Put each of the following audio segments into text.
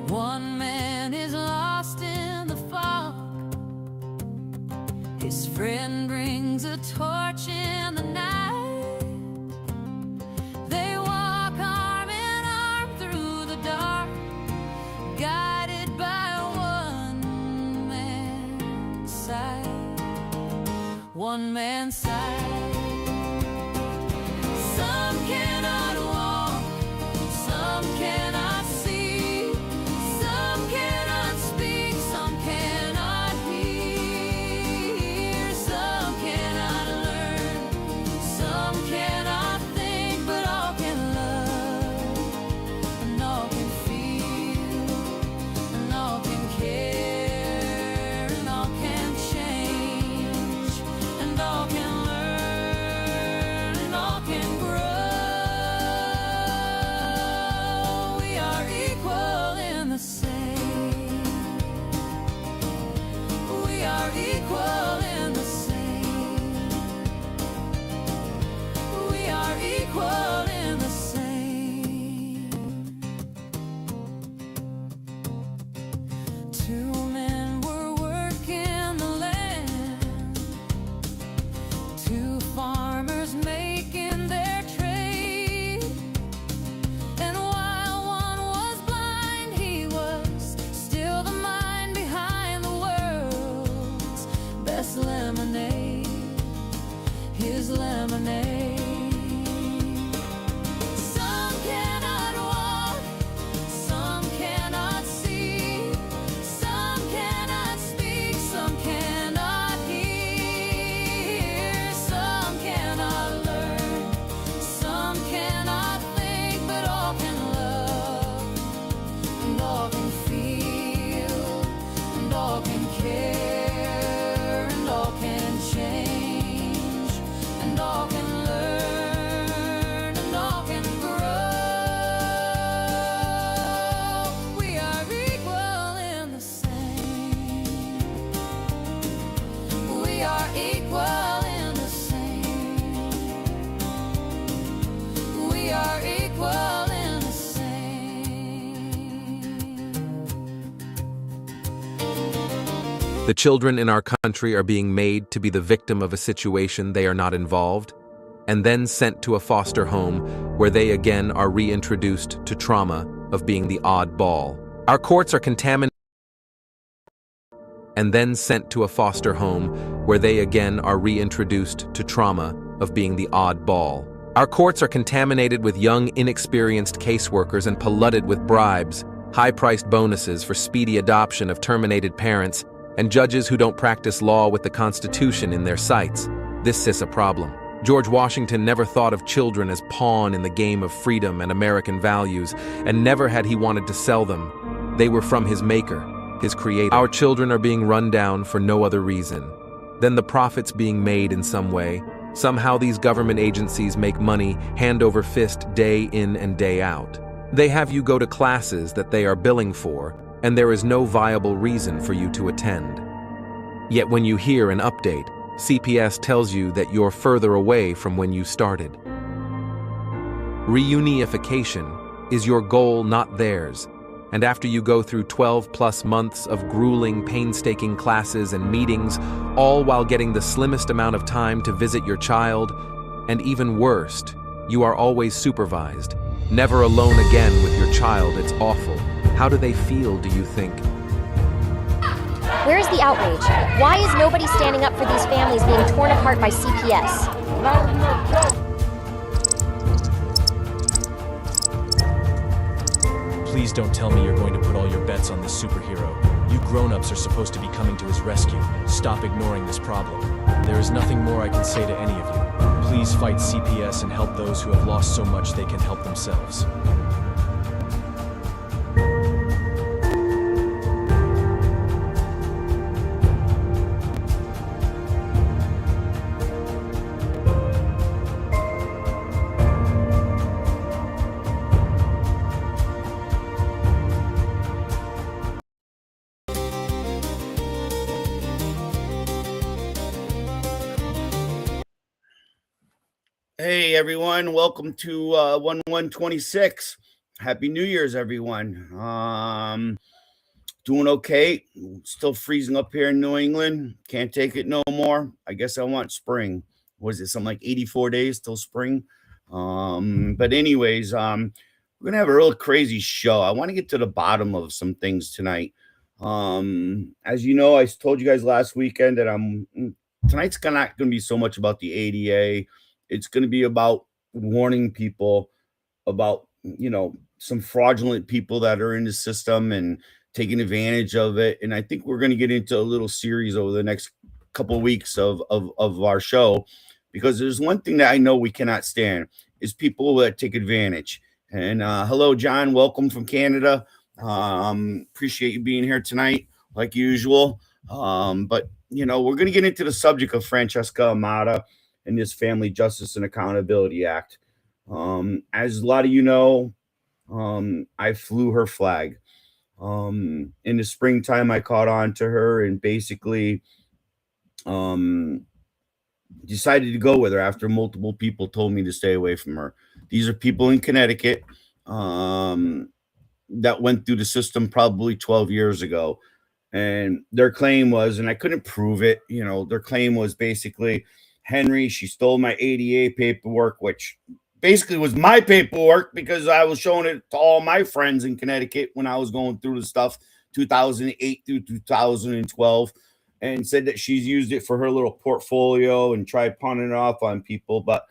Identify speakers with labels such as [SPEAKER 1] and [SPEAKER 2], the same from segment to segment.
[SPEAKER 1] One man is lost in the fog. His friend brings a torch in the night. They walk arm in arm through the dark, guided by one man's sight. One man's sight. Some cannot walk, some cannot see, some cannot speak, some cannot hear, some cannot learn, some cannot think, but all can love, and all can feel, and all can care, and all can change, and all can learn, and all can grow. We are equal in the same. We are equal in the same. We are equal in the same. Two men were working the land, two farmers making their trade. And while one was blind, he was still the mind behind the world's best lemonade, his lemonade. Some cannot walk, some cannot see, some cannot speak, some cannot hear, some cannot learn, some cannot think, but all can love, and all can feel, and all can care, and all can change, and all can learn, and all can grow. We are equal in the same. We are equal in the same. We are equal in the same.
[SPEAKER 2] The children in our country are being made to be the victim of a situation they are not involved, and then sent to a foster home where they again are reintroduced to trauma of being the odd ball. Our courts are contaminated and then sent to a foster home where they again are reintroduced to trauma of being the odd ball. Our courts are contaminated with young, inexperienced caseworkers and polluted with bribes, high-priced bonuses for speedy adoption of terminated parents, and judges who don't practice law with the Constitution in their sights. This is a problem. George Washington never thought of children as pawn in the game of freedom and American values, and never had he wanted to sell them. They were from his maker, his creator. Our children are being run down for no other reason than the profits being made in some way. Somehow these government agencies make money hand over fist day in and day out. They have you go to classes that they are billing for, and there is no viable reason for you to attend. Yet when you hear an update, CPS tells you that you're further away from when you started. Reunification is your goal, not theirs. And after you go through 12+ months of grueling, painstaking classes and meetings, all while getting the slimmest amount of time to visit your child, and even worst, you are always supervised. Never alone again with your child, it's awful. How do they feel, do you think?
[SPEAKER 3] Where's the outrage? Why is nobody standing up for these families being torn apart by CPS?
[SPEAKER 4] Please don't tell me you're going to put all your bets on this superhero. You grown-ups are supposed to be coming to his rescue. Stop ignoring this problem. There is nothing more I can say to any of you. Please fight CPS and help those who have lost so much they can help themselves.
[SPEAKER 5] Hey everyone, welcome to 1126. Happy New Year's, everyone. Doing okay. Still freezing up here in New England. Can't take it no more. I guess I want spring. Was it something like 84 days till spring? But anyways, we're gonna have a real crazy show. I want to get to the bottom of some things tonight. As you know, I told you guys last weekend that tonight's not gonna be so much about the ADA. It's gonna be about warning people about some fraudulent people that are in the system and taking advantage of it. And I think we're going to get into a little series over the next couple of weeks of our show, because there's one thing that I know we cannot stand is people that take advantage. And hello, John, welcome from Canada. Appreciate you being here tonight, like usual. But we're going to get into the subject of Francesca Amata and this Family Justice and Accountability Act. As a lot of you know, I flew her flag. In the springtime, I caught on to her and basically um, decided to go with her after multiple people told me to stay away from her. These are people in Connecticut that went through the system probably 12 years ago. And their claim was, and I couldn't prove it, their claim was basically, Henry, she stole my ADA paperwork, which basically was my paperwork because I was showing it to all my friends in Connecticut when I was going through the stuff 2008 through 2012, and said that she's used it for her little portfolio and tried pawning it off on people. But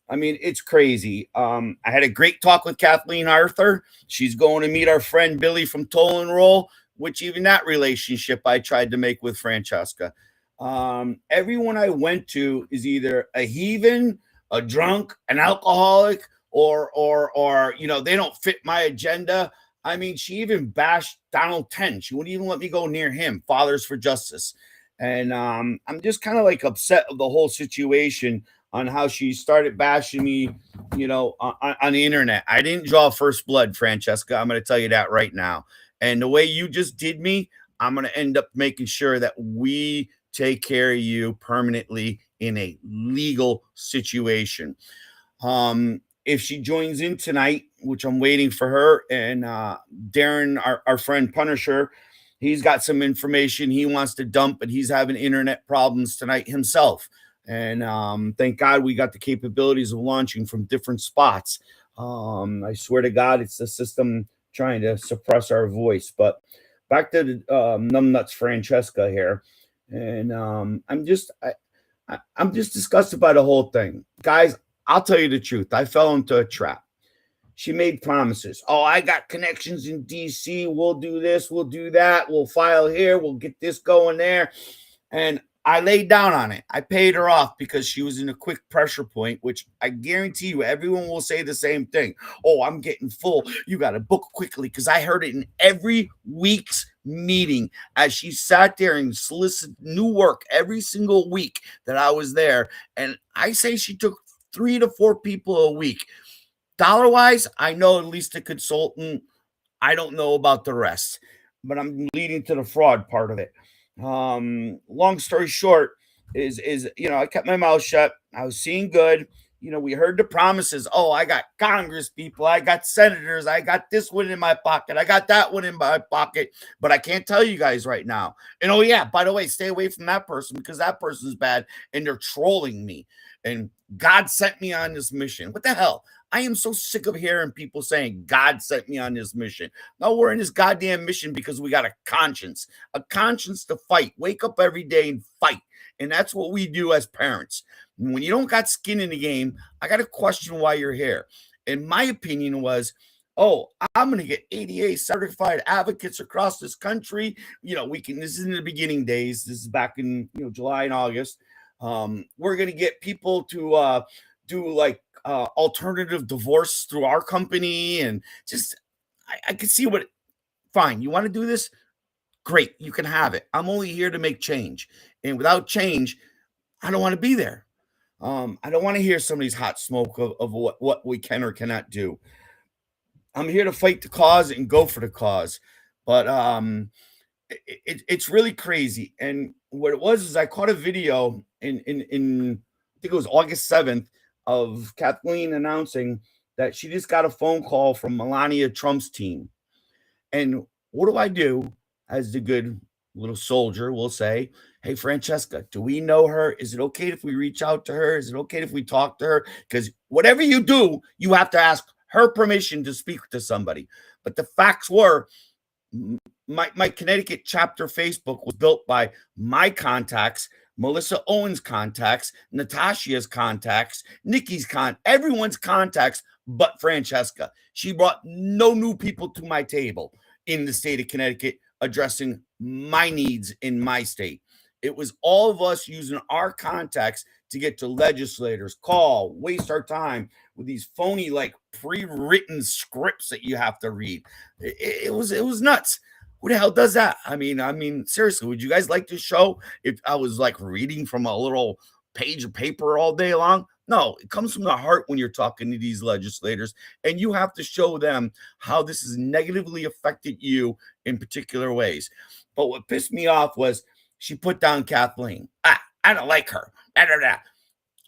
[SPEAKER 5] I mean, it's crazy. I had a great talk with Kathleen Arthur. She's going to meet our friend Billy from Toll and Roll, which even that relationship I tried to make with Francesca. Everyone I went to is either a heathen, a drunk, an alcoholic, or they don't fit my agenda. I mean, she even bashed Donald Ten. She wouldn't even let me go near him. Fathers for Justice. And I'm just kind of like upset of the whole situation on how she started bashing me, on the internet. I didn't draw first blood, Francesca. I'm going to tell you that right now. And the way you just did me, I'm going to end up making sure that we take care of you permanently in a legal situation. If she joins in tonight, which I'm waiting for her, and Darren, our friend Punisher, he's got some information he wants to dump, but he's having internet problems tonight himself. And thank God we got the capabilities of launching from different spots. I swear to God, it's the system trying to suppress our voice. But back to the numbnuts Francesca here, and I'm just disgusted by the whole thing, guys. I'll tell you the truth. I fell into a trap. She made promises. Oh, I got connections in DC. We'll do this. We'll do that. We'll file here. We'll get this going there. And I laid down on it. I paid her off because she was in a quick pressure point, which I guarantee you everyone will say the same thing. Oh, I'm getting full. You got to book quickly, because I heard it in every week's meeting as she sat there and solicited new work every single week that I was there. And I say she took 3 to 4 people a week. Dollar wise, I know at least a consultant. I don't know about the rest, but I'm leading to the fraud part of it. Long story short is I kept my mouth shut. I was seeing good. We heard the promises. Oh, I got Congress people, I got senators, I got this one in my pocket, I got that one in my pocket, but I can't tell you guys right now. And oh yeah, by the way, stay away from that person, because that person's bad and they're trolling me. And God sent me on this mission. What the hell? I am so sick of hearing people saying God sent me on this mission. No, we're in this goddamn mission because we got a conscience to fight. Wake up every day and fight. And that's what we do as parents. And when you don't got skin in the game, I got to question why you're here. And my opinion was, oh, I'm going to get ADA certified advocates across this country. This is in the beginning days. This is back in, July and August. We're going to get people to do like alternative divorce through our company. And just, I can see fine. You want to do this? Great. You can have it. I'm only here to make change. And without change, I don't want to be there. I don't want to hear somebody's hot smoke of what we can or cannot do. I'm here to fight the cause and go for the cause. But it's really crazy. And what it was is I caught a video in I think it was August 7th of Kathleen announcing that she just got a phone call from Melania Trump's team. And what do I do as the good little soldier will say, "Hey, Francesca, do we know her? Is it okay if we reach out to her? Is it okay if we talk to her? Because whatever you do, you have to ask her permission to speak to somebody." But the facts were, my Connecticut chapter Facebook was built by my contacts, Melissa Owen's contacts, Natasha's contacts, everyone's contacts, but Francesca. She brought no new people to my table in the state of Connecticut addressing my needs in my state. It was all of us using our contacts to get to legislators, call, waste our time with these phony, like pre-written scripts that you have to read. It was nuts. Who the hell does that? I mean, seriously, would you guys like to show if I was like reading from a little page of paper all day long? No, it comes from the heart when you're talking to these legislators, and you have to show them how this has negatively affected you in particular ways. But what pissed me off was she put down Kathleen. I don't like her. Da, da, da.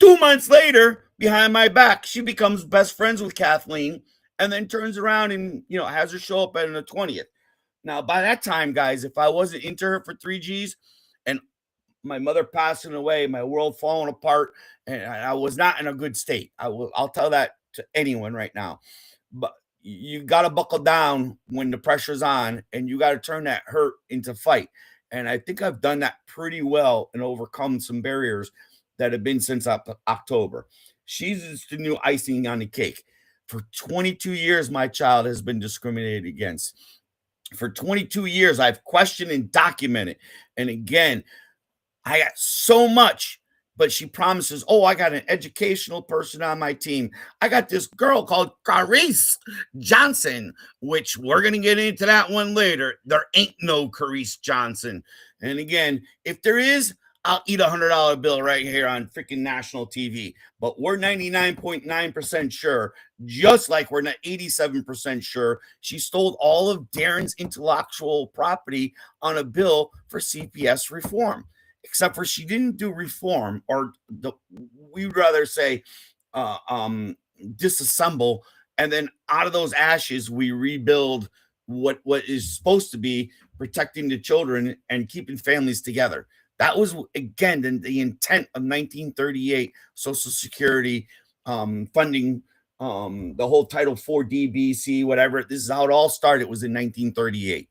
[SPEAKER 5] 2 months later, behind my back, she becomes best friends with Kathleen and then turns around and has her show up at the 20th. Now, by that time, guys, if I wasn't into her for 3 Gs and my mother passing away, my world falling apart, and I was not in a good state. I'll tell that to anyone right now. But you got to buckle down when the pressure's on, and you got to turn that hurt into fight. And I think I've done that pretty well and overcome some barriers that have been since October. She's just the new icing on the cake. For 22 years, my child has been discriminated against. For 22 years, I've questioned and documented. And again, I got so much, but she promises, oh, I got an educational person on my team. I got this girl called Carice Johnson, which we're going to get into that one later. There ain't no Carice Johnson. And again, if there is, I'll eat $100 bill right here on freaking national TV. But we're 99.9% sure, just like we're not 87% sure, she stole all of Darren's intellectual property on a bill for CPS reform. Except for she didn't do reform, or we'd rather say disassemble, and then out of those ashes we rebuild what is supposed to be protecting the children and keeping families together. That was, again, the intent of 1938 Social Security funding, the whole Title IV DBC, whatever. This is how it all started. It was in 1938.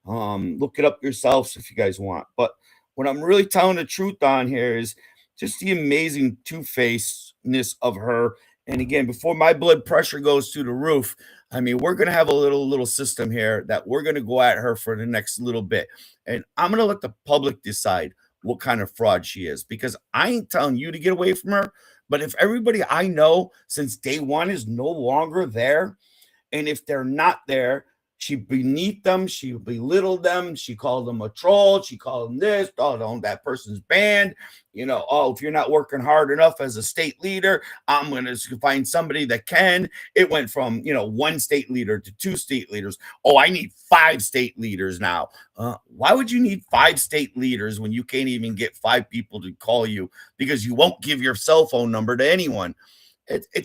[SPEAKER 5] Look it up yourselves if you guys want. But what I'm really telling the truth on here is just the amazing two-facedness of her. And again, before my blood pressure goes through the roof, I mean, we're going to have a little system here that we're going to go at her for the next little bit. And I'm going to let the public decide what kind of fraud she is, because I ain't telling you to get away from her. But if everybody I know since day one is no longer there, and if they're not there, she beneath them, she belittled them, she called them a troll, she called them this, oh, that person's banned, oh, if you're not working hard enough as a state leader, I'm going to find somebody that can. It went from, one state leader to 2 state leaders. Oh, I need 5 state leaders now. Why would you need 5 state leaders when you can't even get 5 people to call you because you won't give your cell phone number to anyone? It's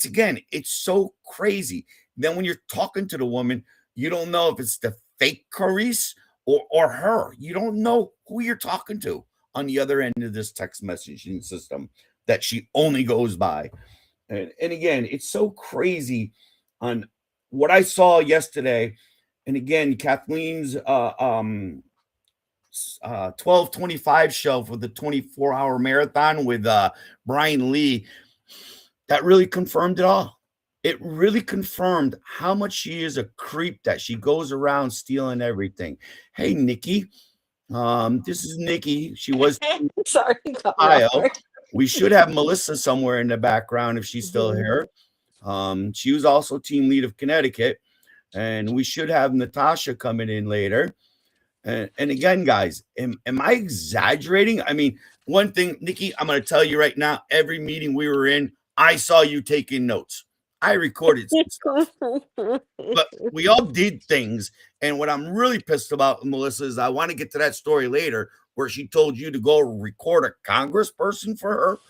[SPEAKER 5] so crazy. Then when you're talking to the woman, you don't know if it's the fake Carice or her. You don't know who you're talking to on the other end of this text messaging system that she only goes by. And again, it's so crazy on what I saw yesterday. And again, Kathleen's 12:25 show for the 24-hour marathon with Brian Lee, that really confirmed it all. It really confirmed how much she is a creep, that she goes around stealing everything. Hey, Nikki. This is Nikki. She was
[SPEAKER 6] Sorry,
[SPEAKER 5] Ohio. We should have Melissa somewhere in the background if she's still here. She was also team lead of Connecticut, and we should have Natasha coming in later. And again, guys, am I exaggerating? I mean, one thing, Nikki, I'm going to tell you right now, every meeting we were in, I saw you taking notes. I recorded some stuff, but we all did things. And what I'm really pissed about, Melissa, is I want to get to that story later where she told you to go record a congressperson for her.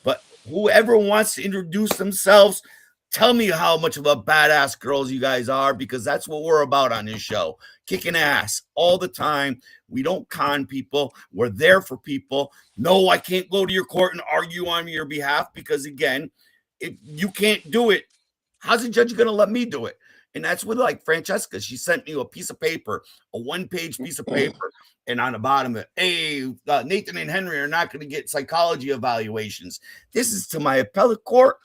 [SPEAKER 5] But whoever wants to introduce themselves, Tell me how much of a badass girls you guys are, because that's what we're about on this show. Kicking ass all the time. We don't con people. We're there for people. No, I can't go to your court and argue on your behalf because, again, if you can't do it, how's the judge going to let me do it? And that's what, like Francesca, she sent me a piece of paper, a one-page piece of paper, and on the bottom of it, hey, Nathan and Henry are not going to get psychology evaluations. This is to my appellate court,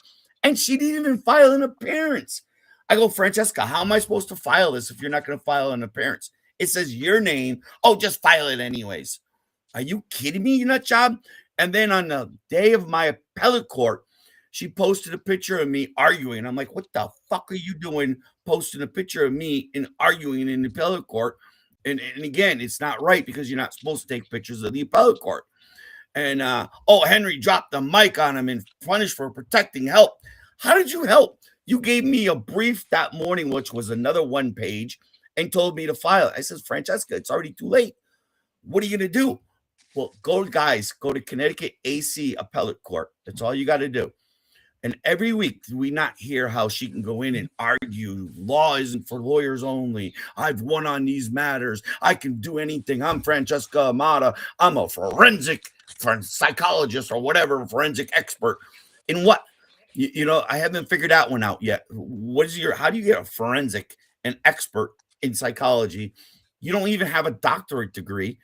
[SPEAKER 5] and she didn't even file an appearance. I go, Francesca, how am I supposed to file this if you're not going to file an appearance? It says your name. Oh, just file it anyways. Are you kidding me, you nut job? And then on the day of my appellate court, she posted a picture of me arguing. I'm like, what the fuck are you doing posting a picture of me and arguing in the appellate court? And again, it's not right because you're not supposed to take pictures of the appellate court. And Henry dropped the mic on him and punished for protecting help. How did you help? You gave me a brief that morning, which was another one page, and told me to file it. I said, Francesca, it's already too late. What are you going to do? Well, go to Connecticut AC Appellate Court. That's all you got to do. And every week, do we not hear how she can go in and argue? Law isn't for lawyers only. I've won on these matters. I can do anything. I'm Francesca Amata. I'm a forensic psychologist or whatever, forensic expert. In what? You know, I haven't figured that one out yet. How do you get a forensic, an expert in psychology? You don't even have a doctorate degree.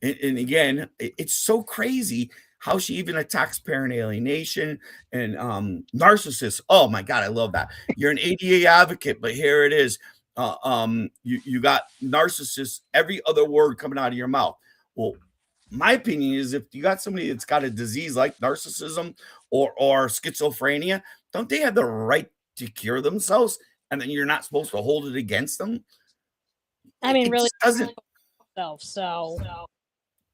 [SPEAKER 5] And again, it's so crazy how she even attacks parent alienation and narcissists. Oh my God, I love that. You're an ADA advocate, but here it is. You got narcissists, every other word coming out of your mouth. Well, my opinion is if you got somebody that's got a disease like narcissism or schizophrenia, don't they have the right to cure themselves? And then you're not supposed to hold it against them?
[SPEAKER 6] I mean,
[SPEAKER 5] it
[SPEAKER 6] really
[SPEAKER 5] doesn't.
[SPEAKER 6] So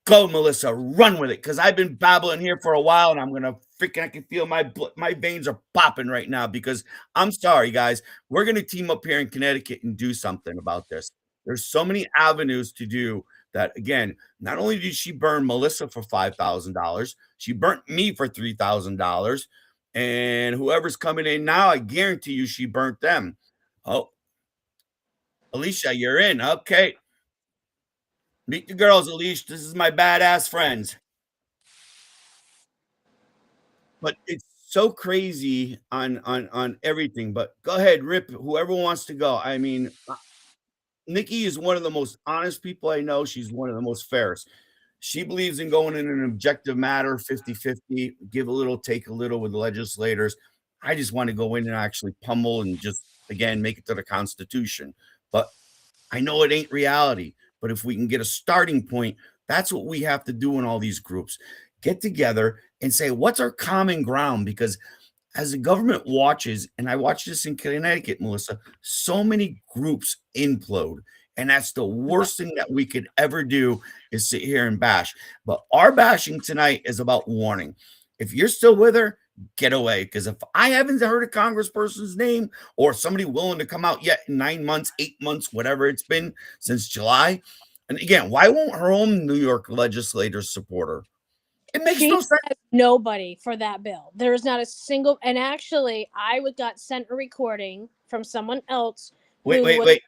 [SPEAKER 5] Go, Melissa, run with it, because I've been babbling here for a while, and I'm gonna freaking. I can feel my veins are popping right now because I'm sorry, guys. We're gonna team up here in Connecticut and do something about this. There's so many avenues to do that. Again, not only did she burn Melissa for $5,000, she burnt me for $3,000, and whoever's coming in now, I guarantee you, she burnt them. Oh, Alicia, you're in. Okay. Meet the girls, Alicia. This is my badass friends. But it's so crazy on everything. But go ahead, Rip. Whoever wants to go. I mean, Nikki is one of the most honest people I know. She's one of the most fairest. She believes in going in an objective matter, 50-50, give a little, take a little with the legislators. I just want to go in and actually pummel and just, again, make it to the Constitution. But I know it ain't reality. But if we can get a starting point, that's what we have to do in all these groups. Get together and say, what's our common ground? Because as the government watches, and I watch this in Connecticut, Melissa, so many groups implode. And that's the worst thing that we could ever do is sit here and bash. But our bashing tonight is about warning. If you're still with her, get away. Because if I haven't heard a congressperson's name or somebody willing to come out yet in 9 months, 8 months, whatever it's been since July. And again, why won't her own New York legislators support her? It makes no sense.
[SPEAKER 6] Nobody for that bill. There is not a single. And actually, I got sent a recording from someone else.
[SPEAKER 5] Wait.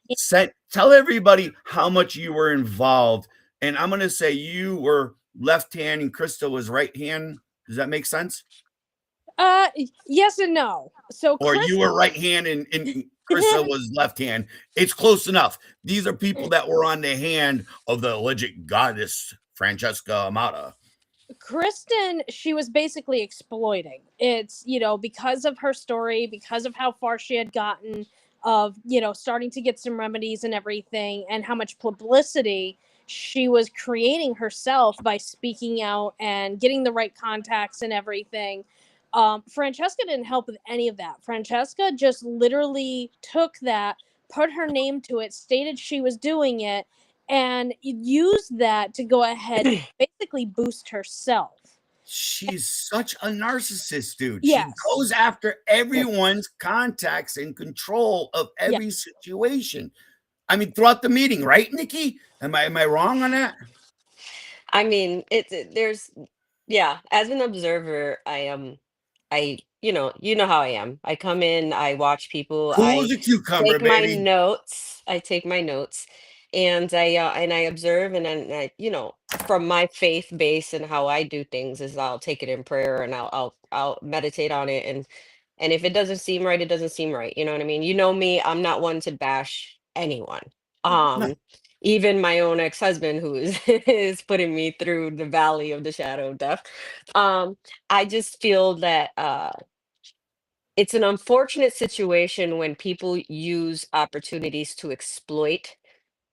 [SPEAKER 5] Tell everybody how much you were involved. And I'm going to say you were left hand and Krista was right hand. Does that make sense?
[SPEAKER 6] Yes and no. So,
[SPEAKER 5] or you were right hand and Krista was left hand. It's close enough. These are people that were on the hand of the alleged goddess Francesca Amata.
[SPEAKER 6] Kristen, she was basically exploiting. It's, because of her story, because of how far she had gotten of, starting to get some remedies and everything, and how much publicity she was creating herself by speaking out and getting the right contacts and everything. Francesca didn't help with any of that. Francesca just literally took that, put her name to it, stated she was doing it, and used that to go ahead and basically boost herself.
[SPEAKER 5] She's such a narcissist, dude.
[SPEAKER 6] Yes.
[SPEAKER 5] She goes after everyone's contacts and control of every situation. I mean, throughout the meeting, right, Nikki? Am I wrong on that?
[SPEAKER 7] I mean, as an observer, I you know how I am. I come in, I watch people,
[SPEAKER 5] Cool as
[SPEAKER 7] I
[SPEAKER 5] a cucumber,
[SPEAKER 7] take my
[SPEAKER 5] baby.
[SPEAKER 7] notes, I take my notes, and I observe, and then from my faith base and how I do things is I'll take it in prayer and I'll meditate on it, and if it doesn't seem right, it doesn't seem right. You know what I mean? You know me, I'm not one to bash anyone.
[SPEAKER 5] No,
[SPEAKER 7] Um, Even my own ex-husband who is is putting me through the valley of the shadow of death. Um, I just feel that it's an unfortunate situation when people use opportunities to exploit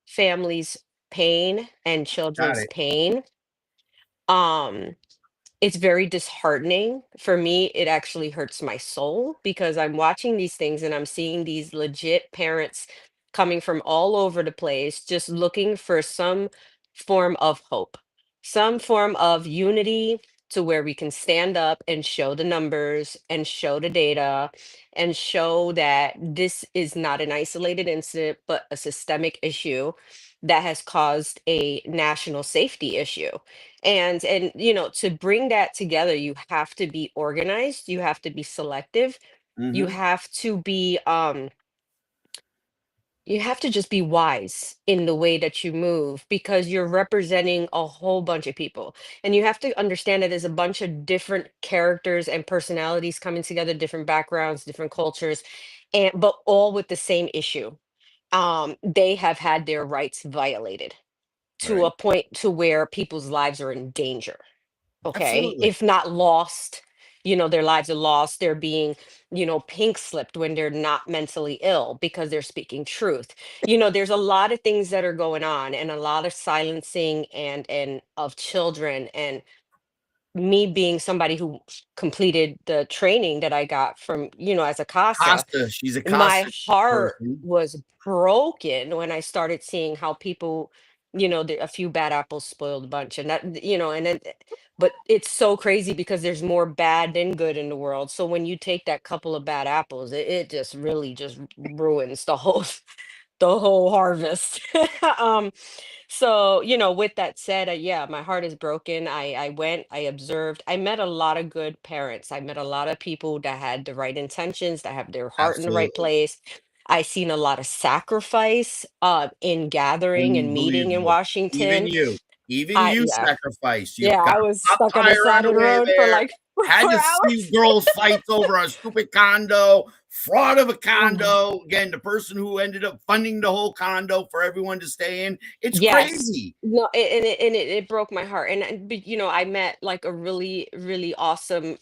[SPEAKER 7] families' pain and
[SPEAKER 5] got
[SPEAKER 7] children's
[SPEAKER 5] it.
[SPEAKER 7] pain. Um, it's very disheartening. For me, it actually hurts my soul because I'm watching these things and I'm seeing these legit parents coming from all over the place, just looking for some form of hope, some form of unity to where we can stand up and show the numbers and show the data and show that this is not an isolated incident, but a systemic issue that has caused a national safety issue. And to bring that together, you have to be organized, you have to be selective, you
[SPEAKER 5] Hmm.
[SPEAKER 7] have to be you have to just be wise in the way that you move because you're representing a whole bunch of people, and you have to understand that there's a bunch of different characters and personalities coming together, different backgrounds, different cultures, and but all with the same issue. They have had their rights violated to
[SPEAKER 5] Right.
[SPEAKER 7] a point to where people's lives are in danger, okay,
[SPEAKER 5] Absolutely.
[SPEAKER 7] if not lost. Their lives are lost, they're being pink slipped when they're not mentally ill because they're speaking truth. There's a lot of things that are going on, and a lot of silencing and of children. And me being somebody who completed the training that I got from as a casa,
[SPEAKER 5] Costa. She's a
[SPEAKER 7] my
[SPEAKER 5] Costa
[SPEAKER 7] heart
[SPEAKER 5] person.
[SPEAKER 7] was broken when I started seeing how people, a few bad apples spoiled a bunch, and and then, but it's so crazy because there's more bad than good in the world. So when you take that couple of bad apples, it just really just ruins the whole the whole harvest. um, so, with that said, yeah, my heart is broken. I went, I observed, I met a lot of good parents. I met a lot of people that had the right intentions, that have their heart in the right
[SPEAKER 5] Absolutely.
[SPEAKER 7] place. I seen a lot of sacrifice in gathering and meeting in
[SPEAKER 5] Unbelievable. Even
[SPEAKER 7] Washington.
[SPEAKER 5] you. Even
[SPEAKER 7] I
[SPEAKER 5] you
[SPEAKER 7] Yeah,
[SPEAKER 5] sacrificed. You
[SPEAKER 7] yeah,
[SPEAKER 5] got
[SPEAKER 7] I
[SPEAKER 5] a
[SPEAKER 7] was
[SPEAKER 5] flat
[SPEAKER 7] stuck on the
[SPEAKER 5] tire on
[SPEAKER 7] side
[SPEAKER 5] the
[SPEAKER 7] of the
[SPEAKER 5] way
[SPEAKER 7] road for
[SPEAKER 5] there.
[SPEAKER 7] like
[SPEAKER 5] Had
[SPEAKER 7] four
[SPEAKER 5] to see
[SPEAKER 7] hours.
[SPEAKER 5] girls fights over a stupid condo, fraud of a
[SPEAKER 7] Oh,
[SPEAKER 5] condo. Again, the person who ended up funding the whole condo for everyone to stay in. It's
[SPEAKER 7] yes.
[SPEAKER 5] crazy.
[SPEAKER 7] No, and it broke my heart. But, I met like a really, really awesome,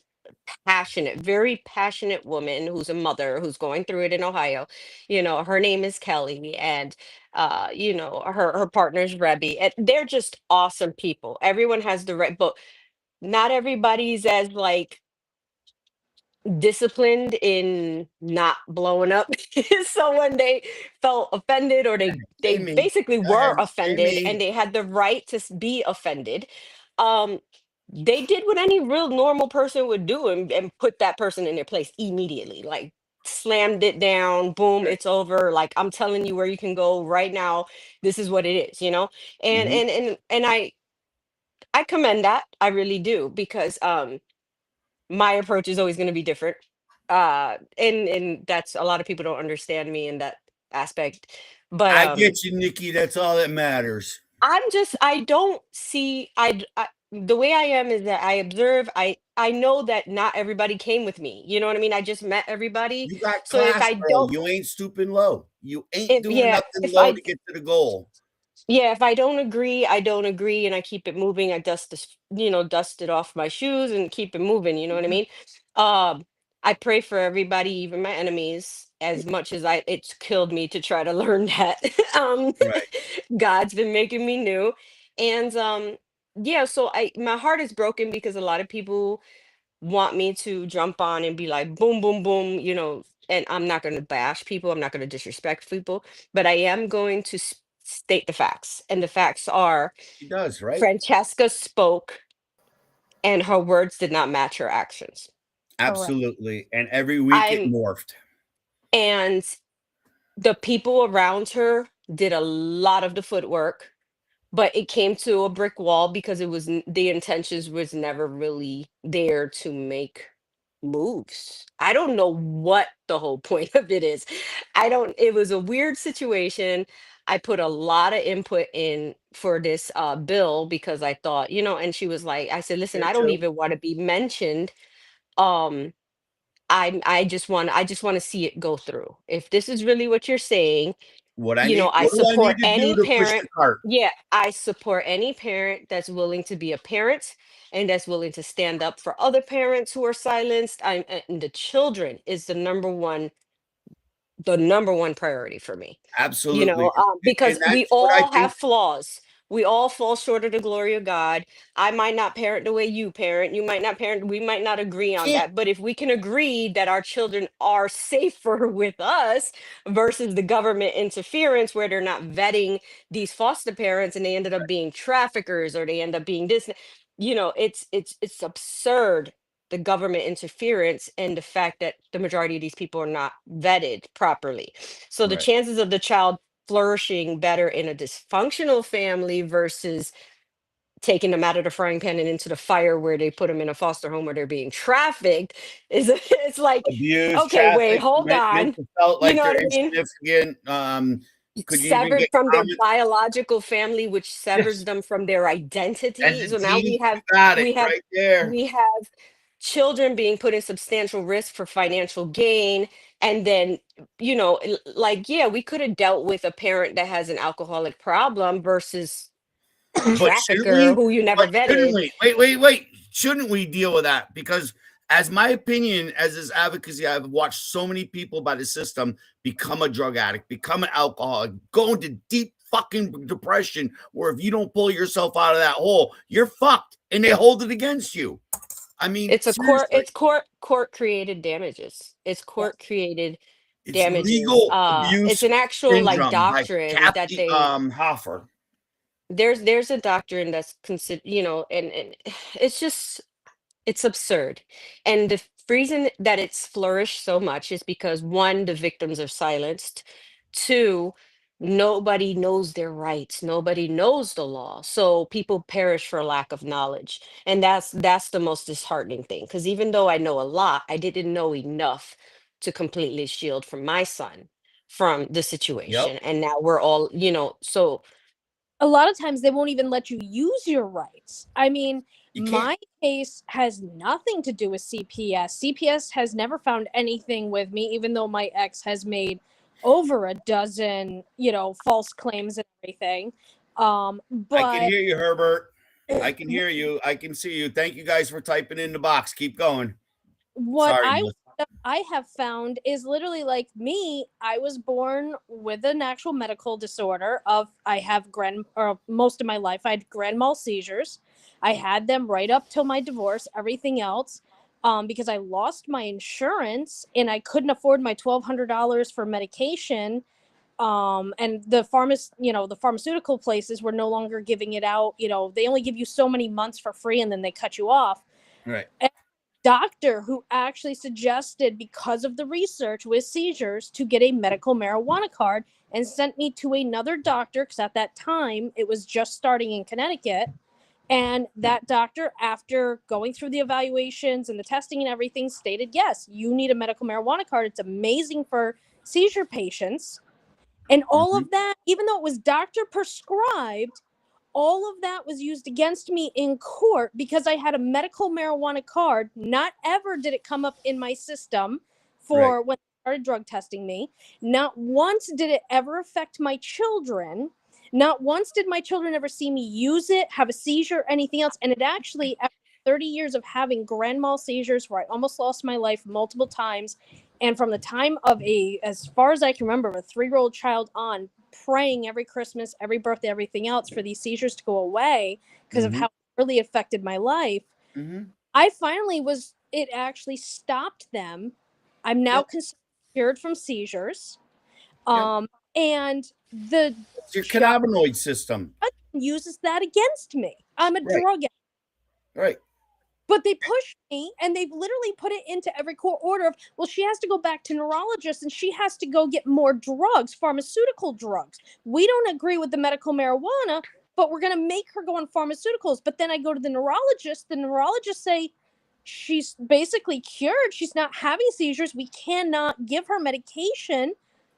[SPEAKER 7] passionate, very passionate woman who's a mother who's going through it in Ohio. Her name is Kelly, and her partner's Rebby. And they're just awesome people. Everyone has the right, but not everybody's as like disciplined in not blowing up. So when they felt offended, or they
[SPEAKER 5] Amy,
[SPEAKER 7] basically
[SPEAKER 5] go
[SPEAKER 7] were
[SPEAKER 5] ahead.
[SPEAKER 7] offended and
[SPEAKER 5] Amy,
[SPEAKER 7] they had the right to be offended, um they did what any real normal person would do, and put that person in their place immediately, like slammed it down, boom,
[SPEAKER 5] right.
[SPEAKER 7] it's over, like I'm telling you where you can go right now, this is what it is. and
[SPEAKER 5] Hmm.
[SPEAKER 7] and and, and I commend that, I really do, because my approach is always going to be different. And that's, a lot of people don't understand me in that aspect. But
[SPEAKER 5] I get you, Nikki. That's all that matters.
[SPEAKER 7] I don't see, the way I am is that I observe, I know that not everybody came with me. You know what I mean? I just met everybody.
[SPEAKER 5] You got
[SPEAKER 7] So if
[SPEAKER 5] class,
[SPEAKER 7] I
[SPEAKER 5] bro.
[SPEAKER 7] don't,
[SPEAKER 5] You ain't stooping low. You ain't
[SPEAKER 7] if
[SPEAKER 5] doing
[SPEAKER 7] yeah,
[SPEAKER 5] nothing
[SPEAKER 7] if
[SPEAKER 5] low
[SPEAKER 7] I
[SPEAKER 5] to get to the goal.
[SPEAKER 7] Yeah, if I don't agree, I don't agree, and I keep it moving. I dust it off my shoes and keep it moving. You know what I
[SPEAKER 5] Mhm.
[SPEAKER 7] mean? Um, I pray for everybody, even my enemies, as much as it's killed me to try to learn that. um,
[SPEAKER 5] Right.
[SPEAKER 7] God's been making me new, and yeah. So my heart is broken because a lot of people want me to jump on and be like boom boom boom, and I'm not going to bash people, I'm not going to disrespect people, but I am going to state the facts, and the facts are
[SPEAKER 5] She does, right?
[SPEAKER 7] Francesca spoke and her words did not match her actions.
[SPEAKER 6] Correct.
[SPEAKER 5] Absolutely. And every week it
[SPEAKER 7] I'm
[SPEAKER 5] morphed.
[SPEAKER 7] And the people around her did a lot of the footwork, but it came to a brick wall because the intentions was never really there to make moves. I don't know what the whole point of it is. It was a weird situation. I put a lot of input in for this bill because I thought, and she was like, I said, listen,
[SPEAKER 5] Here
[SPEAKER 7] I don't
[SPEAKER 5] too.
[SPEAKER 7] even want to be mentioned. Um, I just want to see it go through. If this is really what you're saying, I
[SPEAKER 5] What do I need
[SPEAKER 7] support
[SPEAKER 5] to do
[SPEAKER 7] any
[SPEAKER 5] to push
[SPEAKER 7] parent.
[SPEAKER 5] the cart?
[SPEAKER 7] Yeah, I support any parent that's willing to be a parent and that's willing to stand up for other parents who are silenced. And the children is the number one priority for me.
[SPEAKER 5] Absolutely. And
[SPEAKER 7] Because we
[SPEAKER 5] that's what I
[SPEAKER 7] all
[SPEAKER 5] think.
[SPEAKER 7] have flaws. We all fall short of the glory of God. I might not parent the way you parent. You might not parent. We might not agree on
[SPEAKER 5] Can't
[SPEAKER 7] that. But if we can agree that our children are safer with us versus the government interference, where they're not vetting these foster parents and they ended up being traffickers or they end up being this, it's absurd, the government interference and the fact that the majority of these people are not vetted properly. So the
[SPEAKER 5] right.
[SPEAKER 7] chances of the child flourishing better in a dysfunctional family versus taking them out of the frying pan and into the fire where they put them in a foster home where they're being trafficked is it's like,
[SPEAKER 5] Abused,
[SPEAKER 7] okay, wait,
[SPEAKER 5] trafficked,
[SPEAKER 7] hold on.
[SPEAKER 5] mental felt
[SPEAKER 7] You
[SPEAKER 5] like
[SPEAKER 7] know
[SPEAKER 5] they're
[SPEAKER 7] what I mean?
[SPEAKER 5] insignificant. Could you even
[SPEAKER 7] Severed
[SPEAKER 5] get
[SPEAKER 7] from their
[SPEAKER 5] common?
[SPEAKER 7] biological family, which severs
[SPEAKER 5] Yes.
[SPEAKER 7] them from their identity. So now
[SPEAKER 5] Entity,
[SPEAKER 7] we
[SPEAKER 5] you
[SPEAKER 7] have
[SPEAKER 5] got it
[SPEAKER 7] we have
[SPEAKER 5] right there.
[SPEAKER 7] we have children being put in substantial risk for financial gain. And then, like, yeah, we could have dealt with a parent that has an alcoholic problem versus a
[SPEAKER 5] But shouldn't
[SPEAKER 7] trafficker
[SPEAKER 5] we?
[SPEAKER 7] who you
[SPEAKER 5] But
[SPEAKER 7] never
[SPEAKER 5] shouldn't
[SPEAKER 7] vetted.
[SPEAKER 5] we? Wait. Shouldn't we deal with that? Because, as my opinion, as this advocacy, I've watched so many people by the system become a drug addict, become an alcoholic, go into deep fucking depression, where if you don't pull yourself out of that hole, you're fucked, and they hold it against you. I mean,
[SPEAKER 7] It's a court
[SPEAKER 5] seriously,
[SPEAKER 7] it's court created damages. It's
[SPEAKER 6] Yeah.
[SPEAKER 7] court created
[SPEAKER 5] it's
[SPEAKER 7] damages.
[SPEAKER 5] legal
[SPEAKER 7] It's
[SPEAKER 5] abuse
[SPEAKER 7] an actual like
[SPEAKER 5] syndrome by
[SPEAKER 7] doctrine that
[SPEAKER 5] Kathy
[SPEAKER 7] they
[SPEAKER 5] Hoffer.
[SPEAKER 7] there's a doctrine that's considered, and it's just it's absurd. And the reason that it's flourished so much is because one, the victims are silenced. Two, nobody knows their rights. Nobody knows the law. So people perish for lack of knowledge. And that's the most disheartening thing. Because even though I know a lot, I didn't know enough to completely shield from my son from the
[SPEAKER 5] Yep,
[SPEAKER 7] situation. And now we're all, so
[SPEAKER 6] A lot of times they won't even let you use your rights. I mean,
[SPEAKER 5] you can't.
[SPEAKER 6] my case has nothing to do with CPS. CPS has never found anything with me, even though my ex has made over a dozen, false claims and everything.
[SPEAKER 5] I can
[SPEAKER 6] But
[SPEAKER 5] hear you, Herbert. I can hear you. I can see you. Thank you guys for typing in the box. Keep going.
[SPEAKER 6] what
[SPEAKER 5] Sorry,
[SPEAKER 6] I
[SPEAKER 5] Melissa.
[SPEAKER 6] I have found is literally like me. I was born with an actual medical disorder of I have grand or most of my life I had grand mal seizures. I had them right up till my divorce. Everything else, because I lost my insurance and I couldn't afford my $1,200 for medication. And the pharmaceutical places were no longer giving it out. They only give you so many months for free and then they cut you off.
[SPEAKER 5] Right.
[SPEAKER 6] Doctor who actually suggested, because of the research with seizures, to get a medical marijuana card and sent me to another doctor because at that time it was just starting in Connecticut. And that doctor, after going through the evaluations and the testing and everything, stated, yes, you need a medical marijuana card. It's amazing for seizure patients. And all
[SPEAKER 5] Mhm.
[SPEAKER 6] of that, even though it was doctor prescribed, all of that was used against me in court because I had a medical marijuana card. Not ever did it come up in my system
[SPEAKER 5] Right.
[SPEAKER 6] for when they started drug testing me. Not once did it ever affect my children. Not once did my children ever see me use it, have a seizure, anything else. And it actually, after 30 years of having grand mal seizures where I almost lost my life multiple times, and from the time of as far as I can remember, a 3-year-old child on, praying every Christmas, every birthday, everything else for these seizures to go away because of
[SPEAKER 5] Mhm.
[SPEAKER 6] how it really affected my life.
[SPEAKER 5] Mhm.
[SPEAKER 6] I finally it actually stopped them. I'm now
[SPEAKER 5] Yep.
[SPEAKER 6] considered cured from seizures.
[SPEAKER 5] Yep.
[SPEAKER 6] And the
[SPEAKER 5] It's your
[SPEAKER 6] judge
[SPEAKER 5] cannabinoid system.
[SPEAKER 6] uses that against me. I'm a
[SPEAKER 5] Right.
[SPEAKER 6] drug addict.
[SPEAKER 5] Right.
[SPEAKER 6] But they pushed me and they've literally put it into every court order of, well, she has to go back to neurologist and she has to go get more drugs, pharmaceutical drugs. We don't agree with the medical marijuana, but we're going to make her go on pharmaceuticals. But then I go to the neurologist say, she's basically cured. She's not having seizures. We cannot give her medication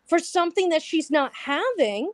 [SPEAKER 6] for something that she's not having.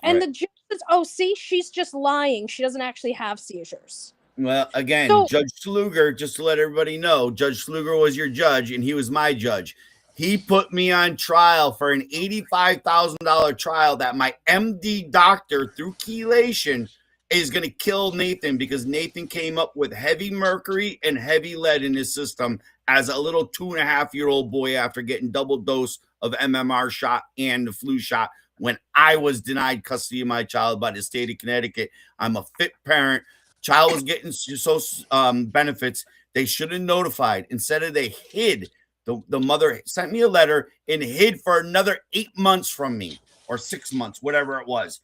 [SPEAKER 6] And
[SPEAKER 5] Right.
[SPEAKER 6] the judge says, oh, see, she's just lying. She doesn't actually have seizures.
[SPEAKER 5] Well, again,
[SPEAKER 6] So,
[SPEAKER 5] Judge Sluger, just to let everybody know, Judge Sluger was your judge and he was my judge. He put me on trial for an $85,000 trial that my MD doctor, through chelation, is going to kill Nathan because Nathan came up with heavy mercury and heavy lead in his system as a little 2.5-year-old boy after getting double dose of MMR shot and the flu shot when I was denied custody of my child by the state of Connecticut. I'm a fit parent. Child was getting social benefits. They should have notified. Instead of they hid. The mother sent me a letter and hid for another 8 months from me, or 6 months, whatever it was.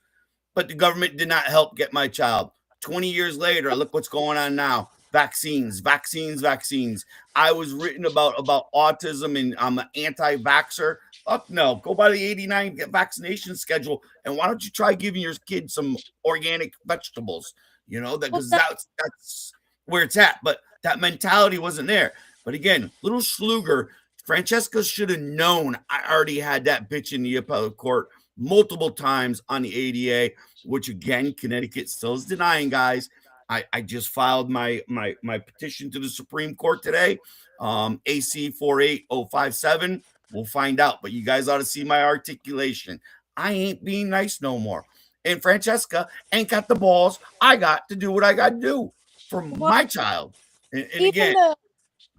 [SPEAKER 5] But the government did not help get my child. 20 years later, look what's going on now. Vaccines. I was written about autism and I'm an anti-vaxxer. Fuck no. Go by the 89 vaccination schedule. And why don't you try giving your kid some organic vegetables? You know, that
[SPEAKER 6] well,
[SPEAKER 5] because that's where it's at. But that mentality wasn't there. But again, little Schluger, Francesca should have known I already had that bitch in the appellate court multiple times on the ADA, which again, Connecticut still is denying, guys. I just filed my petition to the Supreme Court today. AC 48057. We'll find out. But you guys ought to see my articulation. I ain't being nice no more. And Francesca ain't got the balls. I got to do what I got to do for my child. And again,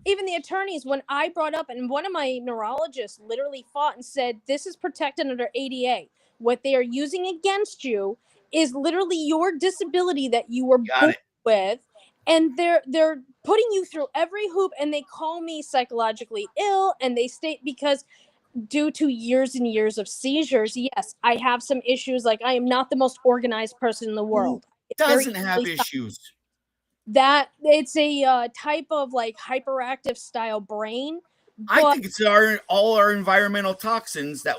[SPEAKER 6] even the attorneys, when I brought up, and one of my neurologists literally fought and said, this is protected under ADA. What they are using against you is literally your disability that you were born with. And they're putting you through every hoop, and they call me psychologically ill, and they state because due to years and years of seizures, yes, I have some issues. Like, I am not the most organized person in the world.
[SPEAKER 5] Doesn't have issues.
[SPEAKER 6] That it's a type of like hyperactive style brain.
[SPEAKER 5] I think it's all our environmental toxins that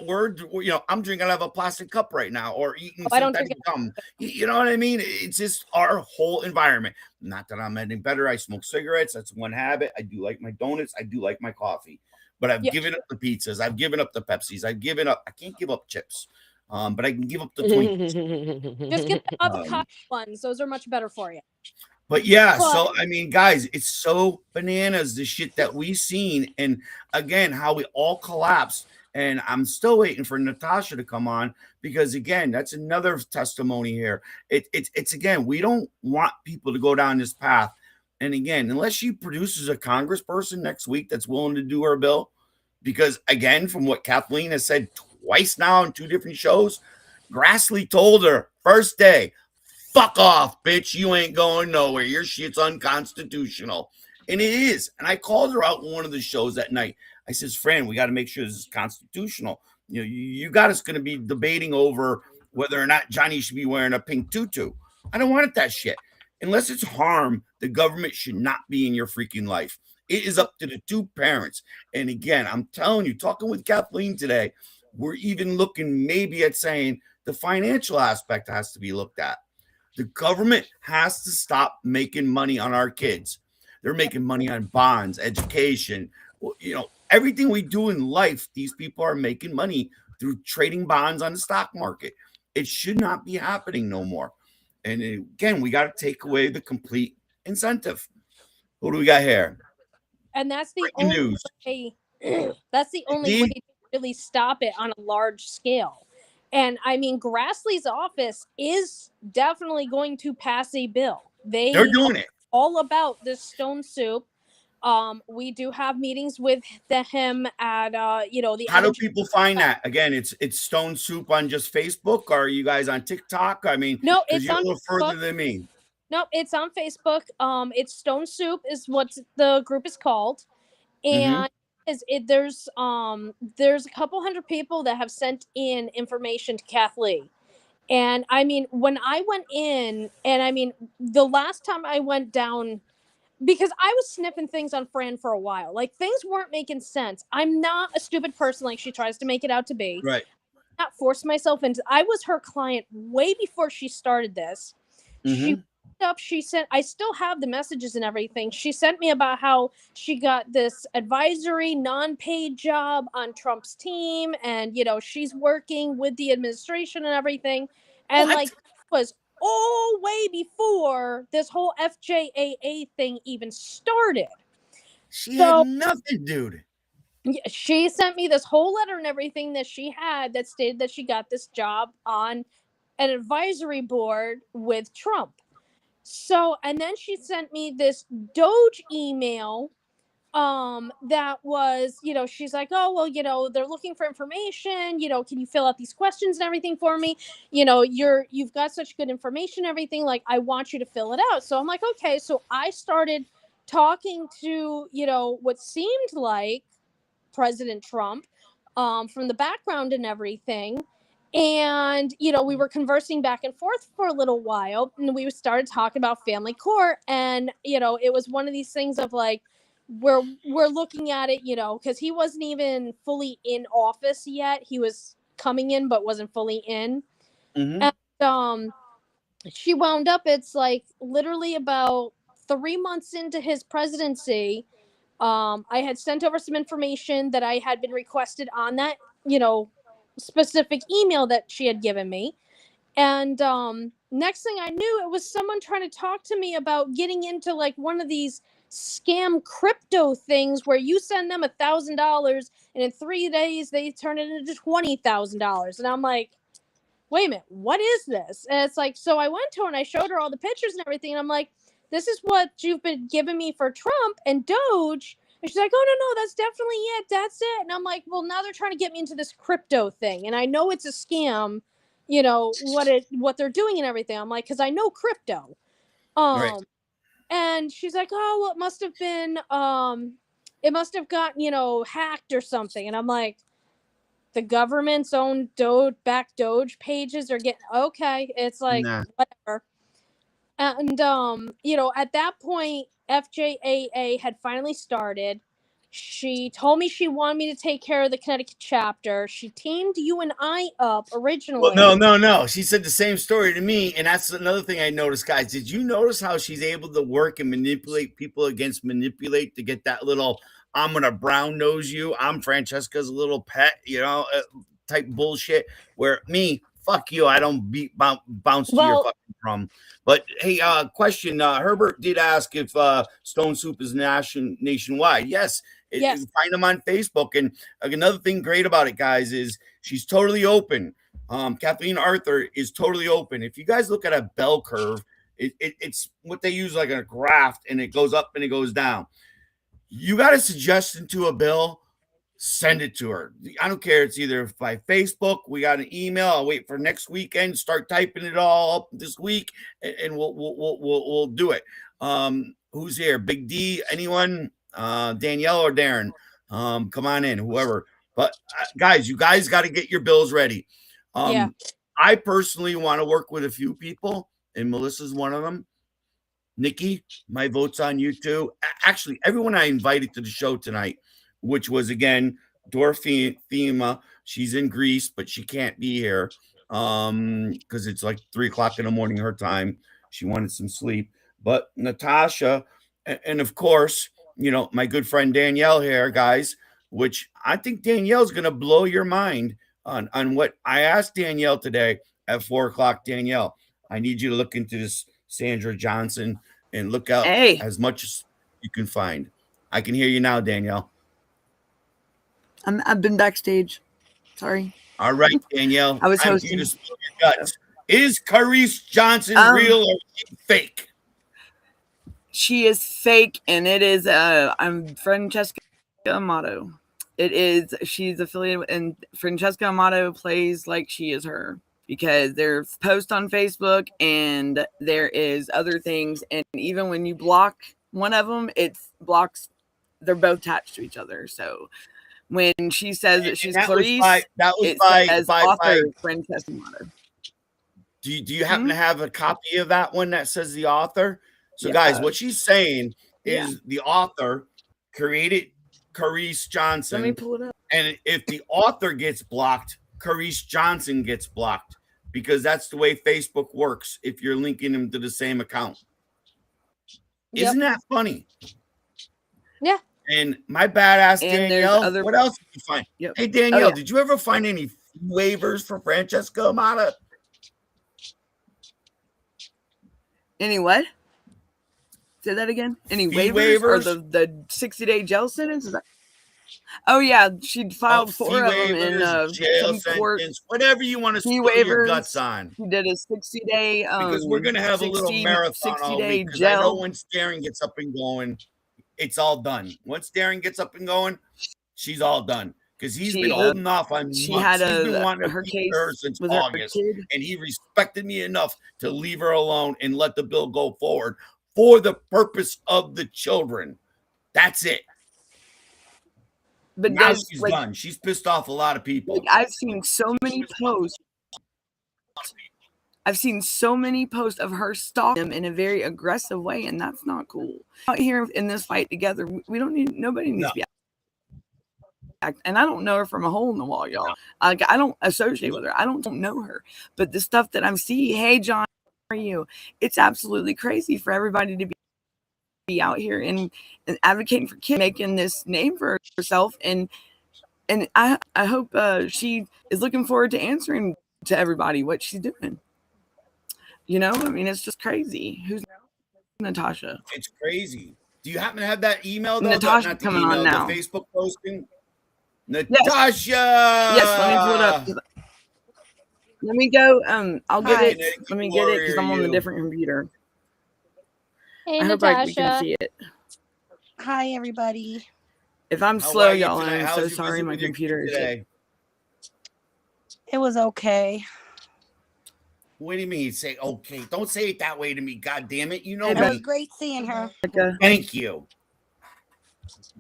[SPEAKER 5] I'm drinking out of a plastic cup right now, or eating synthetic gum. You know what I mean? It's just our whole environment. Not that I'm any better. I smoke cigarettes. That's one habit. I do like my donuts. I do like my coffee. But I've given up the pizzas. I've given up the Pepsis. I've given up. I can't give up chips. But I can give up the Twinkies.
[SPEAKER 6] Just get the avocado ones. Those are much better for you.
[SPEAKER 5] But yeah, so I mean, guys, it's so bananas, the shit that we've seen. And again, how we all collapsed. And I'm still waiting for Natasha to come on because again, that's another testimony here. It's again, we don't want people to go down this path. And again, unless she produces a congressperson next week that's willing to do her bill, because again, from what Kathleen has said twice now in 2 different shows, Grassley told her first day, fuck off, bitch. You ain't going nowhere. Your shit's unconstitutional. And it is. And I called her out in one of the shows that night. I says, Fran, we got to make sure this is constitutional. You know, you got us going to be debating over whether or not Johnny should be wearing a pink tutu. I don't want that shit. Unless it's harm, the government should not be in your freaking life. It is up to the 2 parents. And again, I'm telling you, talking with Kathleen today, we're even looking maybe at saying the financial aspect has to be looked at. The government has to stop making money on our kids. They're making money on bonds, education, everything we do in life. These people are making money through trading bonds on the stock market. It should not be happening no more. And again, we got to take away the complete incentive. Who do we got here?
[SPEAKER 6] And that's the only news. That's the only way to really stop it on a large scale. And I mean, Grassley's office is definitely going to pass a bill.
[SPEAKER 5] They're doing it.
[SPEAKER 6] All about this stone soup. We do have meetings with him at the.
[SPEAKER 5] How do people find that? Again, it's Stone Soup on just Facebook. Or are you guys on TikTok? I mean,
[SPEAKER 6] no, it's
[SPEAKER 5] you're
[SPEAKER 6] on
[SPEAKER 5] a little
[SPEAKER 6] Facebook.
[SPEAKER 5] further than me.
[SPEAKER 6] No, it's on Facebook. It's Stone Soup is what the group is called, and there's a couple hundred people that have sent in information to Kathleen. And I mean, when I went in, and I mean, the last time I went down, because I was sniffing things on Fran for a while, like things weren't making sense. I'm not a stupid person like she tries to make it out to be.
[SPEAKER 5] Right.
[SPEAKER 6] Not force myself into. I was her client way before she started this. She up, she sent, I still have the messages and everything. She sent me about how she got this advisory non-paid job on Trump's team, and she's working with the administration and everything. And
[SPEAKER 5] What?
[SPEAKER 6] like, was all way before this whole FJAA thing even started.
[SPEAKER 5] She had
[SPEAKER 6] So
[SPEAKER 5] nothing, dude.
[SPEAKER 6] she sent me this whole letter and everything that she had that stated that she got this job on an advisory board with Trump. So, and then she sent me this Doge email that was, she's like, "Oh, well, they're looking for information, can you fill out these questions and everything for me? You've got such good information and everything, like I want you to fill it out." So I'm like, "Okay." So I started talking to, what seemed like President Trump, from the background and everything. And, we were conversing back and forth for a little while, and we started talking about family court. And, it was one of these things of like, we're looking at it, because he wasn't even fully in office yet. He was coming in, but wasn't fully in.
[SPEAKER 5] Mm-hmm.
[SPEAKER 6] And she wound up, it's like literally about 3 months into his presidency. I had sent over some information that I had been requested on that, specific email that she had given me. And next thing I knew, it was someone trying to talk to me about getting into like one of these scam crypto things where you send them $1,000 and in 3 days they turn it into $20,000. And I'm like, wait a minute, what is this? And it's like, so I went to her and I showed her all the pictures and everything. And I'm like, this is what you've been giving me for Trump and Doge. And she's like, oh, no, that's definitely it. That's it. And I'm like, well, now they're trying to get me into this crypto thing. And I know it's a scam, what they're doing and everything. I'm like, because I know crypto.
[SPEAKER 5] Right.
[SPEAKER 6] And she's like, oh, well, it must have gotten, hacked or something. And I'm like, the government's own Doge pages are getting, okay. It's like,
[SPEAKER 5] Nah.
[SPEAKER 6] whatever. And at that point, FJAA had finally started. She told me she wanted me to take care of the Connecticut chapter. She teamed you and I up
[SPEAKER 5] Well,
[SPEAKER 6] originally.
[SPEAKER 5] no. She said the same story to me, and that's another thing I noticed, guys. Did you notice how she's able to work and manipulate people against manipulate to get that little "I'm gonna brown nose you"? I'm Francesca's little pet, type bullshit. Where me, fuck you. I don't bounce to your
[SPEAKER 7] Well,
[SPEAKER 5] fucking drum. But hey, question. Herbert did ask if Stone Soup is nationwide. Yes.
[SPEAKER 6] Yes.
[SPEAKER 5] Find them on Facebook. And another thing great about it, guys, is she's totally open. Kathleen Arthur is totally open. If you guys look at a bell curve, it's what they use like a graph, and it goes up and it goes down. You got a suggestion to a bill, send it to her. I don't care. It's either by Facebook, we got an email. I'll wait for next weekend, start typing it all up this week, and we'll do it. Who's here? Big D? Anyone? Danielle or Darren? Come on in, whoever. But guys, you guys got to get your bills ready.
[SPEAKER 6] Yeah.
[SPEAKER 5] I personally want to work with a few people, and Melissa's one of them. Nikki, my vote's on you too. Actually, everyone I invited to the show tonight, which was again Dorfima. She's in Greece, but she can't be here because it's like 3 o'clock in the morning her time. She wanted some sleep. But Natasha, and of course, my good friend Danielle here, guys, which I think Danielle's gonna blow your mind on what I asked Danielle today at 4 o'clock. Danielle, I need you to look into this Sandra Johnson and look out as much as you can find. I can hear you now, Danielle.
[SPEAKER 8] I've been backstage. Sorry.
[SPEAKER 5] All right, Danielle.
[SPEAKER 8] I was
[SPEAKER 5] I'm
[SPEAKER 8] hosting.
[SPEAKER 5] here to spill your guts. Is Carice Johnson real or fake?
[SPEAKER 8] She is fake, and it is. I'm Francesca Amato. She's affiliated, and Francesca Amato plays like she is her because there's posts on Facebook, and there is other things, and even when you block one of them, it blocks. They're both attached to each other, so. When she says that she's Clarice, it says author Francesca Amato.
[SPEAKER 5] Do you happen to have a copy of that one that says the author? So,
[SPEAKER 8] Yeah.
[SPEAKER 5] guys, what she's saying is the author created Carice Johnson.
[SPEAKER 8] Let me pull it up.
[SPEAKER 5] And if the author gets blocked, Carice Johnson gets blocked. because that's the way Facebook works if you're linking them to the same account.
[SPEAKER 6] Yep.
[SPEAKER 5] Isn't that funny?
[SPEAKER 6] Yeah.
[SPEAKER 5] And my badass
[SPEAKER 8] And there's
[SPEAKER 5] Danielle,
[SPEAKER 8] other-
[SPEAKER 5] what else did you find?
[SPEAKER 8] Yep.
[SPEAKER 5] Hey, Danielle,
[SPEAKER 8] Oh, yeah.
[SPEAKER 5] did you ever find any waivers for Francesca Amata?
[SPEAKER 8] Any what? Say that again. Any
[SPEAKER 5] Fee
[SPEAKER 8] waivers or
[SPEAKER 5] waivers?
[SPEAKER 8] the 60-day jail sentence? Is that... Oh yeah, she filed
[SPEAKER 5] fee
[SPEAKER 8] 4 of them in
[SPEAKER 5] jail
[SPEAKER 8] some court.
[SPEAKER 5] sentence, whatever you want to
[SPEAKER 8] Fee
[SPEAKER 5] spill your
[SPEAKER 8] waivers.
[SPEAKER 5] guts on.
[SPEAKER 8] She did a 60-day
[SPEAKER 5] Because we're gonna have a little
[SPEAKER 8] 60
[SPEAKER 5] marathon all
[SPEAKER 8] 60-day
[SPEAKER 5] week. Because I know
[SPEAKER 8] jail.
[SPEAKER 5] once Darren gets up and going, it's all done. Once Darren gets up and going, she's all done. Because he's been holding off on months.
[SPEAKER 8] She had
[SPEAKER 5] He's been wanting to
[SPEAKER 8] her
[SPEAKER 5] beat
[SPEAKER 8] case
[SPEAKER 5] her since
[SPEAKER 8] with
[SPEAKER 5] August,
[SPEAKER 8] her kid.
[SPEAKER 5] and he respected me enough to leave her alone and let the bill go forward for the purpose of the children. That's it.
[SPEAKER 8] But
[SPEAKER 5] now
[SPEAKER 8] there's,
[SPEAKER 5] she's
[SPEAKER 8] like,
[SPEAKER 5] done. She's pissed off a lot of people.
[SPEAKER 8] like, I've seen so many posts. I've seen so many posts of her stalking them in a very aggressive way, and that's not cool. Out here in this fight together, we don't need, nobody needs to be. And I don't know her from a hole in the wall, y'all. I don't associate with her. I don't know her. But the stuff that I'm seeing, hey, John, how are you? It's absolutely crazy for everybody to be out here and advocating for kids, making this name for herself. And I hope she is looking forward to answering to everybody what she's doing. You know, I mean, it's just crazy. Who's Natasha?
[SPEAKER 5] It's crazy. Do you happen to have that email though?
[SPEAKER 8] Natasha
[SPEAKER 5] Not the
[SPEAKER 8] coming
[SPEAKER 5] email,
[SPEAKER 8] on now.
[SPEAKER 5] the Facebook posting. Natasha.
[SPEAKER 8] Yes, let me pull it up. Let me go. I'll get it.
[SPEAKER 5] Kinetic
[SPEAKER 8] Let me get it because I'm on a
[SPEAKER 5] warrior,
[SPEAKER 8] different computer.
[SPEAKER 6] Hey,
[SPEAKER 8] I hope we can
[SPEAKER 6] Natasha.
[SPEAKER 8] see it.
[SPEAKER 9] Hi, everybody.
[SPEAKER 8] If I'm
[SPEAKER 5] How
[SPEAKER 8] slow,
[SPEAKER 5] are you
[SPEAKER 8] y'all,
[SPEAKER 5] tonight?
[SPEAKER 8] I'm
[SPEAKER 5] How's
[SPEAKER 8] so
[SPEAKER 5] your
[SPEAKER 8] sorry.
[SPEAKER 5] visit
[SPEAKER 8] My
[SPEAKER 5] with your
[SPEAKER 8] computer
[SPEAKER 5] kid
[SPEAKER 8] is.
[SPEAKER 5] today?
[SPEAKER 9] It was okay.
[SPEAKER 5] What do you mean? Say okay. Don't say it that way to me. God damn it. You know
[SPEAKER 8] Hey,
[SPEAKER 9] It was
[SPEAKER 5] me.
[SPEAKER 9] great seeing her.
[SPEAKER 5] Thank you.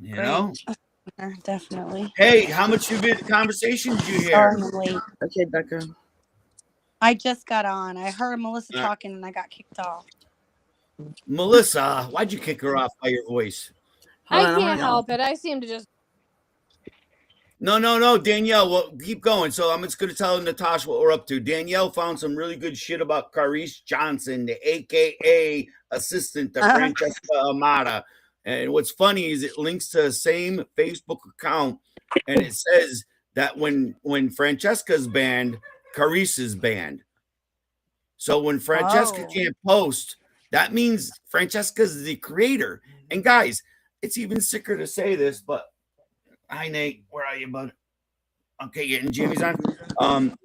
[SPEAKER 5] You
[SPEAKER 9] Great.
[SPEAKER 5] know?
[SPEAKER 9] Definitely.
[SPEAKER 5] Hey, how much of it conversation did you hear?
[SPEAKER 9] Sorry I'm late.
[SPEAKER 8] Okay, Becca.
[SPEAKER 9] I just got on. I heard Melissa
[SPEAKER 5] Uh,
[SPEAKER 9] talking and I got kicked off.
[SPEAKER 5] Melissa, why'd you kick her off by your voice?
[SPEAKER 8] Hold
[SPEAKER 6] I
[SPEAKER 8] on,
[SPEAKER 6] can't help it. I seem to just.
[SPEAKER 5] No, Danielle. Well, keep going. So I'm just going to tell Natasha what we're up to. Danielle found some really good shit about Carice Johnson, the AKA assistant to Francesca Amata. And what's funny is it links to the same Facebook account, and it says that when Francesca's banned, Carice is banned. So when Francesca can't post, that means Francesca's the creator. And guys, it's even sicker to say this, but hi Nate, where are you, bud? Okay, getting Jimmy's on.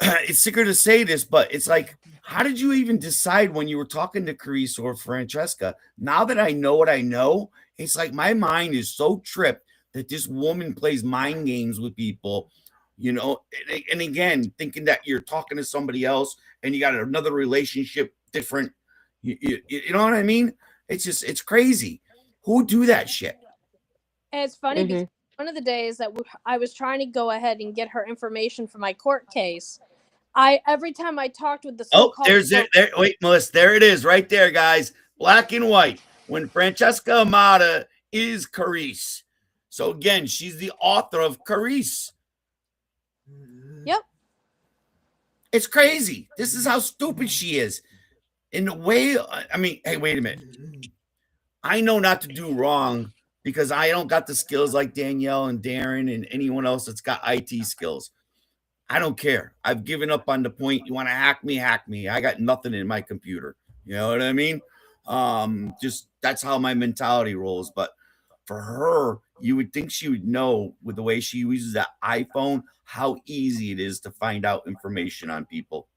[SPEAKER 5] It's sicker to say this, but it's like, how did you even decide when you were talking to Carice or Francesca? Now that I know what I know, it's like my mind is so tripped that this woman plays mind games with people, you know, and again, thinking that you're talking to somebody else and you got another relationship different. You know what I mean? It's just, it's crazy. Who do that shit?
[SPEAKER 6] And it's funny because one of the days that I was trying to go ahead and get her information for my court case, every time I talked with the so-called
[SPEAKER 5] there's it. There, wait, Melissa, there it is, right there, guys, black and white. When Francesca Amata is Carice, so again, she's the author of Carice.
[SPEAKER 6] Yep.
[SPEAKER 5] It's crazy. This is how stupid she is. In the way, I mean, hey, wait a minute. I know not to do wrong because I don't got the skills like Danielle and Darren and anyone else that's got IT skills. I don't care. I've given up on the point. You want to hack me, hack me. I got nothing in my computer. You know what I mean? Just that's how my mentality rolls. But for her, you would think she would know with the way she uses that iPhone, how easy it is to find out information on people.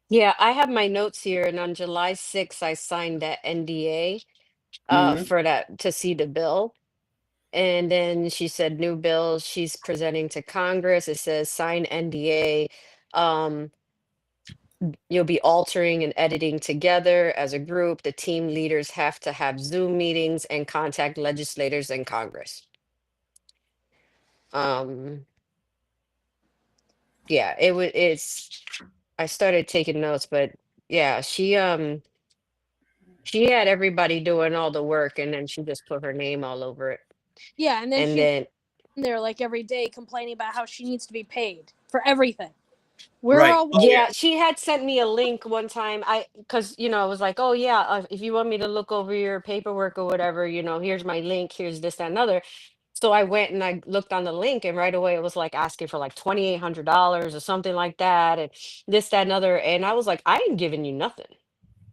[SPEAKER 7] Yeah, I have my notes here, and on July 6th, I signed that NDA for that to see the bill. And then she said new bill she's presenting to Congress. It says sign NDA. You'll be altering and editing together as a group. The team leaders have to have Zoom meetings and contact legislators in Congress. Yeah, I started taking notes, but yeah, she had everybody doing all the work and then she just put her name all over it.
[SPEAKER 6] Yeah, and
[SPEAKER 7] then
[SPEAKER 6] there like every day complaining about how she needs to be paid for everything. We're
[SPEAKER 5] Right.
[SPEAKER 6] all
[SPEAKER 5] Oh, yeah.
[SPEAKER 7] Yeah, she had sent me a link one time. Because I was like, oh yeah, if you want me to look over your paperwork or whatever, here's my link, here's this, that, and other. So I went and I looked on the link, and right away it was like asking for like $2,800 or something like that, and this, that, and other. And I was like, I ain't giving you nothing.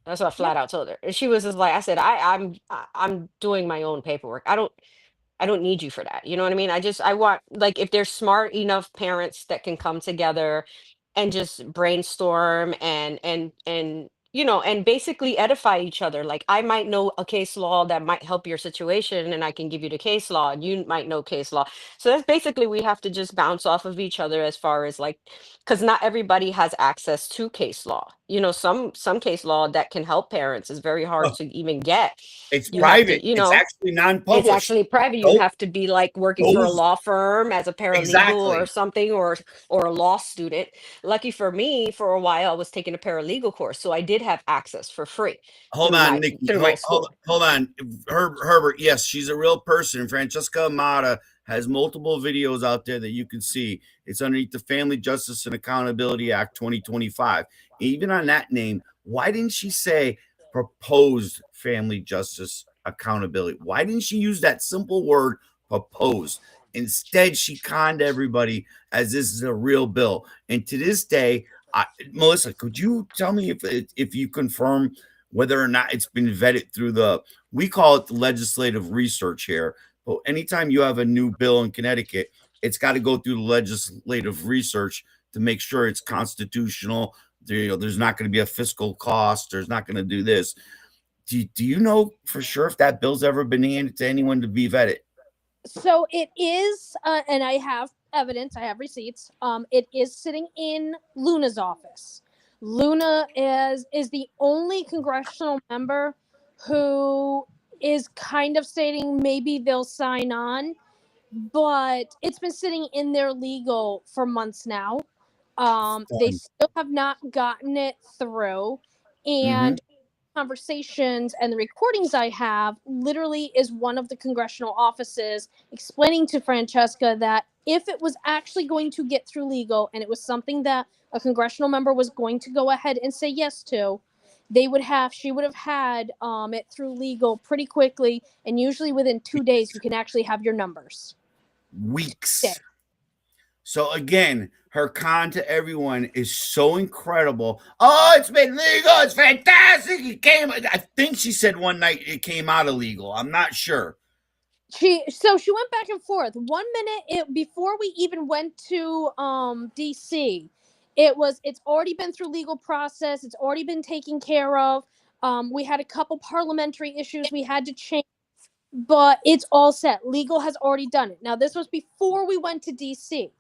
[SPEAKER 7] That's what I
[SPEAKER 6] Yep.
[SPEAKER 7] flat out told her. And she was just like, I said, I'm doing my own paperwork. I don't need you for that. You know what I mean? I want, like, if there's smart enough parents that can come together and just brainstorm and basically edify each other. Like, I might know a case law that might help your situation, and I can give you the case law, and you might know case law. So that's basically, we have to just bounce off of each other, as far as like, because not everybody has access to case law. Some case law that can help parents is very hard
[SPEAKER 5] Oh,
[SPEAKER 7] to even get.
[SPEAKER 5] it's
[SPEAKER 7] You have
[SPEAKER 5] private.
[SPEAKER 7] to,
[SPEAKER 5] It's actually
[SPEAKER 7] it's
[SPEAKER 5] non-published.
[SPEAKER 7] actually private. You
[SPEAKER 5] Those,
[SPEAKER 7] have to be like working for a
[SPEAKER 5] those
[SPEAKER 7] law firm as a paralegal or
[SPEAKER 5] exactly.
[SPEAKER 7] something, or a law student. Lucky for me, for a while I was taking a paralegal course, so I did have access for free
[SPEAKER 5] Hold
[SPEAKER 7] through
[SPEAKER 5] on,
[SPEAKER 7] my
[SPEAKER 5] Nikki.
[SPEAKER 7] through my
[SPEAKER 5] Hold, hold,
[SPEAKER 7] school.
[SPEAKER 5] hold on. Herbert, yes, she's a real person. Francesca Amata has multiple videos out there that you can see. It's underneath the Family Justice and Accountability Act 2025. Even on that name, why didn't she say proposed family justice accountability? Why didn't she use that simple word proposed? Instead, she conned everybody as this is a real bill. And to this day, Melissa, could you tell me if you confirm whether or not it's been vetted through we call it the legislative research here, but anytime you have a new bill in Connecticut, it's got to go through the legislative research to make sure it's constitutional. There's not going to be a fiscal cost. There's not going to do this. Do you know for sure if that bill's ever been handed to anyone to be vetted?
[SPEAKER 6] So it is, and I have evidence. I have receipts. It is sitting in Luna's office. Luna is the only congressional member who is kind of stating maybe they'll sign on, but it's been sitting in their legal for months now. They still have not gotten it through,
[SPEAKER 5] Mm-hmm.
[SPEAKER 6] and conversations and the recordings I have literally is one of the congressional offices explaining to Francesca that if it was actually going to get through legal and it was something that a congressional member was going to go ahead and say yes to, she would have had it through legal pretty quickly, and usually within 2 days you can actually have your numbers.
[SPEAKER 5] Weeks. So again, her con to everyone is so incredible. Oh, it's been legal. It's fantastic. I think she said one night it came out illegal. I'm not sure.
[SPEAKER 6] She went back and forth. 1 minute before we even went to DC, it's already been through legal process. It's already been taken care of. We had a couple parliamentary issues we had to change, but it's all set. Legal has already done it. Now this was before we went to DC.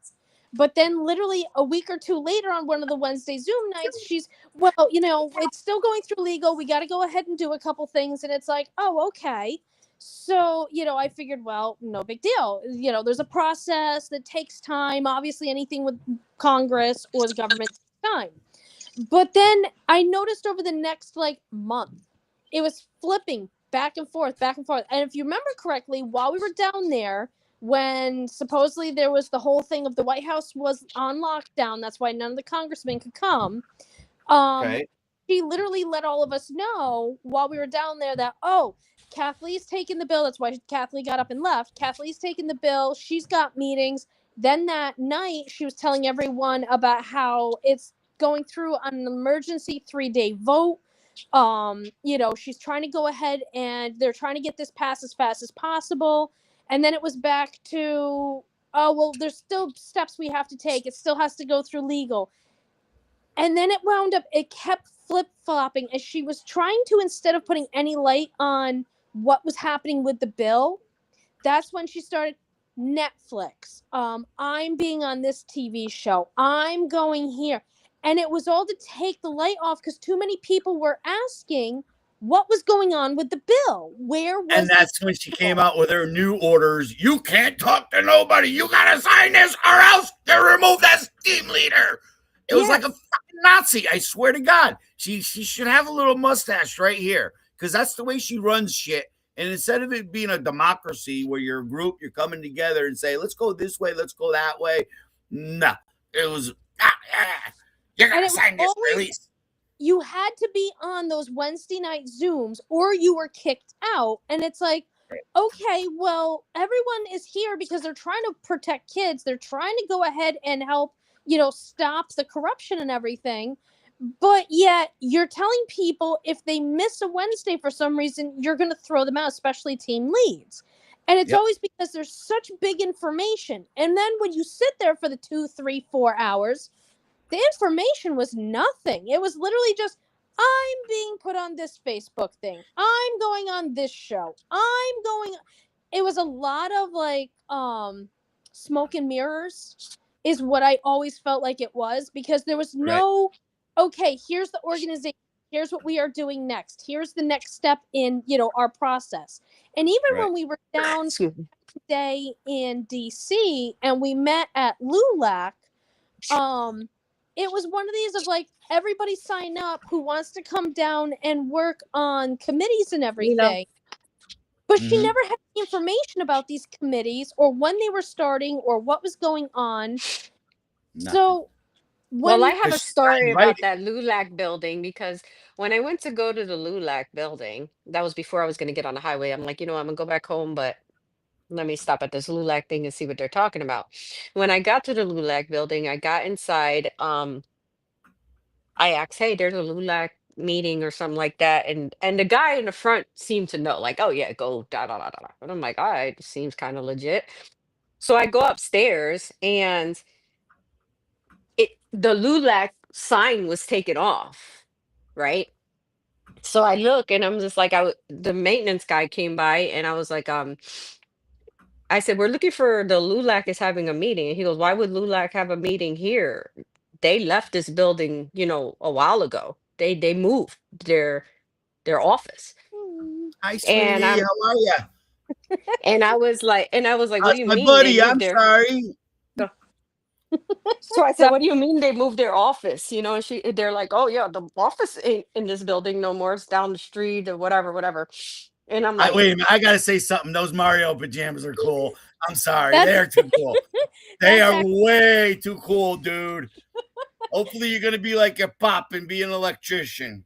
[SPEAKER 6] But then literally a week or two later on one of the Wednesday Zoom nights, it's still going through legal. We got to go ahead and do a couple things. And it's like, oh, okay. So, I figured, well, no big deal. There's a process that takes time. Obviously, anything with Congress or the government takes time. But then I noticed over the next month, it was flipping back and forth, back and forth. And if you remember correctly, while we were down there, when supposedly there was the whole thing of the White House was on lockdown, that's why none of the congressmen could come.
[SPEAKER 5] Okay.
[SPEAKER 6] She literally let all of us know while we were down there that, oh, Kathleen's taking the bill. That's why Kathleen got up and left. Kathleen's taking the bill. She's got meetings. Then that night, she was telling everyone about how it's going through on an emergency 3-day vote. She's trying to go ahead and they're trying to get this passed as fast as possible. And then it was back to, oh, well, there's still steps we have to take. It still has to go through legal. And then it kept flip-flopping as she was trying to, instead of putting any light on what was happening with the bill, that's when she started Netflix. I'm being on this TV show. I'm going here. And it was all to take the light off because too many people were asking what was going on with the bill. Where was
[SPEAKER 5] And that's when she came out with her new orders. You can't talk to nobody. You got to sign this or else they remove that team leader. It was like a fucking Nazi. I swear to God. She should have a little mustache right here because that's the way she runs shit. And instead of it being a democracy where you're a group, you're coming together and say, let's go this way, let's go that way. No, it was, you're
[SPEAKER 6] And
[SPEAKER 5] going to
[SPEAKER 6] it was
[SPEAKER 5] sign this
[SPEAKER 6] always,
[SPEAKER 5] release.
[SPEAKER 6] you had to be on those Wednesday night Zooms or you were kicked out. And it's like, okay, well, everyone is here because they're trying to protect kids. They're trying to go ahead and help, stop the corruption and everything. But yet you're telling people if they miss a Wednesday for some reason, you're going to throw them out, especially team leads. And it's
[SPEAKER 5] Yep.
[SPEAKER 6] always because there's such big information. And then when you sit there for the 2, 3, 4 hours, the information was nothing. It was literally just, I'm being put on this Facebook thing. I'm going on this show. It was a lot of like smoke and mirrors is what I always felt like it was, because there was no, okay, here's the organization. Here's what we are doing next. Here's the next step in, our process. And even when we were down
[SPEAKER 7] Excuse me.
[SPEAKER 6] today in DC and we met at LULAC, it was one of these of like, everybody sign up who wants to come down and work on committees and everything. But she never had any information about these committees or when they were starting or what was going on.
[SPEAKER 5] Nothing.
[SPEAKER 6] So when
[SPEAKER 7] Well, I have a
[SPEAKER 5] Because she's not
[SPEAKER 7] story about
[SPEAKER 5] invited.
[SPEAKER 7] that LULAC building because when I went to go to the LULAC building, that was before I was going to get on the highway. I'm like, I'm going to go back home, but let me stop at this LULAC thing and see what they're talking about. When I got to the LULAC building, I got inside. I asked, "Hey, there's a LULAC meeting or something like that," and the guy in the front seemed to know, like, "Oh yeah, go da da da da." Da." And I'm like, "All right, seems kind of legit." So I go upstairs and the LULAC sign was taken off, right? So I look and I'm just like, the maintenance guy came by and I was like, I said, "We're looking for the LULAC is having a meeting." And he goes, "Why would LULAC have a meeting here? They left this building, a while ago. They moved their office."
[SPEAKER 5] Hi,
[SPEAKER 7] And
[SPEAKER 5] sweetie.
[SPEAKER 7] I'm
[SPEAKER 5] How are you?
[SPEAKER 7] and I was like, "What do
[SPEAKER 5] That's
[SPEAKER 7] you
[SPEAKER 5] my
[SPEAKER 7] mean they
[SPEAKER 5] buddy.
[SPEAKER 7] moved
[SPEAKER 5] I'm
[SPEAKER 7] their?"
[SPEAKER 5] sorry.
[SPEAKER 7] So I said, "What do you mean they moved their office?" And they're like, "Oh yeah, the office ain't in this building no more. It's down the street or whatever, whatever." And I'm like,
[SPEAKER 5] Wait a minute. I got to say something. Those Mario pajamas are cool. I'm sorry.
[SPEAKER 6] That's-
[SPEAKER 5] They're too cool. They
[SPEAKER 6] That's
[SPEAKER 5] are way too cool, dude. Hopefully, you're going to be like a pop and be an electrician.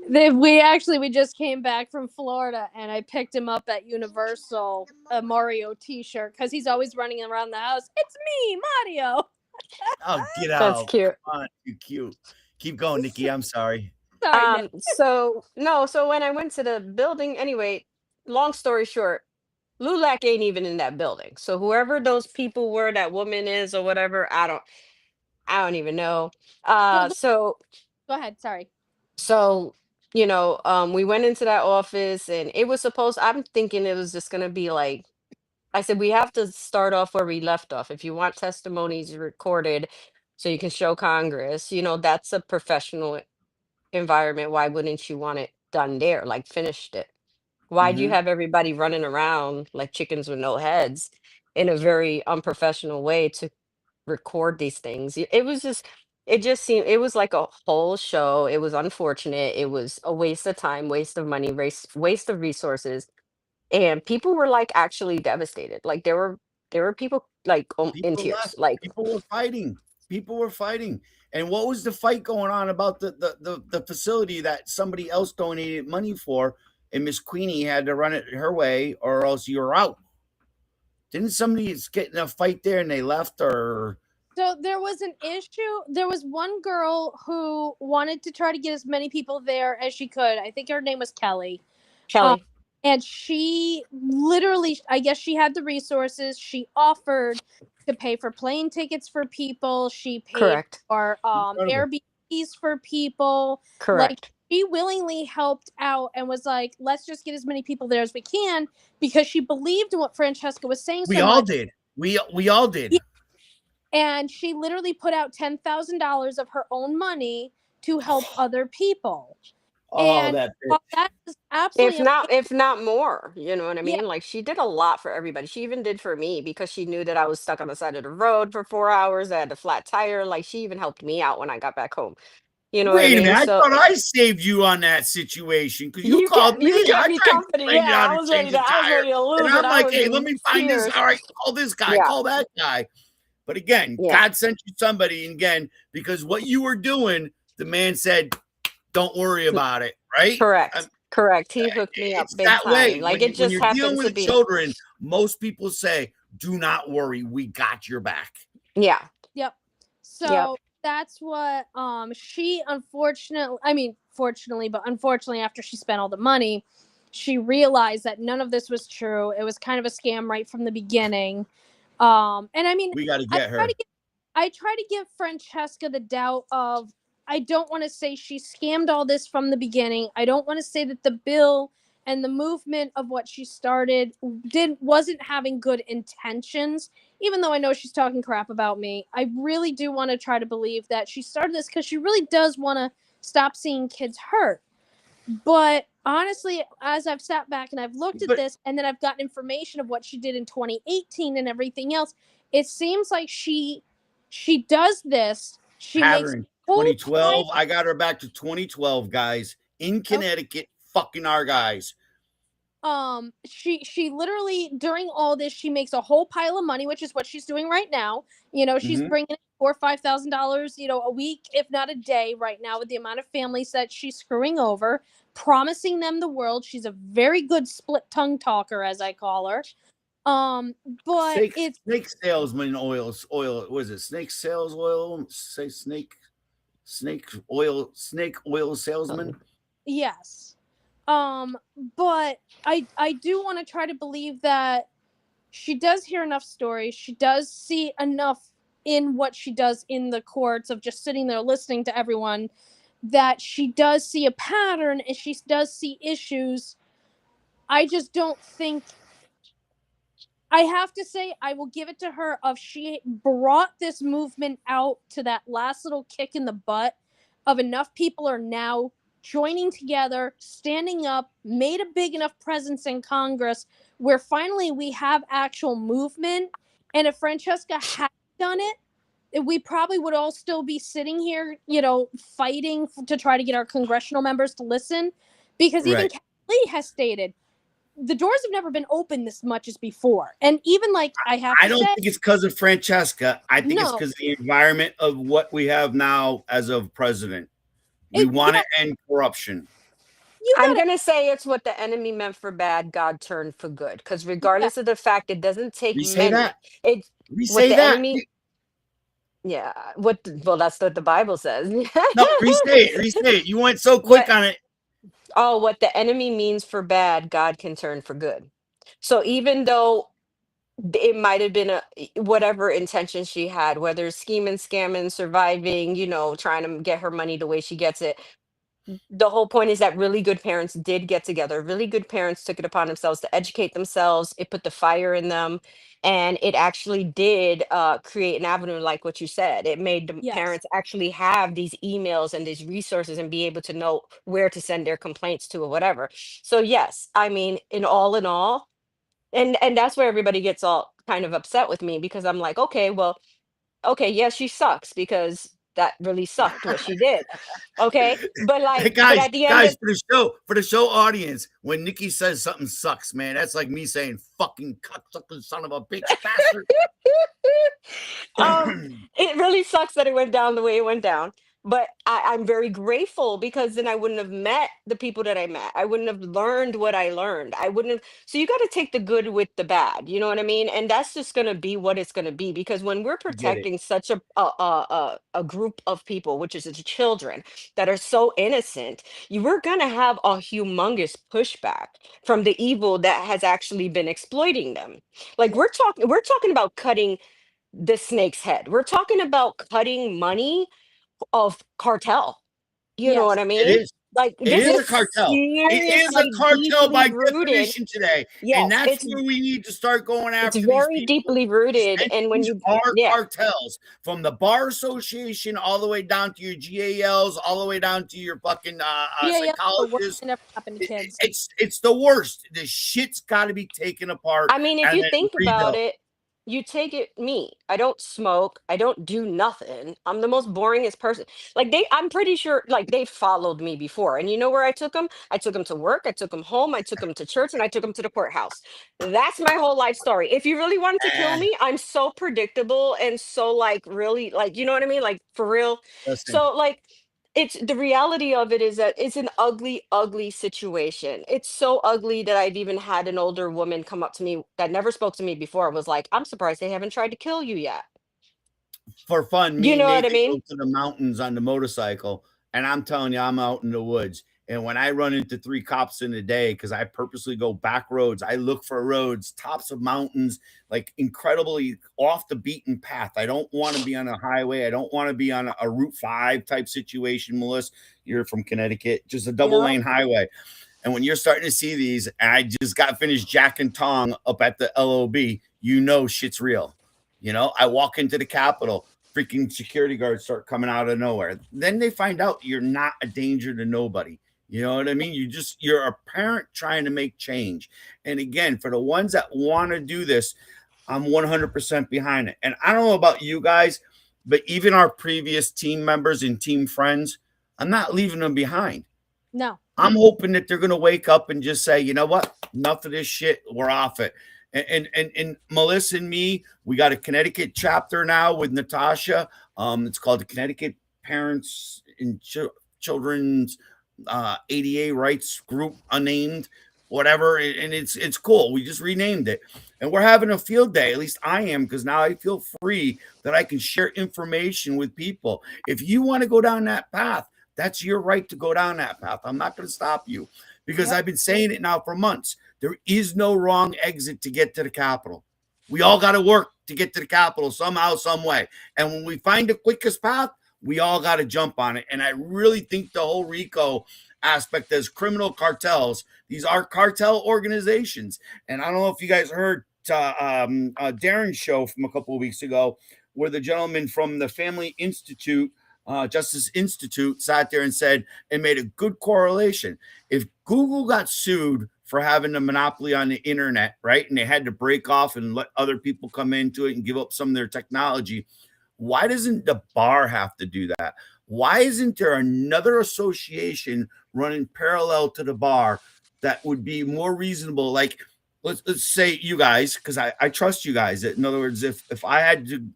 [SPEAKER 6] we just came back from Florida and I picked him up at Universal, a Mario t-shirt, because he's always running around the house. It's me, Mario.
[SPEAKER 5] Oh, get
[SPEAKER 7] "That's
[SPEAKER 5] out.
[SPEAKER 7] cute."
[SPEAKER 5] Come on. You cute. Keep going, Nikki. I'm sorry.
[SPEAKER 6] Sorry, Nick.
[SPEAKER 7] So no, so when I went to the building, anyway, long story short, LULAC ain't even in that building. So whoever those people were, that woman is or whatever, I don't even know.
[SPEAKER 6] So
[SPEAKER 7] So
[SPEAKER 6] go ahead. Sorry.
[SPEAKER 7] so we went into that office and it was supposed, I'm thinking it was just gonna be like, I said, we have to start off where we left off. If you want testimonies recorded so you can show Congress, that's a professional environment. Why wouldn't you want it done there, like finished it? Why do you have everybody running around like chickens with no heads in a very unprofessional way to record these things? It just seemed, it was like a whole show. It was unfortunate. It was a waste of time, waste of money, waste of resources. And people were like actually devastated. Like there were people like in
[SPEAKER 5] People
[SPEAKER 7] tears.
[SPEAKER 5] left.
[SPEAKER 7] Like
[SPEAKER 5] People were fighting. People were fighting. And what was the fight going on about the facility that somebody else donated money for, and Miss Queenie had to run it her way, or else you were out? Didn't somebody get in a fight there and they left, or
[SPEAKER 6] So there was an issue. There was one girl who wanted to try to get as many people there as she could. I think her name was Kelly. Um,
[SPEAKER 7] Kelly,
[SPEAKER 6] and she literally, I guess she had the resources. She offered to pay for plane tickets for people. She paid
[SPEAKER 7] correct,
[SPEAKER 6] for
[SPEAKER 5] incredible?
[SPEAKER 6] Airbnbs for people. Like,
[SPEAKER 7] correct.
[SPEAKER 6] she willingly helped out and was like, let's just get as many people there as we can, because she believed in what Francesca was saying
[SPEAKER 5] We
[SPEAKER 6] so
[SPEAKER 5] all
[SPEAKER 6] much.
[SPEAKER 5] did. We all did.
[SPEAKER 6] Yeah. And she literally put out $10,000 of her own money to help other people.
[SPEAKER 5] Oh,
[SPEAKER 6] And
[SPEAKER 5] that bitch.
[SPEAKER 6] that is
[SPEAKER 7] If
[SPEAKER 6] absolutely
[SPEAKER 7] not,
[SPEAKER 6] amazing.
[SPEAKER 7] if not more, you know what I
[SPEAKER 6] Yeah.
[SPEAKER 7] mean? Like she did a lot for everybody. She even did for me because she knew that I was stuck on the side of the road for 4 hours. I had a flat tire. Like she even helped me out when I got back home. You know what I
[SPEAKER 5] Wait a
[SPEAKER 7] mean?
[SPEAKER 5] minute. I
[SPEAKER 7] So
[SPEAKER 5] thought I saved you on that situation because you
[SPEAKER 7] you
[SPEAKER 5] called
[SPEAKER 7] kept
[SPEAKER 5] me.
[SPEAKER 7] you kept
[SPEAKER 5] I
[SPEAKER 7] me
[SPEAKER 5] tried to
[SPEAKER 7] company.
[SPEAKER 5] explain you
[SPEAKER 7] Yeah,
[SPEAKER 5] how to change the
[SPEAKER 7] I was
[SPEAKER 5] tire.
[SPEAKER 7] ready to
[SPEAKER 5] And
[SPEAKER 7] lose it.
[SPEAKER 5] I'm
[SPEAKER 7] I
[SPEAKER 5] like,
[SPEAKER 7] was
[SPEAKER 5] hey, let
[SPEAKER 7] in
[SPEAKER 5] me find this.
[SPEAKER 7] tears.
[SPEAKER 5] All right, call this guy,
[SPEAKER 7] Yeah,
[SPEAKER 5] call that guy. But again,
[SPEAKER 7] yeah.
[SPEAKER 5] God sent you somebody, and again, because what you were doing, the man said, don't worry about it, right?
[SPEAKER 7] Correct. Correct. He hooked me up
[SPEAKER 5] It's
[SPEAKER 7] big
[SPEAKER 5] that
[SPEAKER 7] time.
[SPEAKER 5] way.
[SPEAKER 7] Like it
[SPEAKER 5] When
[SPEAKER 7] just
[SPEAKER 5] you're dealing
[SPEAKER 7] happened to
[SPEAKER 5] with
[SPEAKER 7] be.
[SPEAKER 5] children, most people say, do not worry, we got your back.
[SPEAKER 7] Yeah.
[SPEAKER 6] Yep.
[SPEAKER 7] Yep.
[SPEAKER 6] So that's what she fortunately, but unfortunately after she spent all the money, she realized that none of this was true. It was kind of a scam right from the beginning. And I mean,
[SPEAKER 5] We got to
[SPEAKER 6] I
[SPEAKER 5] get
[SPEAKER 6] try
[SPEAKER 5] her.
[SPEAKER 6] to I try to give Francesca the doubt of I don't want to say she scammed all this from the beginning. I don't want to say that the bill and the movement of what she started wasn't having good intentions. Even though I know she's talking crap about me, I really do want to try to believe that she started this because she really does want to stop seeing kids hurt. But honestly, as I've sat back and I've looked at
[SPEAKER 5] But
[SPEAKER 6] this and then I've gotten information of what she did in 2018 and everything else, it seems like she does this. She makes
[SPEAKER 5] pattern
[SPEAKER 6] whole pile.
[SPEAKER 5] 2012. I got her back to 2012, guys, in Connecticut, fucking our guys.
[SPEAKER 6] She literally during all this she makes a whole pile of money, which is what she's doing right now. You know, she's
[SPEAKER 5] Mhm.
[SPEAKER 6] bringing in $4,000 or $5,000, a week, if not a day, right now with the amount of families that she's screwing over, promising them the world. She's a very good split tongue talker, as I call her. But
[SPEAKER 5] Snake,
[SPEAKER 6] it's
[SPEAKER 5] snake salesman oil. Was it snake sales oil? Say snake oil salesman.
[SPEAKER 6] yes. But I do want to try to believe that she does hear enough stories. She does see enough in what she does in the courts of just sitting there listening to everyone that she does see a pattern and she does see issues. I just don't think I have to say I will give it to her of she brought this movement out to that last little kick in the butt of enough people are now joining together, standing up, made a big enough presence in Congress where finally we have actual movement. And if Francesca had done it, we probably would all still be sitting here, fighting to try to get our congressional members to listen. Because even
[SPEAKER 5] Right.
[SPEAKER 6] Kelly has stated the doors have never been open this much as before. And even like I have
[SPEAKER 5] I
[SPEAKER 6] to
[SPEAKER 5] don't
[SPEAKER 6] say,
[SPEAKER 5] think it's because of Francesca. I think it's
[SPEAKER 6] no,
[SPEAKER 5] because of the environment of what we have now as of president. We want
[SPEAKER 6] yeah,
[SPEAKER 5] to end corruption.
[SPEAKER 6] you
[SPEAKER 7] I'm
[SPEAKER 6] gotta,
[SPEAKER 7] gonna say it's what the enemy meant for bad, God turned for good. Because
[SPEAKER 6] yeah,
[SPEAKER 7] regardless of the fact, it doesn't take
[SPEAKER 5] We say
[SPEAKER 7] many.
[SPEAKER 5] that.
[SPEAKER 7] It
[SPEAKER 5] We
[SPEAKER 7] what
[SPEAKER 5] say
[SPEAKER 7] the
[SPEAKER 5] that.
[SPEAKER 7] enemy. Yeah. Well, that's what the Bible says.
[SPEAKER 5] No, restate it. Restate it. You went so
[SPEAKER 7] what
[SPEAKER 5] quick on it.
[SPEAKER 7] what the enemy means for bad, God can turn for good. So even though it might have been whatever intention she had, whether scheming, scamming, surviving, trying to get her money the way she gets it, the whole point is that really good parents did get together. Really good parents took it upon themselves to educate themselves. It put the fire in them. And it actually did create an avenue, like what you said. It made the
[SPEAKER 6] yes,
[SPEAKER 7] parents actually have these emails and these resources and be able to know where to send their complaints to or whatever. So, yes, I mean, in all, and that's where everybody gets all kind of upset with me because I'm like, okay, well, okay, yeah, she sucks because that really sucked what she did. Okay, but
[SPEAKER 5] Hey,
[SPEAKER 7] but at the end
[SPEAKER 5] guys,
[SPEAKER 7] of
[SPEAKER 5] for the show audience, when Nikki says something sucks, man, that's like me saying fucking cocksucker son of a bitch bastard.
[SPEAKER 7] um it really sucks that it went down the way it went down, but I'm very grateful because then I wouldn't have met the people that I met. I wouldn't have learned what I learned. I wouldn't have. So you got to take the good with the bad, you know what I mean? And that's just going to be what it's going to be, because when we're
[SPEAKER 5] Get it.
[SPEAKER 7] protecting such a group of people, which is the children that are so innocent, we're going to have a humongous pushback from the evil that has actually been exploiting them. Like
[SPEAKER 6] yeah,
[SPEAKER 7] we're talking about cutting the snake's head. We're talking about cutting money of cartel. You know
[SPEAKER 6] yes,
[SPEAKER 7] what I
[SPEAKER 5] It
[SPEAKER 7] mean?
[SPEAKER 5] is.
[SPEAKER 7] Like
[SPEAKER 5] It
[SPEAKER 7] this
[SPEAKER 5] is
[SPEAKER 6] it,
[SPEAKER 5] a
[SPEAKER 7] is
[SPEAKER 5] cartel. It is a
[SPEAKER 7] seriously
[SPEAKER 5] cartel
[SPEAKER 7] deeply
[SPEAKER 5] by
[SPEAKER 7] rooted.
[SPEAKER 5] definition today. And
[SPEAKER 7] Yes,
[SPEAKER 5] that's where we need to start going
[SPEAKER 7] it's
[SPEAKER 5] after these
[SPEAKER 7] very
[SPEAKER 5] people.
[SPEAKER 7] deeply
[SPEAKER 5] These
[SPEAKER 7] rooted. And when
[SPEAKER 5] entities
[SPEAKER 7] you
[SPEAKER 5] are
[SPEAKER 7] yeah,
[SPEAKER 5] cartels, from the bar association all the way down to your GALs, all the way down to your fucking
[SPEAKER 6] yeah, the worst
[SPEAKER 5] psychologists.
[SPEAKER 6] thing ever happened to kids.
[SPEAKER 5] It's the worst. The shit's got to be taken apart
[SPEAKER 7] I mean, if
[SPEAKER 5] and
[SPEAKER 7] you
[SPEAKER 5] then
[SPEAKER 7] think about
[SPEAKER 5] rebuilt.
[SPEAKER 7] it, You take it me. I don't smoke. I don't do nothing. I'm the most boringest person. Like I'm pretty sure like they followed me before. And you know where I took them? I took them to work, I took them home, I took them to church, and I took them to the courthouse. That's my whole life story. If you really wanted to kill
[SPEAKER 5] Eh,
[SPEAKER 7] me, I'm so predictable and so like really like you know what I mean? Like for real.
[SPEAKER 5] listen,
[SPEAKER 7] So like it's the reality of it is that it's an ugly, ugly situation. It's so ugly that I've even had an older woman come up to me that never spoke to me before, was like, I'm surprised they haven't tried to kill you yet.
[SPEAKER 5] for fun,
[SPEAKER 7] You
[SPEAKER 5] me and
[SPEAKER 7] know what I
[SPEAKER 5] Nathan
[SPEAKER 7] mean?
[SPEAKER 5] go to the mountains on the motorcycle, and I'm telling you, I'm out in the woods. And when I run into 3 cops in a day, because I purposely go back roads, I look for roads, tops of mountains, like incredibly off the beaten path. I don't want to be on a highway. I don't want to be on a Route 5 type situation, Melissa. You're from Connecticut, just a double
[SPEAKER 6] Yep.
[SPEAKER 5] lane highway. And when you're starting to see these, and I just got finished Jack and Tong up at the LOB, you know shit's real. I walk into the Capitol, freaking security guards start coming out of nowhere. Then they find out you're not a danger to nobody. You know what I mean? You're a parent trying to make change. And again, for the ones that want to do this, I'm 100% behind it. And I don't know about you guys, but even our previous team members and team friends, I'm not leaving them behind.
[SPEAKER 6] No.
[SPEAKER 5] I'm hoping that they're going to wake up and just say, you know what? Enough of this shit. We're off it. And Melissa and me, we got a Connecticut chapter now with Natasha. It's called the Connecticut Parents and Children's ADA Rights Group, unnamed, whatever. And it's cool. We just renamed it, and we're having a field day. At least I am, because now I feel free that I can share information with people. If you want to go down that path, that's your right to go down that path. I'm not going to stop you, because I've been saying it now for months. There is no wrong exit to get to the Capitol. We all got to work to get to the Capitol somehow, some way. And when we find the quickest path, we all got to jump on it. And I really think the whole RICO aspect as criminal cartels, these are cartel organizations. And I don't know if you guys heard Darren's show from a couple of weeks ago, where the gentleman from the Family Institute, Justice Institute, sat there and said and made a good correlation. If Google got sued for having a monopoly on the internet, right, and they had to break off and let other people come into it and give up some of their technology, why doesn't the bar have to do that? Why isn't there another association running parallel to the bar that would be more reasonable? Like, let's say you guys, because I trust you guys. In other words, if I had to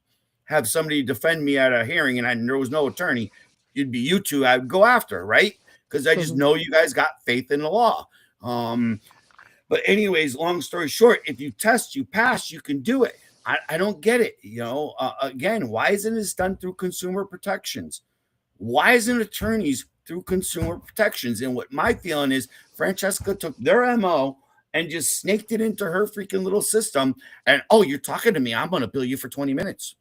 [SPEAKER 5] have somebody defend me at a hearing and there was no attorney, it'd be you two I would go after, right? Because I just know you guys got faith in the law. But anyways, long story short, if you test, you pass, you can do it. I don't get it. Again, why isn't this done through consumer protections? Why isn't attorneys through consumer protections? And what my feeling is, Francesca took their MO and just snaked it into her freaking little system. And you're talking to me. I'm going to bill you for 20 minutes.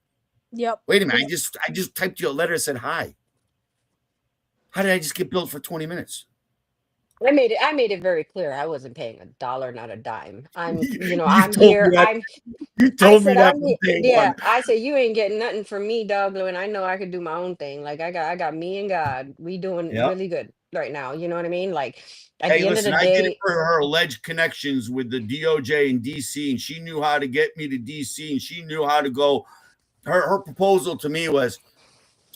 [SPEAKER 6] Yep.
[SPEAKER 5] Wait a minute. I just typed you a letter that said hi. How did I just get billed for 20 minutes?
[SPEAKER 7] I made it very clear I wasn't paying a dollar, not a dime.
[SPEAKER 5] You
[SPEAKER 7] I'm
[SPEAKER 5] told me
[SPEAKER 7] here.
[SPEAKER 5] that. You
[SPEAKER 7] I
[SPEAKER 5] told me
[SPEAKER 7] said
[SPEAKER 5] that
[SPEAKER 7] I'm
[SPEAKER 5] from day
[SPEAKER 7] yeah,
[SPEAKER 5] one.
[SPEAKER 7] I said you ain't getting nothing from me, dog, and I know I could do my own thing. Like I got me and God. We doing
[SPEAKER 5] Yep.
[SPEAKER 7] really good right now. You know what I mean? Like at
[SPEAKER 5] Hey,
[SPEAKER 7] the end of
[SPEAKER 5] listen,
[SPEAKER 7] the
[SPEAKER 5] I did it
[SPEAKER 7] day,
[SPEAKER 5] for her alleged connections with the DOJ in DC, and she knew how to get me to DC, and she knew how to go. Her proposal to me was,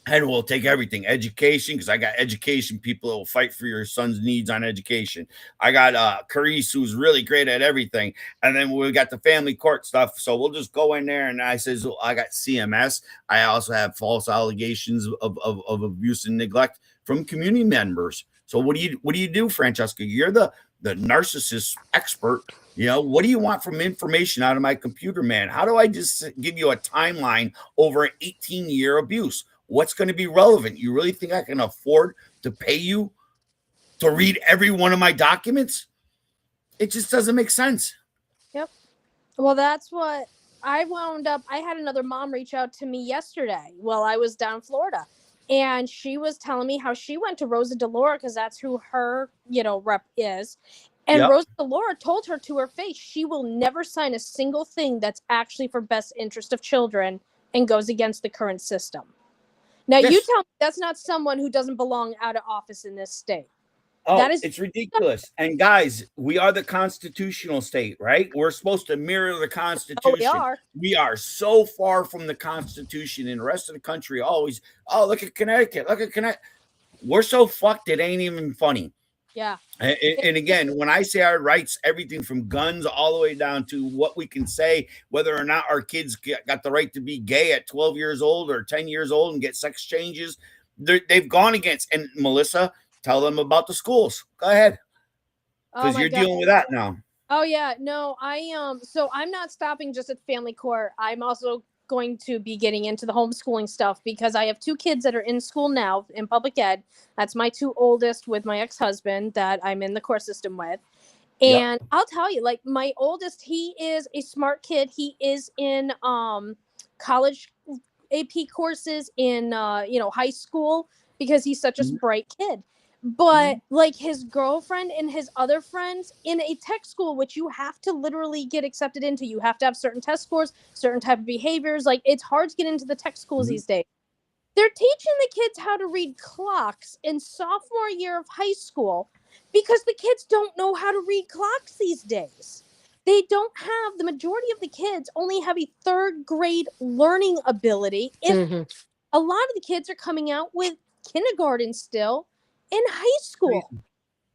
[SPEAKER 5] and we'll take everything, education, because I got education people that will fight for your son's needs on education. I got Carice, who's really great at everything. And then we got the family court stuff. So we'll just go in there. And I says, I got CMS. I also have false allegations of abuse and neglect from community members. So what do you do, Francesca? You're the narcissist expert. What do you want from information out of my computer, man? How do I just give you a timeline over an 18-year abuse? What's going to be relevant? You really think I can afford to pay you to read every one of my documents? It just doesn't make sense.
[SPEAKER 6] Yep. Well, that's what I wound up. I had another mom reach out to me yesterday while I was down in Florida. And she was telling me how she went to Rosa DeLaura because that's who her, rep is. And
[SPEAKER 5] Yep.
[SPEAKER 6] Rosa DeLaura told her to her face, she will never sign a single thing that's actually for best interest of children and goes against the current system. Now,
[SPEAKER 5] Yes.
[SPEAKER 6] you tell me that's not someone who doesn't belong out of office in this state.
[SPEAKER 5] Oh,
[SPEAKER 6] That is
[SPEAKER 5] it's ridiculous. And guys, we are the constitutional state, right? We're supposed to mirror the
[SPEAKER 6] oh, we
[SPEAKER 5] Constitution.
[SPEAKER 6] are.
[SPEAKER 5] We are so far from the Constitution, and the rest of the country always, oh, look at Connecticut. Look at Connecticut. We're so fucked, it ain't even funny.
[SPEAKER 6] Yeah.
[SPEAKER 5] And again, when I say our rights, everything from guns all the way down to what we can say, whether or not our kids got the right to be gay at 12 years old or 10 years old and get sex changes, they've gone against. And Melissa, tell them about the schools. Go ahead,
[SPEAKER 6] Oh
[SPEAKER 5] because
[SPEAKER 6] my
[SPEAKER 5] you're
[SPEAKER 6] God.
[SPEAKER 5] dealing with that now.
[SPEAKER 6] Oh yeah, no, so I'm not stopping just at family court. I'm also going to be getting into the homeschooling stuff because I have two kids that are in school now in public ed. That's my two oldest with my ex-husband that I'm in the court system with.
[SPEAKER 5] Yep.
[SPEAKER 6] And I'll tell you, like my oldest, he is a smart kid. He is in college AP courses in high school because he's such a
[SPEAKER 5] Mhm.
[SPEAKER 6] bright kid. But
[SPEAKER 5] Mhm.
[SPEAKER 6] like his girlfriend and his other friends in a tech school, which you have to literally get accepted into, you have to have certain test scores, certain type of behaviors. Like it's hard to get into the tech schools
[SPEAKER 5] Mhm.
[SPEAKER 6] these days. They're teaching the kids how to read clocks in sophomore year of high school because the kids don't know how to read clocks these days. They don't have, the majority of the kids only have a third grade learning ability. If
[SPEAKER 7] Hmm.
[SPEAKER 6] a lot of the kids are coming out with kindergarten still in high school.
[SPEAKER 5] Crazy.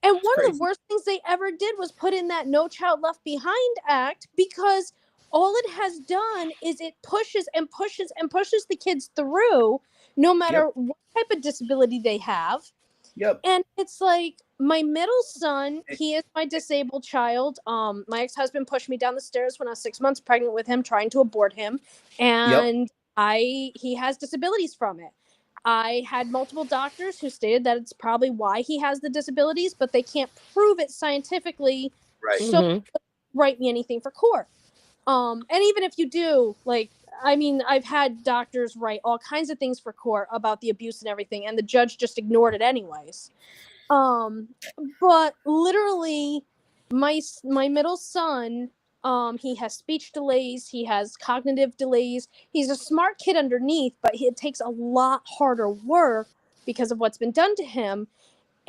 [SPEAKER 6] And
[SPEAKER 5] It's
[SPEAKER 6] one of the
[SPEAKER 5] crazy.
[SPEAKER 6] worst things they ever did was put in that No Child Left Behind Act because all it has done is it pushes and pushes and pushes the kids through no matter
[SPEAKER 5] Yep.
[SPEAKER 6] what type of disability they have.
[SPEAKER 5] Yep.
[SPEAKER 6] And it's like my middle son,
[SPEAKER 5] Eh,
[SPEAKER 6] he is my disabled child. My ex-husband pushed me down the stairs when I was 6 months pregnant with him, trying to abort him.
[SPEAKER 5] Yep.
[SPEAKER 6] And he has disabilities from it. I had multiple doctors who stated that it's probably why he has the disabilities, but they can't prove it scientifically.
[SPEAKER 5] Right.
[SPEAKER 6] So
[SPEAKER 7] Hmm.
[SPEAKER 6] write me anything for court. And even if you do, like, I mean, I've had doctors write all kinds of things for court about the abuse and everything, and the judge just ignored it anyways. Um, but literally, my middle son, he has speech delays, he has cognitive delays. He's a smart kid underneath, but it takes a lot harder work because of what's been done to him.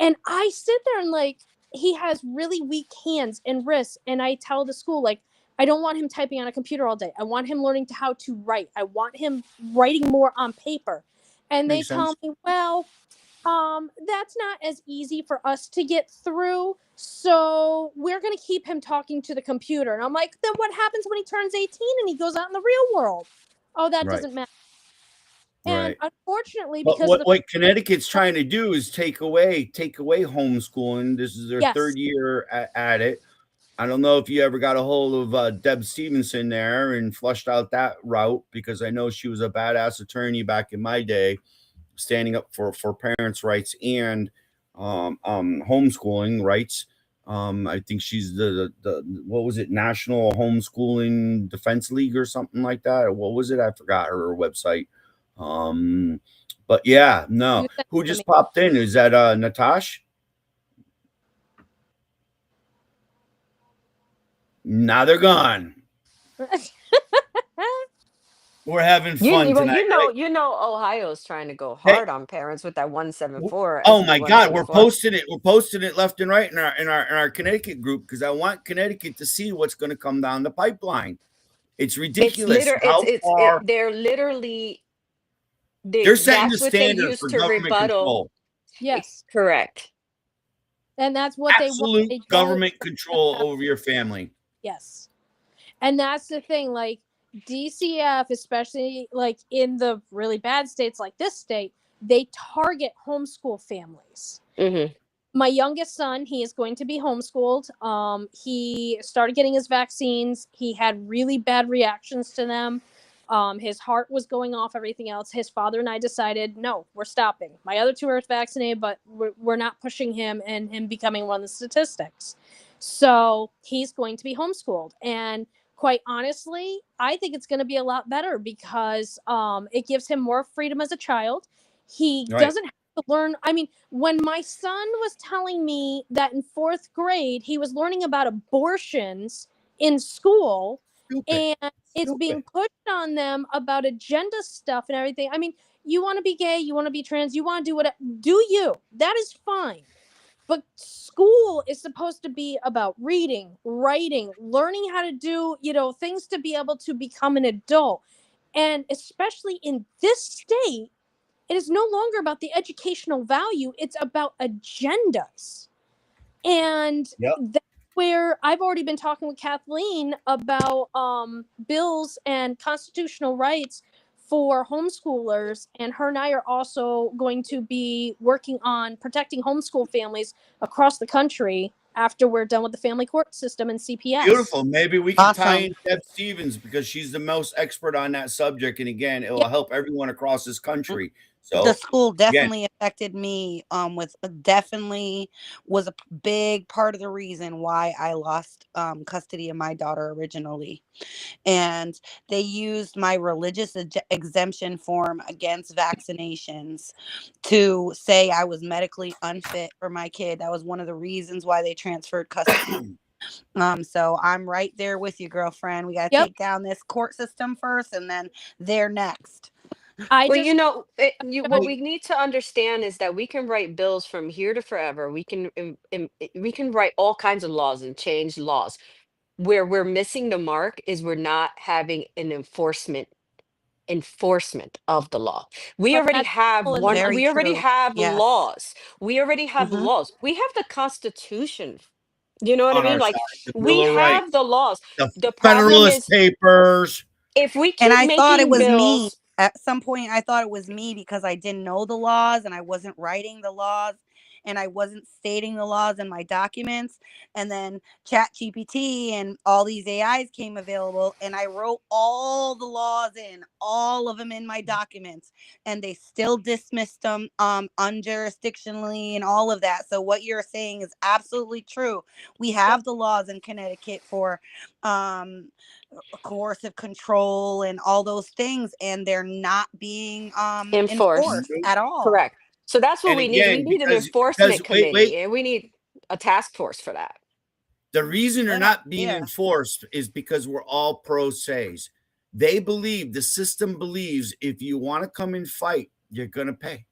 [SPEAKER 6] And I sit there and like, he has really weak hands and wrists, and I tell the school like, I don't want him typing on a computer all day. I want him learning how to write. I want him writing more on paper. And they
[SPEAKER 5] Makes
[SPEAKER 6] tell
[SPEAKER 5] sense.
[SPEAKER 6] me, well, that's not as easy for us to get through. So we're going to keep him talking to the computer. And I'm like, then what happens when he turns 18 and he goes out in the real world? Oh, that
[SPEAKER 5] Right.
[SPEAKER 6] doesn't matter. And
[SPEAKER 5] Right.
[SPEAKER 6] unfortunately,
[SPEAKER 5] But
[SPEAKER 6] because of
[SPEAKER 5] what Connecticut's trying to do is take away homeschooling. This is their
[SPEAKER 6] yes,
[SPEAKER 5] third year at it. I don't know if you ever got a hold of Deb Stevenson there and flushed out that route, because I know she was a badass attorney back in my day, standing up for parents' rights and homeschooling rights. I think she's the what was it, National Homeschooling Defense League or something like that. Or what was it? I forgot her website. But yeah,
[SPEAKER 6] you
[SPEAKER 5] no.
[SPEAKER 6] sent
[SPEAKER 5] Who
[SPEAKER 6] it to
[SPEAKER 5] just
[SPEAKER 6] me.
[SPEAKER 5] popped in? Is that Natash? Now they're gone. We're having fun
[SPEAKER 7] Well,
[SPEAKER 5] tonight.
[SPEAKER 7] Ohio's trying to go
[SPEAKER 5] Hey,
[SPEAKER 7] hard on parents with that 174,
[SPEAKER 5] oh
[SPEAKER 7] SB
[SPEAKER 5] my God, we're
[SPEAKER 7] 174.
[SPEAKER 5] posting it. We're posting it left and right in our Connecticut group, because I want Connecticut to see what's going to come down the pipeline. It's
[SPEAKER 7] It's
[SPEAKER 5] ridiculous
[SPEAKER 7] liter
[SPEAKER 5] how far
[SPEAKER 7] they're literally
[SPEAKER 5] they're setting the
[SPEAKER 7] that's what they
[SPEAKER 5] standard
[SPEAKER 7] use
[SPEAKER 5] for
[SPEAKER 7] to
[SPEAKER 5] government
[SPEAKER 7] rebuttal.
[SPEAKER 5] control.
[SPEAKER 6] Yes.
[SPEAKER 7] Correct.
[SPEAKER 6] And that's what they want.
[SPEAKER 5] Absolute
[SPEAKER 6] They don't
[SPEAKER 5] government control over your family.
[SPEAKER 6] yes. And that's the thing, like DCF, especially like in the really bad states like this state, they target homeschool families.
[SPEAKER 7] Hmm.
[SPEAKER 6] My youngest son, he is going to be homeschooled. He started getting his vaccines. He had really bad reactions to them. His heart was going off, everything else. His father and I decided, no, we're stopping. My other two are vaccinated, but we're not pushing him and him becoming one of the statistics. So he's going to be homeschooled. And quite honestly, I think it's going to be a lot better because it gives him more freedom as a child. He
[SPEAKER 5] Right.
[SPEAKER 6] doesn't have to learn. I mean, when my son was telling me that in fourth grade he was learning about abortions in school
[SPEAKER 5] Stupid.
[SPEAKER 6] and it's
[SPEAKER 5] Stupid.
[SPEAKER 6] being pushed on them about agenda stuff and everything. I mean, you want to be gay, you want to be trans, you want to do what, do you? That is fine. But school is supposed to be about reading, writing, learning how to do, things to be able to become an adult. And especially in this state, it is no longer about the educational value, it's about agendas. And
[SPEAKER 5] Yep.
[SPEAKER 6] that's where I've already been talking with Kathleen about bills and constitutional rights for homeschoolers, and her and I are also going to be working on protecting homeschool families across the country after we're done with the family court system and CPS.
[SPEAKER 5] Beautiful. Maybe we can tie
[SPEAKER 9] Awesome.
[SPEAKER 5] in Deb Stevens because she's the most expert on that subject. And again, it will
[SPEAKER 6] Yep.
[SPEAKER 5] help everyone across this country.
[SPEAKER 9] The
[SPEAKER 5] So
[SPEAKER 9] school
[SPEAKER 5] again,
[SPEAKER 9] definitely affected me. With definitely was a big part of the reason why I lost custody of my daughter originally. And they used my religious exemption form against vaccinations to say I was medically unfit for my kid. That was one of the reasons why they transferred custody. So I'm right there with you, girlfriend. We got to
[SPEAKER 6] Yep.
[SPEAKER 9] take down this court system first, and then they're next.
[SPEAKER 6] I
[SPEAKER 7] Well,
[SPEAKER 6] just
[SPEAKER 7] what we need to understand is that we can write bills from here to forever. We can write all kinds of laws and change laws. Where we're missing the mark is we're not having an enforcement of the law. We
[SPEAKER 6] but
[SPEAKER 7] already
[SPEAKER 6] that's
[SPEAKER 7] have
[SPEAKER 6] all in the
[SPEAKER 7] one.
[SPEAKER 9] Very
[SPEAKER 7] We already
[SPEAKER 9] true.
[SPEAKER 7] have
[SPEAKER 9] Yes.
[SPEAKER 7] laws. We already have
[SPEAKER 9] Hmm.
[SPEAKER 7] laws. We have the Constitution. You know what I
[SPEAKER 5] on
[SPEAKER 7] mean?
[SPEAKER 5] our
[SPEAKER 7] Like
[SPEAKER 5] side, the Bill
[SPEAKER 7] we
[SPEAKER 5] of
[SPEAKER 7] have
[SPEAKER 5] Rights,
[SPEAKER 7] the laws.
[SPEAKER 5] the
[SPEAKER 7] The problem
[SPEAKER 5] Federalist
[SPEAKER 7] is
[SPEAKER 5] Papers.
[SPEAKER 7] if we
[SPEAKER 9] And
[SPEAKER 7] keep
[SPEAKER 9] I thought it
[SPEAKER 7] making
[SPEAKER 9] was me.
[SPEAKER 7] bills.
[SPEAKER 9] At some point, I thought it was me because I didn't know the laws and I wasn't writing the laws and I wasn't stating the laws in my documents. And then Chat GPT and all these AIs came available, and I wrote all the laws in, all of them in my documents, and they still dismissed them unjurisdictionally and all of that. So what you're saying is absolutely true. We have the laws in Connecticut for um coercive control and all those things, and they're not being
[SPEAKER 7] Enforced.
[SPEAKER 9] enforced at all.
[SPEAKER 7] Correct. So that's what
[SPEAKER 5] And
[SPEAKER 7] we need. We
[SPEAKER 5] again,
[SPEAKER 7] need an
[SPEAKER 5] because
[SPEAKER 7] enforcement
[SPEAKER 5] wait,
[SPEAKER 7] committee, and we need a task force for that.
[SPEAKER 5] the reason they're
[SPEAKER 9] Good
[SPEAKER 5] not being
[SPEAKER 9] idea.
[SPEAKER 5] enforced is because we're all pro se's. They believe, the system believes, if you want to come and fight, you're gonna pay.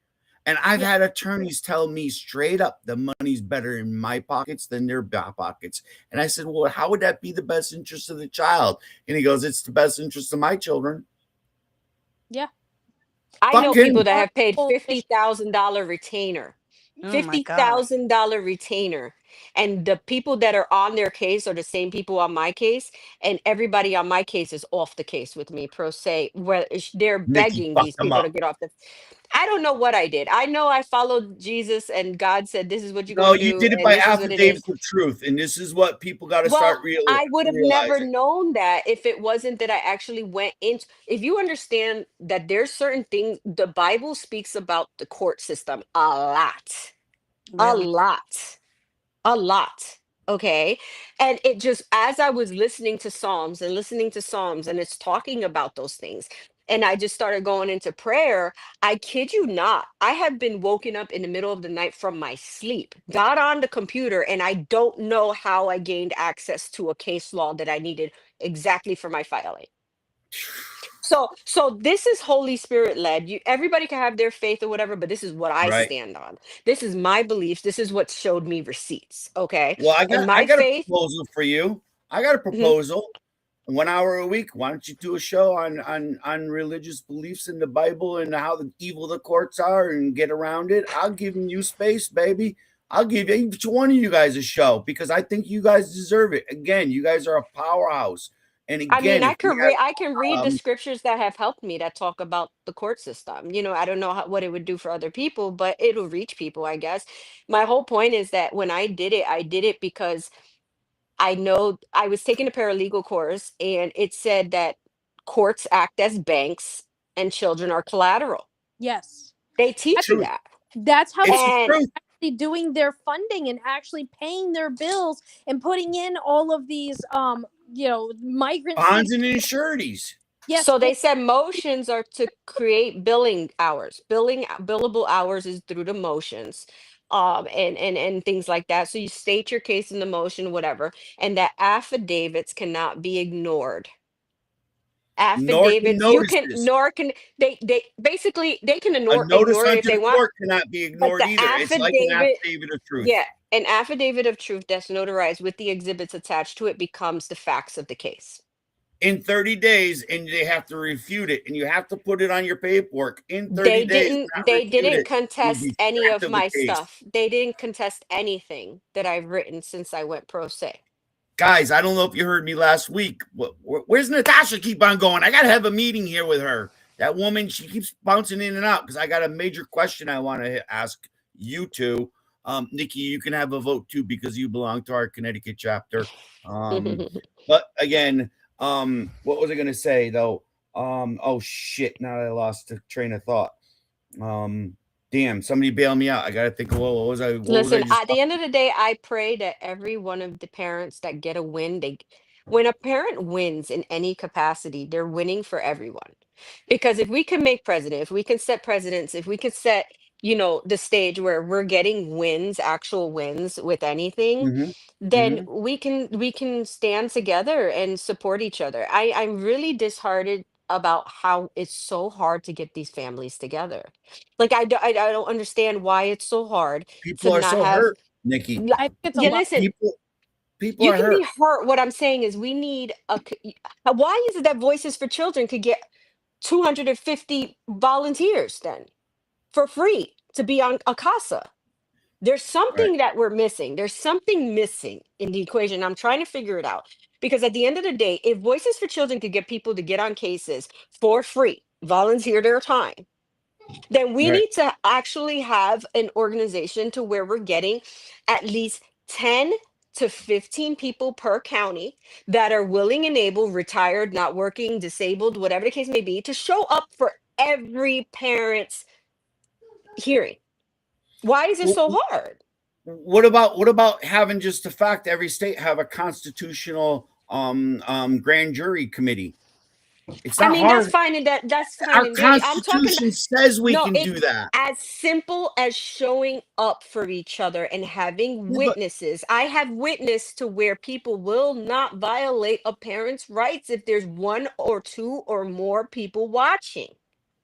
[SPEAKER 5] And I've
[SPEAKER 6] Yeah.
[SPEAKER 5] had attorneys tell me straight up the money's better in my pockets than their pockets. And I said, well, how would that be the best interest of the child? And he goes, it's the best interest of my children.
[SPEAKER 6] Yeah.
[SPEAKER 7] I know people
[SPEAKER 5] Fucking
[SPEAKER 7] that
[SPEAKER 6] Our
[SPEAKER 7] have paid
[SPEAKER 6] whole issue.
[SPEAKER 7] $50,000 retainer.
[SPEAKER 9] Oh my God.
[SPEAKER 7] $50,000 retainer. And the people that are on their case are the same people on my case. And everybody on my case is off the case with me, pro se, where they're
[SPEAKER 5] Nikki
[SPEAKER 7] begging these
[SPEAKER 5] fucked them
[SPEAKER 7] people to
[SPEAKER 5] up.
[SPEAKER 7] get off the. I don't know what I did. I know I followed Jesus and God said, this is what you're
[SPEAKER 5] No,
[SPEAKER 7] going to
[SPEAKER 5] you
[SPEAKER 7] do.
[SPEAKER 5] did it
[SPEAKER 7] And
[SPEAKER 5] by
[SPEAKER 7] this is what it
[SPEAKER 5] affidavit
[SPEAKER 7] is.
[SPEAKER 5] of truth. And this is what people got to start
[SPEAKER 7] Well, I would have never
[SPEAKER 5] realizing.
[SPEAKER 7] known that if it wasn't that I actually went into. If you understand that there's certain things, the Bible speaks about the court system a lot, a
[SPEAKER 9] Really?
[SPEAKER 7] lot, a lot. Okay. And it just, as I was listening to Psalms and listening to Psalms, and it's talking about those things, and I just started going into prayer. I kid you not, I have been woken up in the middle of the night from my sleep, got on the computer, and I don't know how I gained access to a case law that I needed exactly for my filing. So this is Holy Spirit led. Everybody can have their faith or whatever, but this is what I
[SPEAKER 5] Right.
[SPEAKER 7] stand on. This is my beliefs. This is what showed me receipts. Okay.
[SPEAKER 5] Well,
[SPEAKER 7] And
[SPEAKER 5] I
[SPEAKER 7] my
[SPEAKER 5] got a
[SPEAKER 7] faith.
[SPEAKER 5] proposal for you. I got a
[SPEAKER 7] Mhm.
[SPEAKER 5] proposal. 1 hour a week. Why don't you do a show on religious beliefs in the Bible and how the evil the courts are and get around it? I'll give you space, baby. I'll give each one of you guys a show because I think you guys deserve it. Again, you guys are a powerhouse. And
[SPEAKER 7] I mean,
[SPEAKER 5] again, if we
[SPEAKER 7] I can read
[SPEAKER 5] have
[SPEAKER 7] the scriptures that have helped me that talk about the court system. I don't know what it would do for other people, but it'll reach people, I guess. My whole point is that when I did it because I know I was taking a paralegal course and it said that courts act as banks and children are collateral.
[SPEAKER 6] Yes.
[SPEAKER 7] They teach you
[SPEAKER 5] truth,
[SPEAKER 7] that.
[SPEAKER 6] That's how
[SPEAKER 5] it's
[SPEAKER 6] they're
[SPEAKER 5] the
[SPEAKER 7] And
[SPEAKER 5] truth.
[SPEAKER 6] actually doing their funding and actually paying their bills and putting in all of these migrant
[SPEAKER 5] Bonds
[SPEAKER 6] city.
[SPEAKER 5] and insurities.
[SPEAKER 6] Yes.
[SPEAKER 7] so they said motions are to create billing hours. Billable hours is through the motions. And things like that. So you state your case in the motion, whatever, and that affidavits cannot be ignored.
[SPEAKER 5] Nor can
[SPEAKER 7] Affidavits you can
[SPEAKER 5] notices.
[SPEAKER 7] nor can they basically they can
[SPEAKER 5] A
[SPEAKER 7] ignore
[SPEAKER 5] notice
[SPEAKER 7] it if
[SPEAKER 5] onto
[SPEAKER 7] they
[SPEAKER 5] the
[SPEAKER 7] want,
[SPEAKER 5] court cannot be
[SPEAKER 7] but
[SPEAKER 5] ignored
[SPEAKER 7] the
[SPEAKER 5] either. It's like an
[SPEAKER 7] affidavit,
[SPEAKER 5] affidavit of truth.
[SPEAKER 7] yeah, An affidavit of truth that's notarized with the exhibits attached to it becomes the facts of the case.
[SPEAKER 5] In 30 days, and they have to refute it, and you have to put it on your paperwork in 30
[SPEAKER 7] They
[SPEAKER 5] days.
[SPEAKER 7] didn't
[SPEAKER 5] Not
[SPEAKER 7] they
[SPEAKER 5] refute
[SPEAKER 7] didn't
[SPEAKER 5] it. You'll
[SPEAKER 7] contest
[SPEAKER 5] be
[SPEAKER 7] any
[SPEAKER 5] stripped
[SPEAKER 7] of
[SPEAKER 5] of the
[SPEAKER 7] my
[SPEAKER 5] case.
[SPEAKER 7] stuff. They didn't contest anything that I've written since I went pro se.
[SPEAKER 5] Guys, I don't know if you heard me last week. Where's Natasha keep on going? I got to have a meeting here with her. That woman, she keeps bouncing in and out because I got a major question I want to ask you two. Nikki, you can have a vote too because you belong to our Connecticut chapter. But again, what was I going to say though? Oh shit! Now I lost the train of thought. Damn, somebody bail me out. I got to think of what was I? What was I
[SPEAKER 7] Listen,
[SPEAKER 5] just?
[SPEAKER 7] at the end of the day, I pray that every one of the parents that get a win, when a parent wins in any capacity, they're winning for everyone. Because if we can make president, if we can set presidents, if we can set, the stage where we're getting wins, actual wins with anything,
[SPEAKER 5] Mhm,
[SPEAKER 7] then
[SPEAKER 5] mhm.
[SPEAKER 7] we can stand together and support each other. I'm really disheartened about how it's so hard to get these families together. Like I don't understand why it's so hard to
[SPEAKER 5] People are
[SPEAKER 7] not
[SPEAKER 5] so
[SPEAKER 7] have.
[SPEAKER 5] hurt, Nikki.
[SPEAKER 6] I think it's a
[SPEAKER 7] Yeah,
[SPEAKER 6] lot.
[SPEAKER 7] listen,
[SPEAKER 5] People
[SPEAKER 7] you
[SPEAKER 5] are
[SPEAKER 7] can be
[SPEAKER 5] hurt.
[SPEAKER 7] hurt. What I'm saying is we need why is it that Voices for Children could get 250 volunteers then for free to be on a casa? There's
[SPEAKER 5] Right.
[SPEAKER 7] something that we're missing. There's something missing in the equation. I'm trying to figure it out. Because at the end of the day, if Voices for Children could get people to get on cases for free, volunteer their time, then we
[SPEAKER 5] Right.
[SPEAKER 7] need to actually have an organization to where we're getting at least 10 to 15 people per county that are willing and able, retired, not working, disabled, whatever the case may be, to show up for every parent's hearing. Why is it
[SPEAKER 5] Well,
[SPEAKER 7] so hard?
[SPEAKER 5] what about having just the fact every state have a constitutional grand jury committee? It's
[SPEAKER 7] I
[SPEAKER 5] not
[SPEAKER 7] mean, that's
[SPEAKER 5] hard.
[SPEAKER 7] fine and that's fine
[SPEAKER 5] Our
[SPEAKER 7] and dandy. I'm talking about
[SPEAKER 5] constitution says we
[SPEAKER 7] no,
[SPEAKER 5] can do
[SPEAKER 7] it's
[SPEAKER 5] that.
[SPEAKER 7] as simple as showing up for each other and having
[SPEAKER 5] Yeah, but
[SPEAKER 7] witnesses. I have witnessed to where people will not violate a parent's rights if there's one or two or more people watching.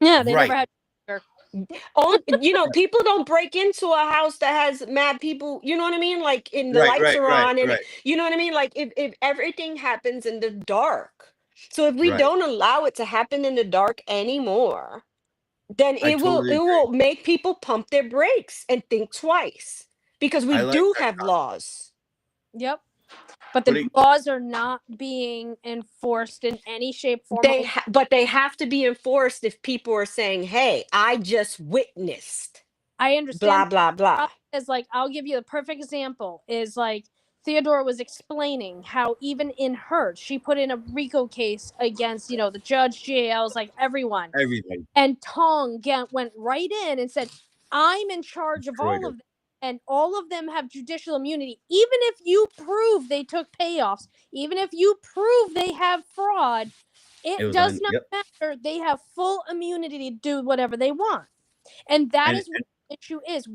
[SPEAKER 6] Yeah, they never
[SPEAKER 5] right,
[SPEAKER 6] had.
[SPEAKER 7] Oh, people don't break into a house that has mad people, you know what I mean? Like, and the
[SPEAKER 5] right,
[SPEAKER 7] lights
[SPEAKER 5] right,
[SPEAKER 7] are
[SPEAKER 5] right,
[SPEAKER 7] on, and
[SPEAKER 5] right,
[SPEAKER 7] you know what I mean? Like, if everything happens in the dark. So if we
[SPEAKER 5] right.
[SPEAKER 7] don't allow it to happen in the dark anymore, then
[SPEAKER 5] I
[SPEAKER 7] it will
[SPEAKER 5] totally
[SPEAKER 7] it
[SPEAKER 5] agree.
[SPEAKER 7] will make people pump their brakes and think twice because we
[SPEAKER 5] I like
[SPEAKER 7] do
[SPEAKER 5] that.
[SPEAKER 7] have laws.
[SPEAKER 6] Yep. But
[SPEAKER 5] But
[SPEAKER 6] the laws are not being enforced in any shape, form, or
[SPEAKER 7] But they have to be enforced if people are saying, "Hey, I just witnessed
[SPEAKER 6] I understand
[SPEAKER 7] blah blah blah."
[SPEAKER 6] problem is like I'll give you the perfect example is like Theodora was explaining how even in her she put in a RICO case against the judge, GALs, like everyone,
[SPEAKER 5] everything
[SPEAKER 6] and Tong went right in and said, "I'm in charge of
[SPEAKER 5] destroyed
[SPEAKER 6] all
[SPEAKER 5] her.
[SPEAKER 6] of them, and all of them have judicial immunity, even if you prove they took payoffs, even if you prove they have fraud,
[SPEAKER 5] It
[SPEAKER 6] it
[SPEAKER 5] was
[SPEAKER 6] does
[SPEAKER 5] on.
[SPEAKER 6] not
[SPEAKER 5] Yep.
[SPEAKER 6] matter. They have full immunity to do whatever they want." And that
[SPEAKER 5] And
[SPEAKER 6] is what the issue is.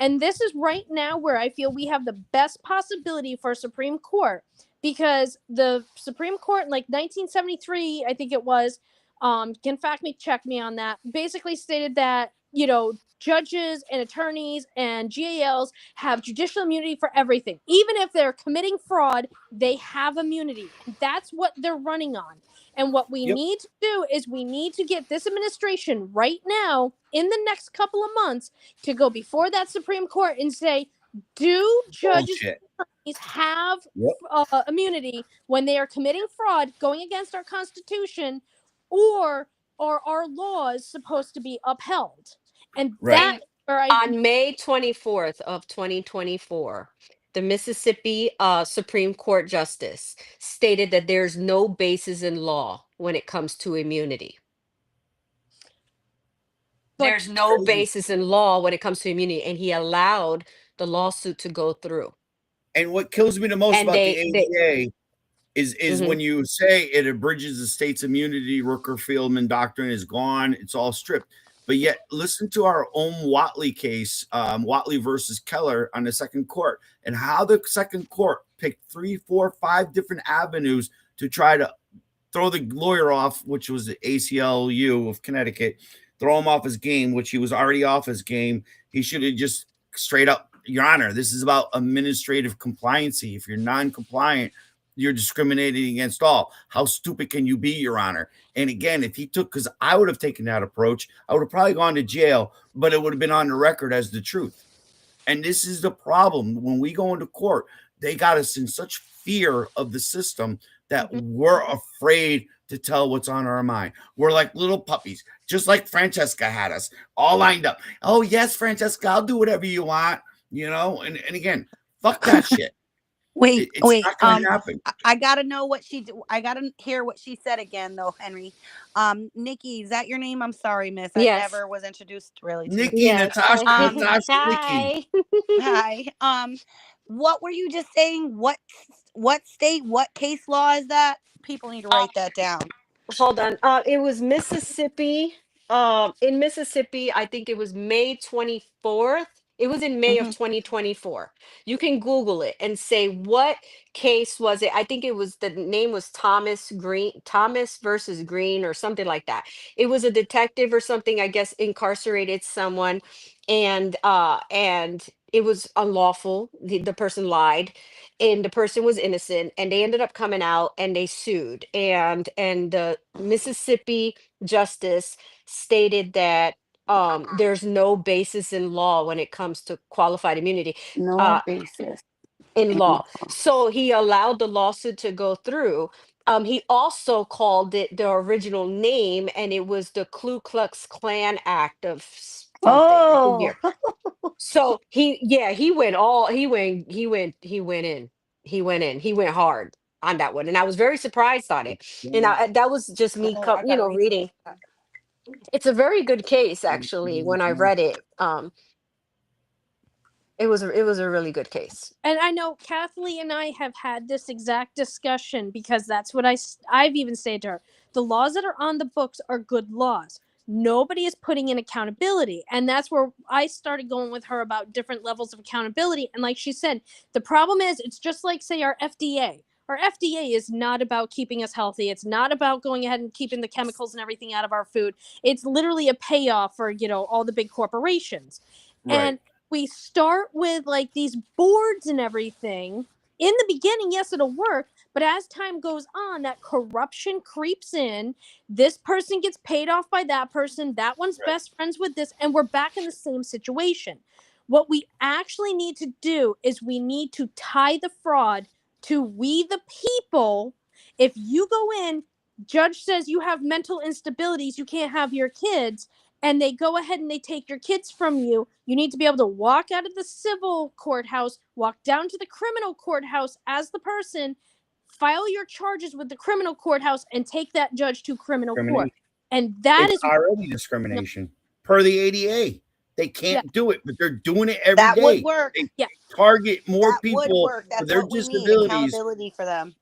[SPEAKER 6] And this is right now where I feel we have the best possibility for Supreme Court because the Supreme Court in like 1973, I think it was, can fact me, check me on that, basically stated that, judges and attorneys and GALs have judicial immunity for everything. Even if they're committing fraud, they have immunity. And that's what they're running on. And what we
[SPEAKER 5] yep.
[SPEAKER 6] need to do is we need to get this administration right now in the next couple of months to go before that Supreme Court and say, do judges
[SPEAKER 5] Bullshit.
[SPEAKER 6] and attorneys have
[SPEAKER 5] Yep.
[SPEAKER 6] immunity when they are committing fraud, going against our Constitution, or are our laws supposed to be upheld? And
[SPEAKER 5] Right.
[SPEAKER 6] that
[SPEAKER 7] And
[SPEAKER 6] is where I
[SPEAKER 7] on May 24th of 2024, the Mississippi Supreme Court justice stated that there's no basis in law when it comes to immunity.
[SPEAKER 6] but
[SPEAKER 7] There's no
[SPEAKER 5] Crazy.
[SPEAKER 7] basis in law when it comes to immunity, and he allowed the lawsuit to go through.
[SPEAKER 5] And what kills me the most
[SPEAKER 7] And
[SPEAKER 5] about the
[SPEAKER 7] they
[SPEAKER 5] ADA is
[SPEAKER 7] mhm.
[SPEAKER 5] when you say it abridges the state's immunity, Rooker-Feldman doctrine is gone, it's all stripped. But yet, listen to our own Watley case, Watley versus Keller on the second court, and how the second court picked 3, 4, 5 different avenues to try to throw the lawyer off, which was the ACLU of Connecticut, throw him off his game, which he was already off his game. He should have just straight up Your Honor, this is about administrative compliancy. If you're non-compliant, you're discriminating against all. How stupid can you be, Your Honor? And again, if he took, because I would have taken that approach, I would have probably gone to jail, but it would have been on the record as the truth. And this is the problem. When we go into court, they got us in such fear of the system that we're afraid to tell what's on our mind. We're like little puppies, just like Francesca had us all lined up. Oh, yes, Francesca, I'll do whatever you want, and again, fuck that shit.
[SPEAKER 9] Wait,
[SPEAKER 5] It's not gonna happen.
[SPEAKER 9] I gotta know what I gotta hear what she said again, though, Henry. Nikki, is that your name? I'm sorry, miss. I
[SPEAKER 7] Yes.
[SPEAKER 9] never was introduced really to
[SPEAKER 5] Nikki,
[SPEAKER 9] you.
[SPEAKER 7] Yes.
[SPEAKER 5] Natasha,
[SPEAKER 7] Hi.
[SPEAKER 9] Hi. What were you just saying? What state? What case law is that? People need to write that down.
[SPEAKER 7] Hold on. It was Mississippi. In Mississippi, I think it was May 24th. It was in May of 2024. You can Google it and say what case was it. I think it was the name was Thomas versus Green or something like that. It was a detective or something, I guess, incarcerated someone, and it was unlawful. The person lied, and the person was innocent, and they ended up coming out and they sued, and the Mississippi justice stated that there's no basis in law when it comes to qualified immunity
[SPEAKER 9] No basis
[SPEAKER 7] in law. So he allowed the lawsuit to go through. He also called it the original name, and it was the Ku Klux Klan Act of something.
[SPEAKER 9] Oh.
[SPEAKER 7] So he went hard on that one, and I was very surprised on it. And that was just me, reading. It's a very good case, actually. When I read it, it was a really good case.
[SPEAKER 6] And I know Kathleen and I have had this exact discussion because that's what I've even said to her. The laws that are on the books are good laws. Nobody is putting in accountability. And that's where I started going with her about different levels of accountability. And like she said, the problem is it's just like, say, our FDA. Our FDA is not about keeping us healthy. It's not about going ahead and keeping the chemicals and everything out of our food. It's literally a payoff for, all the big corporations.
[SPEAKER 5] Right.
[SPEAKER 6] And we start with like these boards and everything. In the beginning, yes, it'll work. But as time goes on, that corruption creeps in. This person gets paid off by that person. That one's best friends with this. And we're back in the same situation. What we actually need to do is we need to tie the fraud to we the people. If you go in, judge says you have mental instabilities, you can't have your kids, and they go ahead and they take your kids from you, you need to be able to walk out of the civil courthouse, walk down to the criminal courthouse as the person, file your charges with the criminal courthouse, and take that judge to criminal court. And that
[SPEAKER 5] it's
[SPEAKER 6] is
[SPEAKER 5] already discrimination per the ADA. They can't do it, but they're doing it every
[SPEAKER 9] That
[SPEAKER 5] day.
[SPEAKER 9] would work.
[SPEAKER 5] They target more
[SPEAKER 9] That would
[SPEAKER 5] people
[SPEAKER 9] work.
[SPEAKER 5] for
[SPEAKER 9] That's
[SPEAKER 5] their
[SPEAKER 9] what we need.
[SPEAKER 5] disabilities.
[SPEAKER 9] Accountability for them.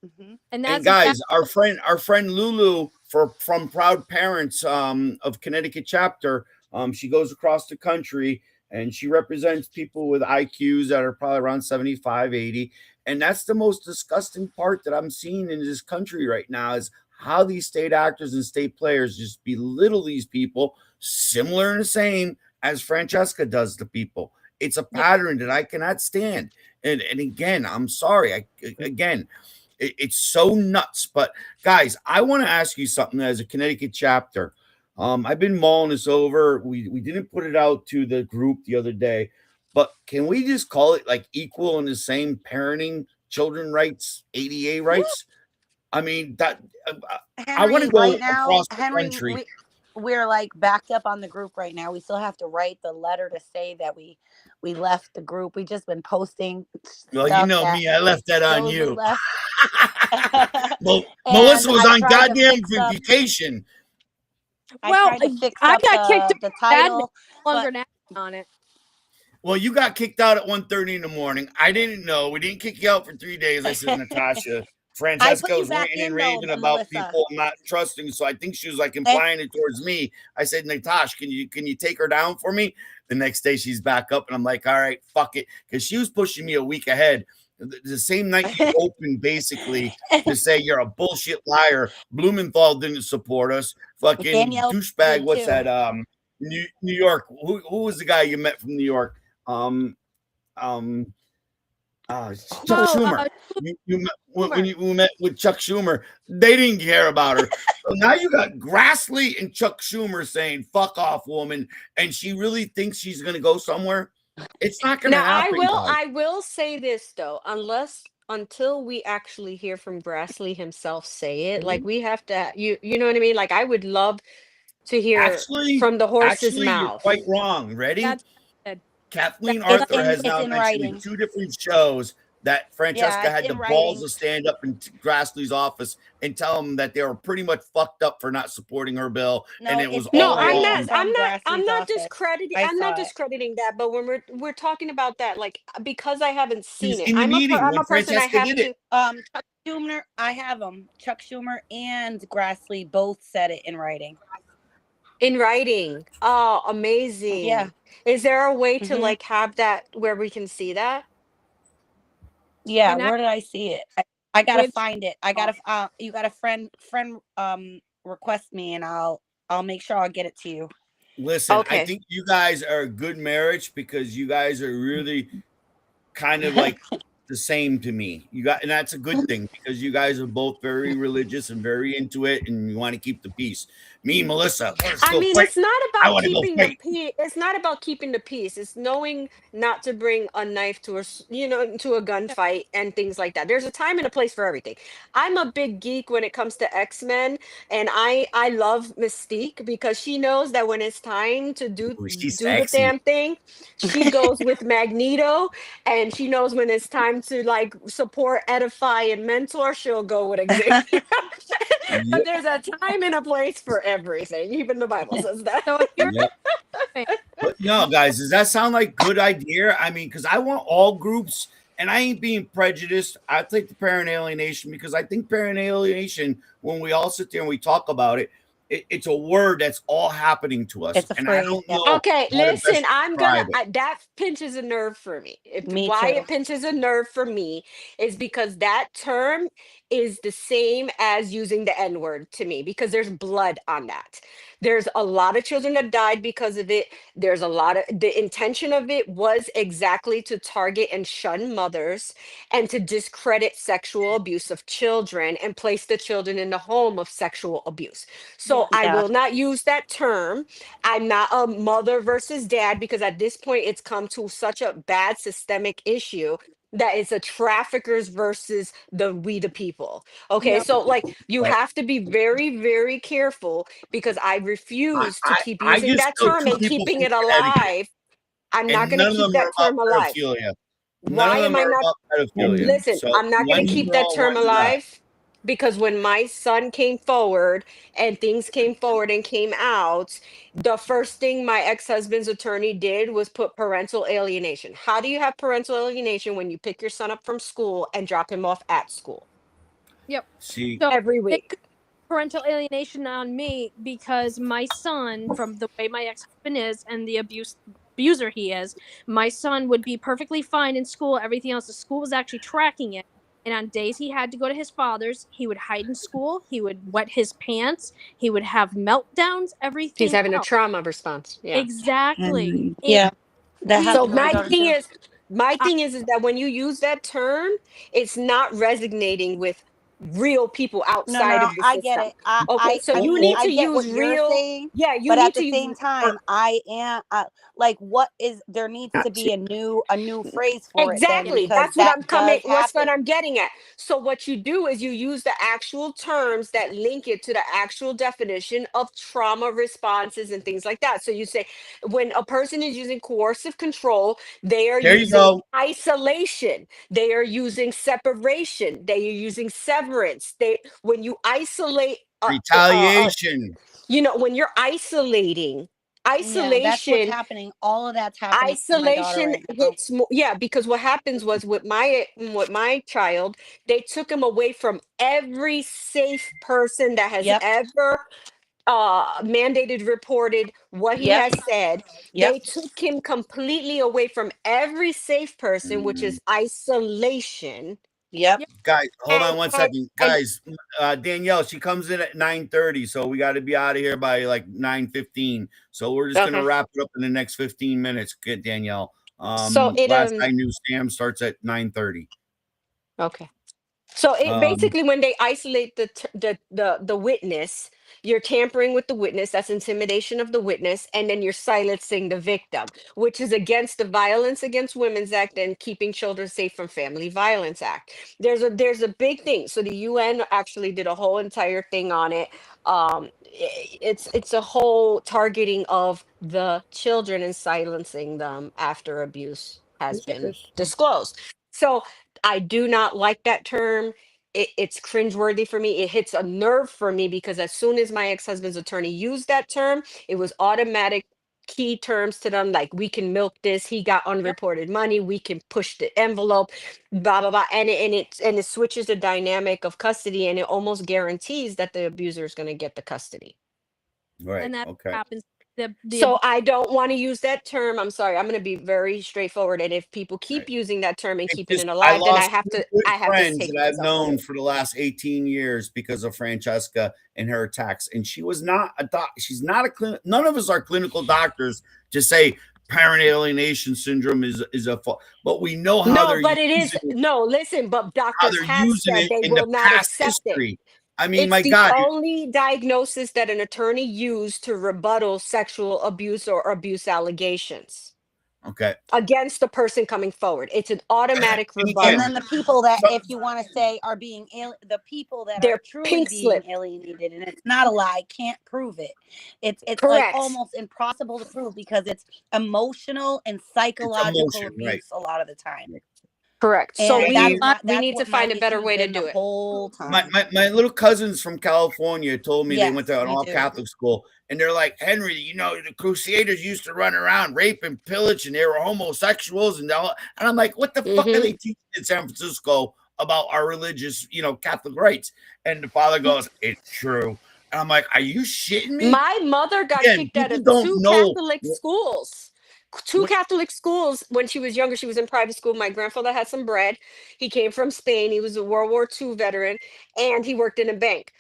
[SPEAKER 6] And that's
[SPEAKER 5] And guys, our friend Lulu from Proud Parents of Connecticut chapter, she goes across the country and she represents people with IQs that are probably around 75, 80. And that's the most disgusting part that I'm seeing in this country right now is how these state actors and state players just belittle these people, similar and the same as Francesca does to people. It's a pattern that I cannot stand. And again, I'm sorry. It's so nuts. But guys, I want to ask you something as a Connecticut chapter. I've been mulling this over. We didn't put it out to the group the other day, but can we just call it like equal and the same parenting, children rights, ADA rights? I mean, that
[SPEAKER 9] Henry,
[SPEAKER 5] I want to go
[SPEAKER 9] right now,
[SPEAKER 5] across the
[SPEAKER 9] Henry,
[SPEAKER 5] country.
[SPEAKER 9] We're like backed up on the group right now. We still have to write the letter to say that we left the group. We just been posting.
[SPEAKER 5] Well, you know me, I left that on you. Well, Melissa was on goddamn vacation.
[SPEAKER 6] Well, I got kicked
[SPEAKER 9] the title
[SPEAKER 6] longer now on it.
[SPEAKER 5] Well, you got kicked out at 1:30 in the morning. I didn't know. We didn't kick you out for 3 days. I said, Natasha. Francesca was ranting and raving about people not trusting, so I think she was like implying it towards me. I said, Natasha, can you take her down for me? The next day she's back up, and I'm like, all right, fuck it, because she was pushing me a week ahead. The same night you opened, basically, to say you're a bullshit liar. Blumenthal didn't support us. Fucking
[SPEAKER 9] Danielle
[SPEAKER 5] douchebag. What's
[SPEAKER 9] too.
[SPEAKER 5] that? New York. Who was the guy you met from New York? Chuck
[SPEAKER 6] Oh,
[SPEAKER 5] Schumer. When you met with Chuck Schumer, they didn't care about her. So now you got Grassley and Chuck Schumer saying "fuck off, woman," and she really thinks she's going to go somewhere. It's not going to
[SPEAKER 7] Now
[SPEAKER 5] happen, guys.
[SPEAKER 7] I will say this though, until we actually hear from Grassley himself say it, like we have to you know what I mean? Like I would love to hear from the horse's
[SPEAKER 5] Actually, you're quite
[SPEAKER 7] mouth.
[SPEAKER 5] wrong. Ready?
[SPEAKER 6] that's good.
[SPEAKER 5] Kathleen
[SPEAKER 9] It's
[SPEAKER 5] Arthur
[SPEAKER 9] in
[SPEAKER 5] has
[SPEAKER 9] it's
[SPEAKER 5] now
[SPEAKER 9] in
[SPEAKER 5] mentioned in
[SPEAKER 9] writing.
[SPEAKER 5] 2 different shows that
[SPEAKER 9] Yeah,
[SPEAKER 5] Francesca
[SPEAKER 9] it's
[SPEAKER 5] had the
[SPEAKER 9] in
[SPEAKER 5] balls
[SPEAKER 9] writing.
[SPEAKER 5] to stand up in Grassley's office and tell him that they were pretty much fucked up for not supporting her bill, and
[SPEAKER 9] No,
[SPEAKER 5] it was
[SPEAKER 9] it's in
[SPEAKER 7] No,
[SPEAKER 5] all
[SPEAKER 7] I'm
[SPEAKER 9] writing
[SPEAKER 7] not
[SPEAKER 5] wrong.
[SPEAKER 9] from
[SPEAKER 7] I'm
[SPEAKER 9] Grassley's
[SPEAKER 7] not
[SPEAKER 9] office.
[SPEAKER 7] discrediting
[SPEAKER 9] I
[SPEAKER 7] I'm not
[SPEAKER 9] saw it.
[SPEAKER 7] discrediting that, but when we're talking about that, like because I haven't
[SPEAKER 5] He was
[SPEAKER 7] seen it,
[SPEAKER 5] in the meeting
[SPEAKER 7] I'm
[SPEAKER 5] when
[SPEAKER 7] a person I
[SPEAKER 5] Francesca
[SPEAKER 7] have
[SPEAKER 5] did it.
[SPEAKER 7] to
[SPEAKER 9] Chuck Schumer, I have them. Chuck Schumer and Grassley both said it in writing.
[SPEAKER 7] in writing. Oh,
[SPEAKER 9] Yeah.
[SPEAKER 7] amazing. Is there a way to
[SPEAKER 9] hmm
[SPEAKER 7] like have that where we can see that?
[SPEAKER 9] Yeah.
[SPEAKER 6] And I
[SPEAKER 9] Where did I see it? I gotta
[SPEAKER 6] with
[SPEAKER 9] find it. I gotta. You got a friend request me, and I'll make sure I'll get it to you.
[SPEAKER 5] Listen, I
[SPEAKER 7] Okay.
[SPEAKER 5] think you guys are a good marriage because you guys are really kind of like the same to me. And that's a good thing because you guys are both very religious and very into it, and you want to keep the peace. Me, Melissa, let's
[SPEAKER 7] I
[SPEAKER 5] go
[SPEAKER 7] mean,
[SPEAKER 5] fight.
[SPEAKER 7] it's not
[SPEAKER 5] I
[SPEAKER 7] about
[SPEAKER 5] want to go
[SPEAKER 7] keeping the
[SPEAKER 5] fight.
[SPEAKER 7] peace. It's not about keeping the peace. It's knowing not to bring a knife to you know, to a gunfight and things like that. There's a time and a place for everything. I'm a big geek when it comes to X-Men, and I love Mystique because she knows that when it's time to
[SPEAKER 5] Ooh, she's
[SPEAKER 7] do the
[SPEAKER 5] sexy.
[SPEAKER 7] damn thing, she goes with Magneto, and she knows when it's time to like support, edify, and mentor, she'll go with Xavier. But
[SPEAKER 5] Yep,
[SPEAKER 7] there's a time and a place for everything. Even the Bible says that.
[SPEAKER 6] so if you're
[SPEAKER 5] yep.
[SPEAKER 6] a fan,
[SPEAKER 5] But no, guys, does that sound like good idea? I mean, because I want all groups, and I ain't being prejudiced. I take the parent alienation because I think parent alienation, when we all sit there and we talk about it, it's a word that's all happening to us,
[SPEAKER 9] It's a
[SPEAKER 5] and I
[SPEAKER 9] phrase.
[SPEAKER 5] don't
[SPEAKER 9] Yeah.
[SPEAKER 5] know
[SPEAKER 7] Okay,
[SPEAKER 5] how to
[SPEAKER 7] listen,
[SPEAKER 5] best
[SPEAKER 7] I'm gonna
[SPEAKER 5] describe it.
[SPEAKER 7] that pinches a nerve for me.
[SPEAKER 9] Me
[SPEAKER 7] Why
[SPEAKER 9] too.
[SPEAKER 7] it pinches a nerve for me is because that term is the same as using the N word to me because there's blood on that. There's a lot of children that died because of it. There's a lot of the intention of it was exactly to target and shun mothers and to discredit sexual abuse of children and place the children in the home of sexual abuse. So
[SPEAKER 6] yeah.
[SPEAKER 7] I
[SPEAKER 9] Yeah.
[SPEAKER 7] will not use that term. I'm not a mother versus dad because at this point it's come to such a bad systemic issue that it's a traffickers versus the people. Okay,
[SPEAKER 6] Yep.
[SPEAKER 7] so like you
[SPEAKER 5] But
[SPEAKER 7] have to be very, very careful because I
[SPEAKER 5] I,
[SPEAKER 7] refuse to
[SPEAKER 5] I,
[SPEAKER 7] keep
[SPEAKER 5] I
[SPEAKER 7] using
[SPEAKER 5] just
[SPEAKER 7] that
[SPEAKER 5] know
[SPEAKER 7] term
[SPEAKER 5] two
[SPEAKER 7] and
[SPEAKER 5] people
[SPEAKER 7] keeping
[SPEAKER 5] from
[SPEAKER 7] it
[SPEAKER 5] Connecticut,
[SPEAKER 7] alive. I'm not
[SPEAKER 5] and
[SPEAKER 7] going to
[SPEAKER 5] none of
[SPEAKER 7] keep
[SPEAKER 5] them are
[SPEAKER 7] that
[SPEAKER 5] about
[SPEAKER 7] term alive.
[SPEAKER 5] pedophilia. None of
[SPEAKER 7] Why
[SPEAKER 5] them
[SPEAKER 7] am I
[SPEAKER 5] are
[SPEAKER 7] not?
[SPEAKER 5] about pedophilia.
[SPEAKER 7] Listen,
[SPEAKER 5] So
[SPEAKER 7] I'm not going to
[SPEAKER 5] one's
[SPEAKER 7] keep that
[SPEAKER 5] wrong,
[SPEAKER 7] term
[SPEAKER 5] one's not.
[SPEAKER 7] alive because when my son came forward and things came forward and came out, the first thing my ex-husband's attorney did was put parental alienation. How do you have parental alienation when you pick your son up from school and drop him off at school
[SPEAKER 6] Yep.
[SPEAKER 5] See,
[SPEAKER 6] So
[SPEAKER 7] every
[SPEAKER 6] it
[SPEAKER 7] week?
[SPEAKER 6] could be parental alienation on me because my son, from the way my ex-husband is and the abuser he is, my son would be perfectly fine in school. Everything else, the school was actually tracking it. And on days he had to go to his father's, he would hide in school. He would wet his pants. He would have meltdowns.
[SPEAKER 7] He's
[SPEAKER 6] Everything
[SPEAKER 7] having a
[SPEAKER 6] else.
[SPEAKER 7] trauma response. Yeah.
[SPEAKER 6] Exactly.
[SPEAKER 9] And
[SPEAKER 6] And
[SPEAKER 9] yeah, that
[SPEAKER 6] we,
[SPEAKER 7] So
[SPEAKER 9] happened to my
[SPEAKER 7] my
[SPEAKER 9] daughter
[SPEAKER 7] thing
[SPEAKER 9] too.
[SPEAKER 7] is, is that when you use that term, it's not resonating with real people
[SPEAKER 9] No,
[SPEAKER 7] outside
[SPEAKER 9] no,
[SPEAKER 7] of the
[SPEAKER 9] I get
[SPEAKER 7] system.
[SPEAKER 9] it. I,
[SPEAKER 7] Okay,
[SPEAKER 9] I,
[SPEAKER 7] so
[SPEAKER 9] I,
[SPEAKER 7] you
[SPEAKER 5] oh,
[SPEAKER 7] need
[SPEAKER 9] I
[SPEAKER 7] to
[SPEAKER 9] get
[SPEAKER 7] use
[SPEAKER 9] what you're
[SPEAKER 7] real.
[SPEAKER 9] saying,
[SPEAKER 7] Yeah, you
[SPEAKER 9] but at
[SPEAKER 7] need
[SPEAKER 9] the
[SPEAKER 7] to
[SPEAKER 9] same
[SPEAKER 7] use.
[SPEAKER 9] time, I am like, what is there needs to be a new phrase for it then
[SPEAKER 7] Exactly.
[SPEAKER 9] because
[SPEAKER 7] That's what
[SPEAKER 9] that
[SPEAKER 7] I'm coming.
[SPEAKER 9] does
[SPEAKER 7] What's what
[SPEAKER 9] happen.
[SPEAKER 7] I'm getting at. So what you do is you use the actual terms that link it to the actual definition of trauma responses and things like that. So you say when a person is using coercive control, they are
[SPEAKER 5] there you
[SPEAKER 7] using
[SPEAKER 5] go.
[SPEAKER 7] isolation. They are using separation. They are using severance. They when you isolate.
[SPEAKER 5] Retaliation.
[SPEAKER 7] You know when you're isolating
[SPEAKER 9] Yeah, that's what's
[SPEAKER 7] isolation
[SPEAKER 9] happening. All of that's happening to my daughter
[SPEAKER 7] isolation
[SPEAKER 9] right now.
[SPEAKER 7] hits more, yeah, because what happens was with my child, they took him away from every safe person that has
[SPEAKER 9] Yep,
[SPEAKER 7] ever mandated reported what he
[SPEAKER 9] yep,
[SPEAKER 7] has said.
[SPEAKER 9] yep,
[SPEAKER 7] They took him completely away from every safe person, which is isolation.
[SPEAKER 9] yep.
[SPEAKER 6] yep.
[SPEAKER 5] Guys, hold
[SPEAKER 7] and
[SPEAKER 5] on one
[SPEAKER 7] and
[SPEAKER 5] second.
[SPEAKER 7] and
[SPEAKER 5] Guys, Danielle, she comes in at 9:30, so we got to be out of here by like 9:15. So we're just gonna
[SPEAKER 7] okay.
[SPEAKER 5] wrap it up in the next 15 minutes. Get Danielle.
[SPEAKER 7] So it
[SPEAKER 5] Last I knew, Sam starts at 9:30.
[SPEAKER 7] okay. So it
[SPEAKER 5] Um,
[SPEAKER 7] basically, when they isolate the witness, you're tampering with the witness. That's intimidation of the witness, and then you're silencing the victim, which is against the Violence Against Women's Act and Keeping Children Safe from Family Violence Act. There's a big thing. So the UN actually did a whole entire thing on it. It's a whole targeting of the children and silencing them after abuse has
[SPEAKER 8] Yes, it
[SPEAKER 7] been
[SPEAKER 8] is.
[SPEAKER 7] disclosed. So I do not like that term. It's cringeworthy for me. It hits a nerve for me because as soon as my ex-husband's attorney used that term, it was automatic key terms to them, like we can milk this, he got unreported money, we can push the envelope, blah blah blah. And it switches the dynamic of custody, and it almost guarantees that the abuser is going to get the custody.
[SPEAKER 5] right.
[SPEAKER 6] And that
[SPEAKER 5] Okay.
[SPEAKER 6] happens. The
[SPEAKER 7] So I don't want to use that term. I'm sorry. I'm going to be very straightforward. And if people keep
[SPEAKER 5] Right.
[SPEAKER 7] using that term and
[SPEAKER 5] It's
[SPEAKER 7] keeping
[SPEAKER 5] just
[SPEAKER 7] it
[SPEAKER 5] I
[SPEAKER 7] alive, then
[SPEAKER 5] lost two good
[SPEAKER 7] I have to
[SPEAKER 5] friends
[SPEAKER 7] take
[SPEAKER 5] that I've
[SPEAKER 7] myself
[SPEAKER 5] known
[SPEAKER 7] away.
[SPEAKER 5] for the last 18 years because of Francesca and her attacks. And she was not a doc. She's not a none of us are clinical doctors to say parent alienation syndrome is a fault, but we know how
[SPEAKER 7] No,
[SPEAKER 5] they're
[SPEAKER 7] but it is.
[SPEAKER 5] using it,
[SPEAKER 7] No, listen, but
[SPEAKER 5] how
[SPEAKER 7] doctors
[SPEAKER 5] they're
[SPEAKER 7] have
[SPEAKER 5] using
[SPEAKER 7] said
[SPEAKER 5] it
[SPEAKER 7] they
[SPEAKER 5] in the
[SPEAKER 7] will not
[SPEAKER 5] past
[SPEAKER 7] accept it.
[SPEAKER 5] history. I mean,
[SPEAKER 7] It's
[SPEAKER 5] my
[SPEAKER 7] the
[SPEAKER 5] God,
[SPEAKER 7] only diagnosis that an attorney used to rebuttal sexual abuse or abuse allegations
[SPEAKER 5] okay.
[SPEAKER 7] against the person coming forward. It's an automatic
[SPEAKER 5] And
[SPEAKER 9] And
[SPEAKER 5] again,
[SPEAKER 7] rebuttal.
[SPEAKER 9] then the people that,
[SPEAKER 5] so,
[SPEAKER 9] if you want to say, are being the people that are
[SPEAKER 7] They're
[SPEAKER 9] truly
[SPEAKER 7] pink
[SPEAKER 9] being
[SPEAKER 7] slip.
[SPEAKER 9] alienated, and it's not a lie, can't prove it. It's like
[SPEAKER 7] Correct.
[SPEAKER 9] almost impossible to prove because it's emotional and
[SPEAKER 5] it's
[SPEAKER 9] psychological
[SPEAKER 5] emotion, right?
[SPEAKER 9] abuse a lot of the time.
[SPEAKER 7] Correct. So
[SPEAKER 9] And
[SPEAKER 5] I
[SPEAKER 9] that's
[SPEAKER 5] mean,
[SPEAKER 7] we
[SPEAKER 9] that's
[SPEAKER 7] need to
[SPEAKER 9] what my
[SPEAKER 7] find a better
[SPEAKER 9] issue's
[SPEAKER 7] way to
[SPEAKER 9] been the
[SPEAKER 7] do it.
[SPEAKER 9] whole
[SPEAKER 5] my,
[SPEAKER 9] time.
[SPEAKER 5] my, my little cousins from California told me they
[SPEAKER 9] Yes,
[SPEAKER 5] went to an
[SPEAKER 9] me
[SPEAKER 5] all
[SPEAKER 9] too.
[SPEAKER 5] Catholic school, and they're like, Henry, you know, the Crusaders used to run around, rape and pillage, and they were homosexuals, and all. And I'm like, what the fuck are
[SPEAKER 7] Hmm.
[SPEAKER 5] they teaching in San Francisco about our religious, Catholic rights? And the father goes, it's true. And I'm like, are you shitting me?
[SPEAKER 7] My mother got
[SPEAKER 5] Again,
[SPEAKER 7] kicked out
[SPEAKER 5] people
[SPEAKER 7] of
[SPEAKER 5] don't
[SPEAKER 7] two
[SPEAKER 5] know
[SPEAKER 7] Catholic
[SPEAKER 5] what,
[SPEAKER 7] schools. Two
[SPEAKER 5] what
[SPEAKER 7] Catholic schools when she was younger. She was in private school. My grandfather had some bread. He came from Spain. He was a World War II veteran, and he worked in a bank.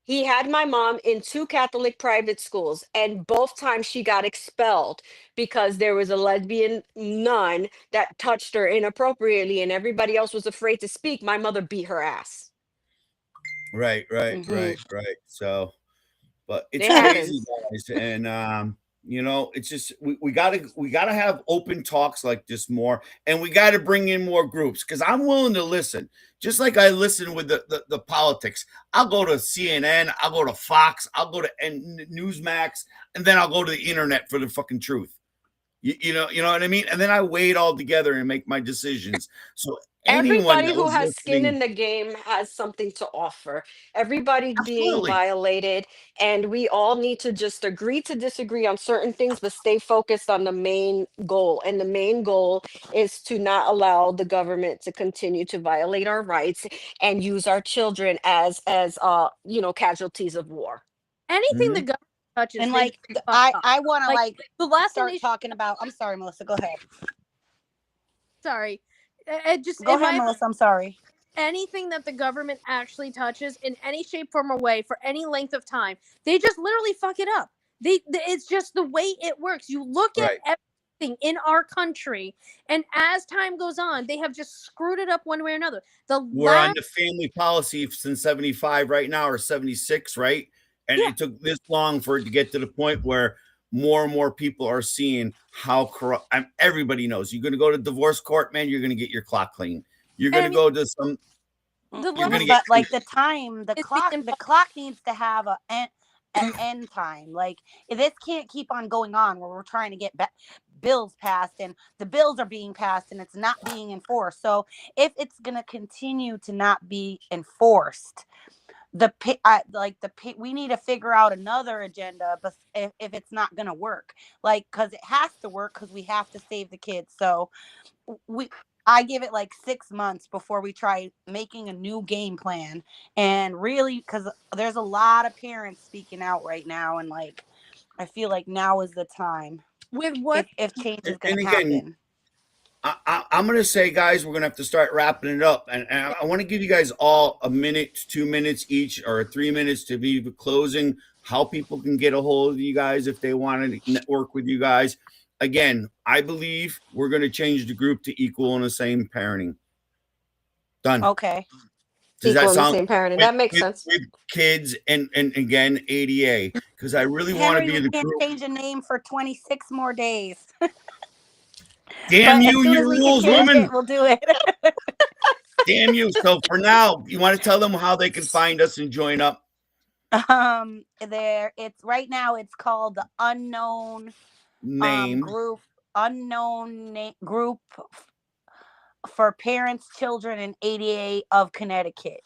[SPEAKER 7] He had my mom in two Catholic private schools, and both times she got expelled because there was a lesbian nun that touched her inappropriately, and everybody else was afraid to speak. My mother beat her ass.
[SPEAKER 5] right, right,
[SPEAKER 9] Hmm.
[SPEAKER 5] right, right. So but it's
[SPEAKER 7] It
[SPEAKER 5] crazy,
[SPEAKER 7] happens.
[SPEAKER 5] guys. And it's just we gotta have open talks like this more, and we gotta bring in more groups because I'm willing to listen. Just like I listen with the politics. I'll go to CNN, I'll go to Fox, I'll go to Newsmax, and then I'll go to the internet for the fucking truth. You know what I mean? And then I weigh it all together and make my decisions. So anyone
[SPEAKER 7] Everybody
[SPEAKER 5] that
[SPEAKER 7] who
[SPEAKER 5] was
[SPEAKER 7] has skin
[SPEAKER 5] listening,
[SPEAKER 7] in the game has something to offer. Everybody's being
[SPEAKER 5] absolutely.
[SPEAKER 7] violated, and we all need to just agree to disagree on certain things, but stay focused on the main goal. And the main goal is to not allow the government to continue to violate our rights and use our children as casualties of war.
[SPEAKER 6] anything the
[SPEAKER 5] Mhm.
[SPEAKER 6] government touches,
[SPEAKER 9] And
[SPEAKER 6] they
[SPEAKER 9] like
[SPEAKER 6] just fuck up.
[SPEAKER 9] I want to
[SPEAKER 6] Like
[SPEAKER 9] like
[SPEAKER 6] the last
[SPEAKER 9] start
[SPEAKER 6] initiative.
[SPEAKER 9] talking about. I'm sorry, Melissa. Go ahead.
[SPEAKER 6] Sorry, it just
[SPEAKER 9] Go
[SPEAKER 6] in
[SPEAKER 9] ahead,
[SPEAKER 6] my
[SPEAKER 9] Melissa. I'm sorry.
[SPEAKER 6] anything that the government actually touches in any shape, form, or way for any length of time, they just literally fuck it up. It's just the way it works. You look at
[SPEAKER 5] Right.
[SPEAKER 6] everything in our country, and as time goes on, they have just screwed it up one way or another. The
[SPEAKER 5] We're on
[SPEAKER 6] last,
[SPEAKER 5] the family policy since 75 right now, or 76, right? And
[SPEAKER 6] yeah,
[SPEAKER 5] it took this long for it to get to the point where more and more people are seeing how corrupt. Everybody knows you're going to go to divorce court, man. You're going to get your clock clean. You're going to
[SPEAKER 6] and
[SPEAKER 5] go to some.
[SPEAKER 6] the
[SPEAKER 5] You're going to
[SPEAKER 6] last
[SPEAKER 5] get
[SPEAKER 9] But like the time,
[SPEAKER 6] is being
[SPEAKER 9] the
[SPEAKER 6] involved.
[SPEAKER 9] clock needs to have an end time. Like this can't keep on going on where we're trying to get bills passed and the bills are being passed and it's not being enforced. So if it's gonna continue to not be enforced, we need to figure out another agenda. But if it's not gonna work, like because it has to work because we have to save the kids. So we I give it like 6 months before we try making a new game plan and really because there's a lot of parents speaking out right now and like I feel like now is the time
[SPEAKER 6] With what
[SPEAKER 9] if change is going
[SPEAKER 5] and
[SPEAKER 9] to
[SPEAKER 5] again,
[SPEAKER 9] happen.
[SPEAKER 5] I'm going to say, guys, we're going to have to start wrapping it up. And I want to give you guys all a minute, 2 minutes each, or 3 minutes to be closing, how people can get a hold of you guys if they want to network with you guys. again, I believe we're going to change the group to equal and the same parenting. Done.
[SPEAKER 9] Okay.
[SPEAKER 5] Does that
[SPEAKER 7] Equal in the
[SPEAKER 5] sound
[SPEAKER 7] same parenting.
[SPEAKER 5] with,
[SPEAKER 7] That makes
[SPEAKER 5] with,
[SPEAKER 7] sense.
[SPEAKER 5] with kids and again ADA? Because I really want to
[SPEAKER 9] Henry,
[SPEAKER 5] be
[SPEAKER 9] we
[SPEAKER 5] the
[SPEAKER 9] can't
[SPEAKER 5] group.
[SPEAKER 9] change a name for 26 more days.
[SPEAKER 5] Damn
[SPEAKER 9] But as
[SPEAKER 5] you,
[SPEAKER 9] soon
[SPEAKER 5] your
[SPEAKER 9] as we can
[SPEAKER 5] rules,
[SPEAKER 9] change
[SPEAKER 5] woman.
[SPEAKER 9] it, we'll do it.
[SPEAKER 5] Damn you. So for now, you want to tell them how they can find us and join up?
[SPEAKER 9] It's right now it's called the unknown
[SPEAKER 5] Name.
[SPEAKER 9] group, group for parents, children, and ADA of Connecticut.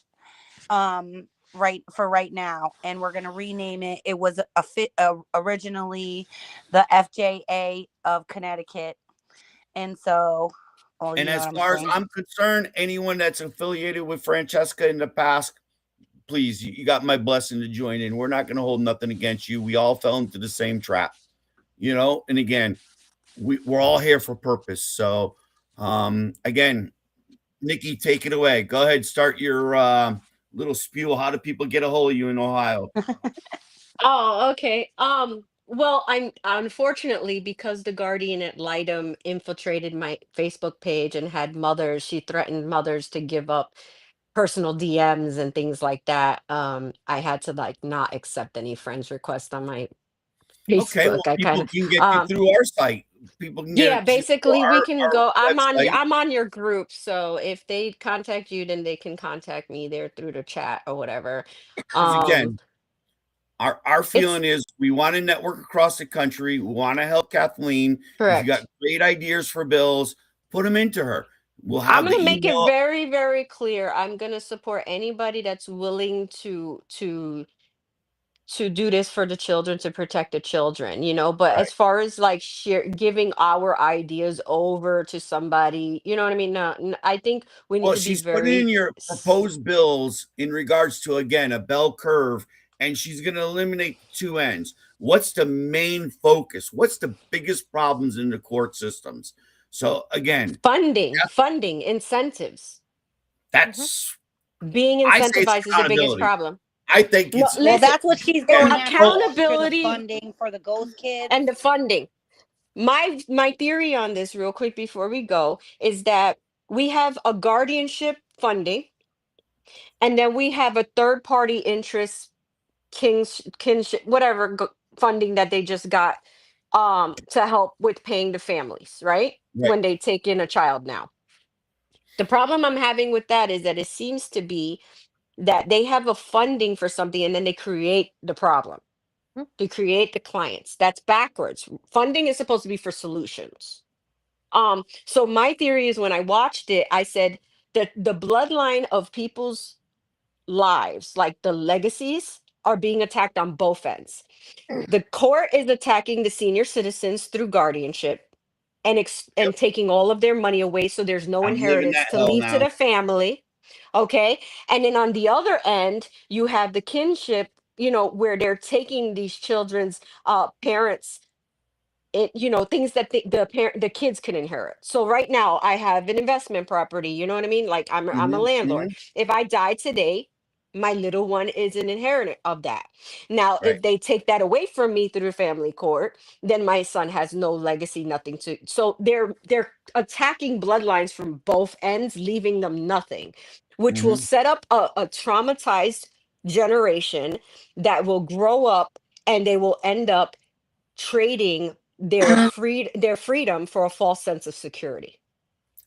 [SPEAKER 9] Right now, and we're gonna rename it. It was originally the FJA of Connecticut, and so, well,
[SPEAKER 5] And
[SPEAKER 9] you know
[SPEAKER 5] as
[SPEAKER 9] what I'm
[SPEAKER 5] far as
[SPEAKER 9] saying.
[SPEAKER 5] I'm concerned, anyone that's affiliated with Francesca in the past, please, you got my blessing to join in. We're not going to hold nothing against you. We all fell into the same trap, you know. And again, we're all here for purpose. So, again, Nikki, take it away. Go ahead, start your little spiel. How do people get a hold of you in Ohio?
[SPEAKER 7] Oh, okay. Well, I'm unfortunately, because the Guardian at Litem infiltrated my Facebook page and had mothers, she threatened mothers to give up personal DMs and things like that. I had to like not accept any friends requests on my
[SPEAKER 5] Okay, well,
[SPEAKER 7] Facebook. I kind
[SPEAKER 5] people
[SPEAKER 7] of
[SPEAKER 5] can get you through our site. People can
[SPEAKER 7] yeah,
[SPEAKER 5] get you through
[SPEAKER 7] basically we can
[SPEAKER 5] our
[SPEAKER 7] go.
[SPEAKER 5] website.
[SPEAKER 7] I'm on your group, so if they contact you, then they can contact me there through the chat or whatever.
[SPEAKER 5] Because
[SPEAKER 7] Um,
[SPEAKER 5] again, our
[SPEAKER 7] it's
[SPEAKER 5] feeling is we want to network across the country. We want to help Kathleen. If you got
[SPEAKER 7] correct.
[SPEAKER 5] great ideas for bills, put them into her. We'll
[SPEAKER 7] I'm
[SPEAKER 5] have the
[SPEAKER 7] gonna make it
[SPEAKER 5] email.
[SPEAKER 7] very, very clear. I'm gonna support anybody that's willing to do this for the children, to protect the children, you know. But
[SPEAKER 5] Right.
[SPEAKER 7] as far as like giving our ideas over to somebody, you know what I mean? No, I think we need
[SPEAKER 5] Well,
[SPEAKER 7] to be
[SPEAKER 5] she's putting in
[SPEAKER 7] very
[SPEAKER 5] your proposed bills in regards to, again, a bell curve, and she's going to eliminate two ends. What's the main focus? What's the biggest problems in the court systems? So, again,
[SPEAKER 7] funding, incentives.
[SPEAKER 6] Mhm.
[SPEAKER 5] that's,
[SPEAKER 7] Being
[SPEAKER 5] I say it's
[SPEAKER 7] incentivized is the biggest
[SPEAKER 5] accountability.
[SPEAKER 7] problem.
[SPEAKER 5] I think
[SPEAKER 7] No,
[SPEAKER 5] it's,
[SPEAKER 9] Well,
[SPEAKER 7] listen,
[SPEAKER 9] that's what she's
[SPEAKER 7] it,
[SPEAKER 9] going after,
[SPEAKER 5] well,
[SPEAKER 9] after the
[SPEAKER 7] accountability
[SPEAKER 9] funding for the ghost kids.
[SPEAKER 7] and the funding. My theory on this, real quick before we go, is that we have a guardianship funding, and then we have a third party interest kinship whatever funding that they just got to help with paying the families, right,
[SPEAKER 5] right.
[SPEAKER 7] when they take in a child. Now the problem I'm having with that is that it seems to be that they have a funding for something and then they create the problem,
[SPEAKER 6] Mhm.
[SPEAKER 7] to create the clients. That's backwards. Funding is supposed to be for solutions. So my theory is, when I watched it, I said that the bloodline of people's lives, like the legacies, are being attacked on both ends. The court is attacking the senior citizens through guardianship and
[SPEAKER 5] Yep.
[SPEAKER 7] and taking all of their money away, so there's no
[SPEAKER 5] I'm living
[SPEAKER 7] inheritance
[SPEAKER 5] that
[SPEAKER 7] to
[SPEAKER 5] hell
[SPEAKER 7] leave to
[SPEAKER 5] now.
[SPEAKER 7] the family. Okay? And then on the other end, you have the kinship, you know, where they're taking these children's parents, things that the kids can inherit. So right now I have an investment property, you know what I mean, like I'm a
[SPEAKER 5] Hmm.
[SPEAKER 7] landlord.
[SPEAKER 5] Hmm.
[SPEAKER 7] If I die today, my little one is an inheritor of that. Now
[SPEAKER 5] Right.
[SPEAKER 7] if they take that away from me through family court, then my son has no legacy, nothing to. So they're attacking bloodlines from both ends, leaving them nothing, which will
[SPEAKER 5] Hmm.
[SPEAKER 7] set up a traumatized generation that will grow up, and they will end up trading their freedom for a false sense of security.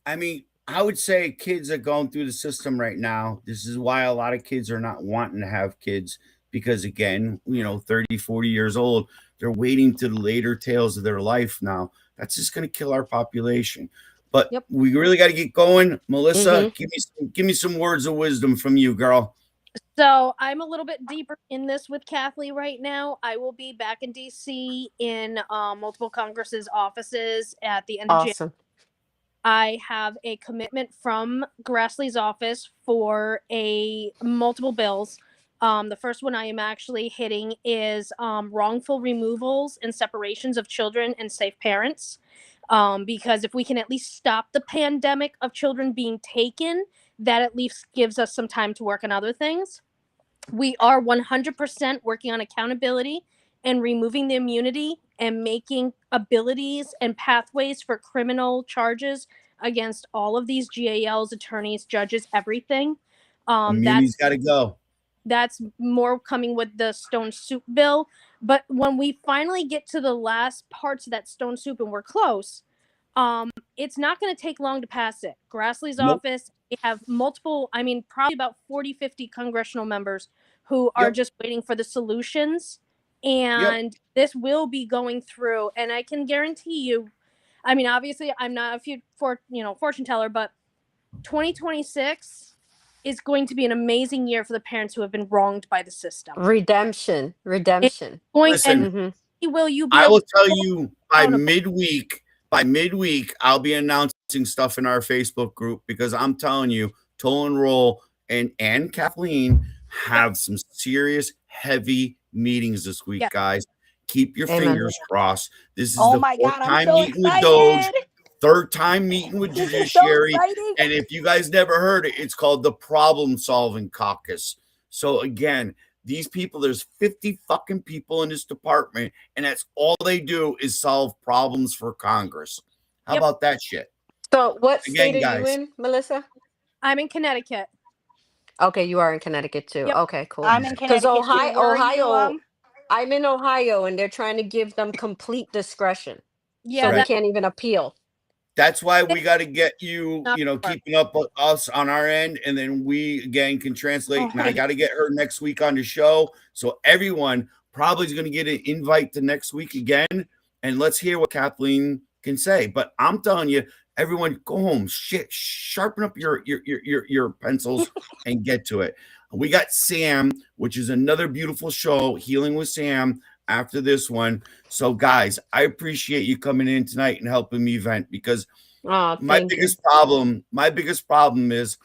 [SPEAKER 5] I mean, I would say kids are going through the system right now. This is why a lot of kids are not wanting to have kids because, again, 30, 40 years old, they're waiting to the later tales of their life now. That's just going to kill our population. But
[SPEAKER 6] Yep.
[SPEAKER 5] we really got to get going. Melissa,
[SPEAKER 7] Hmm.
[SPEAKER 5] give me some words of wisdom from you, girl.
[SPEAKER 6] So I'm a little bit deeper in this with Kathleen right now. I will be back in DC in multiple Congress's offices at the end of January.
[SPEAKER 7] Awesome.
[SPEAKER 6] I have a commitment from Grassley's office for a multiple bills. The first one I am actually hitting is wrongful removals and separations of children and safe parents. Because if we can at least stop the pandemic of children being taken, that at least gives us some time to work on other things. We are 100% working on accountability and removing the immunity and making abilities and pathways for criminal charges against all of these GALs, attorneys, judges, everything.
[SPEAKER 5] Immunity's got to go.
[SPEAKER 6] That's more coming with the stone soup bill. But when we finally get to the last parts of that stone soup and we're close, it's not going to take long to pass it. Grassley's office, we have multiple, I mean, probably about 40, 50 congressional members who are just waiting for the solutions. And this will be going through. And I can guarantee you, I mean, obviously, I'm not a fortune teller, but 2026 is going to be an amazing year for the parents who have been wronged by the system.
[SPEAKER 7] Redemption.
[SPEAKER 5] Listen,
[SPEAKER 6] will you be
[SPEAKER 5] I
[SPEAKER 6] able
[SPEAKER 5] will
[SPEAKER 6] to
[SPEAKER 5] tell you by
[SPEAKER 6] accountable?
[SPEAKER 5] midweek, I'll be announcing stuff in our Facebook group because I'm telling you, Toll and Roll and Kathleen have some serious heavy meetings this week, guys. Keep your fingers crossed. This is the fourth time meeting with Doge, third time meeting with Judiciary. And if you guys never heard it, it's called the Problem Solving Caucus. So again, these people, there's 50 fucking people in this department, and that's all they do is solve problems for Congress. How about that shit?
[SPEAKER 7] So what state are you in, Melissa?
[SPEAKER 6] I'm in Connecticut.
[SPEAKER 7] Okay, you are in Connecticut too.
[SPEAKER 6] Yep.
[SPEAKER 7] Okay, cool.
[SPEAKER 9] I'm in
[SPEAKER 7] Because
[SPEAKER 9] Connecticut.
[SPEAKER 7] Ohio, I'm in Ohio, and they're trying to give them complete discretion.
[SPEAKER 6] Yeah,
[SPEAKER 7] so we can't even appeal.
[SPEAKER 5] That's why we got to get you, keeping up with us on our end. And then we, again, can translate. And I got to get her next week on the show. So everyone probably is going to get an invite to next week again. And let's hear what Kathleen can say. But I'm telling you, everyone, go home, sharpen up your pencils and get to it. We got Sam, which is another beautiful show, Healing with Sam, after this one. So guys, I appreciate you coming in tonight and helping me vent because my biggest problem is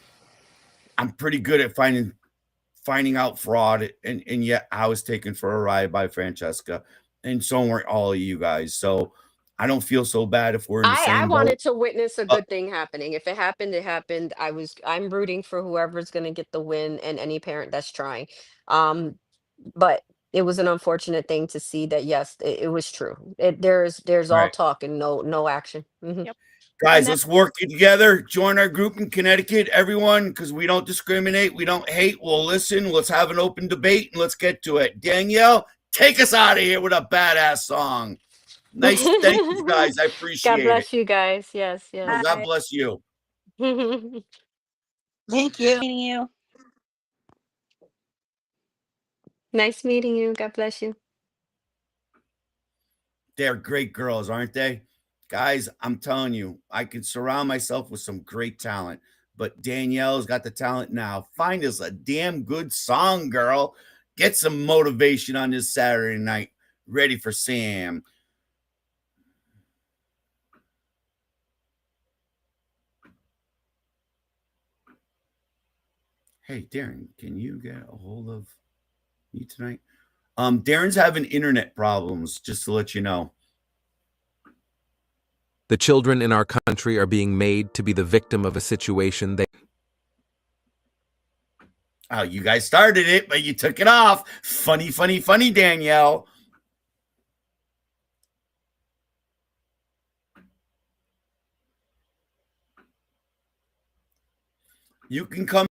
[SPEAKER 5] I'm pretty good at finding out fraud, and yet I was taken for a ride by Francesca, and so weren't all of you guys. So I don't feel so bad if we're in the same boat.
[SPEAKER 7] I wanted to witness a good thing happening. If it happened, it happened. I'm rooting for whoever's going to get the win and any parent that's trying. But it was an unfortunate thing to see that. Yes, it was true. There's all talk and no action.
[SPEAKER 5] Guys, let's work it together. Join our group in Connecticut, everyone, because we don't discriminate. We don't hate. We'll listen. Let's have an open debate and let's get to it. Danielle, take us out of here with a badass song. Nice. Thank you, guys. I appreciate it.
[SPEAKER 7] God bless you guys. Yes.
[SPEAKER 5] Well, God bless you.
[SPEAKER 9] Thank you. Meeting you.
[SPEAKER 7] Nice meeting you. God bless you.
[SPEAKER 5] They're great girls, aren't they? Guys, I'm telling you, I can surround myself with some great talent, but Danielle's got the talent now. Find us a damn good song, girl. Get some motivation on this Saturday night. Ready for Sam. Hey, Darren, can you get a hold of me tonight? Darren's having internet problems, just to let you know.
[SPEAKER 2] The children in our country are being made to be the victim of a situation they...
[SPEAKER 5] Oh, you guys started it, but you took it off. Funny, funny, funny, Danielle. You can come.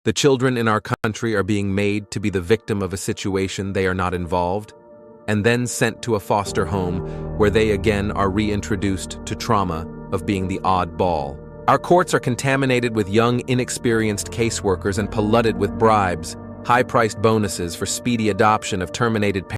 [SPEAKER 2] The children in our country are being made to be the victim of a situation they are not involved, and then sent to a foster home where they again are reintroduced to trauma of being the odd ball. Our courts are contaminated with young, inexperienced caseworkers and polluted with bribes, high-priced bonuses for speedy adoption of terminated parents.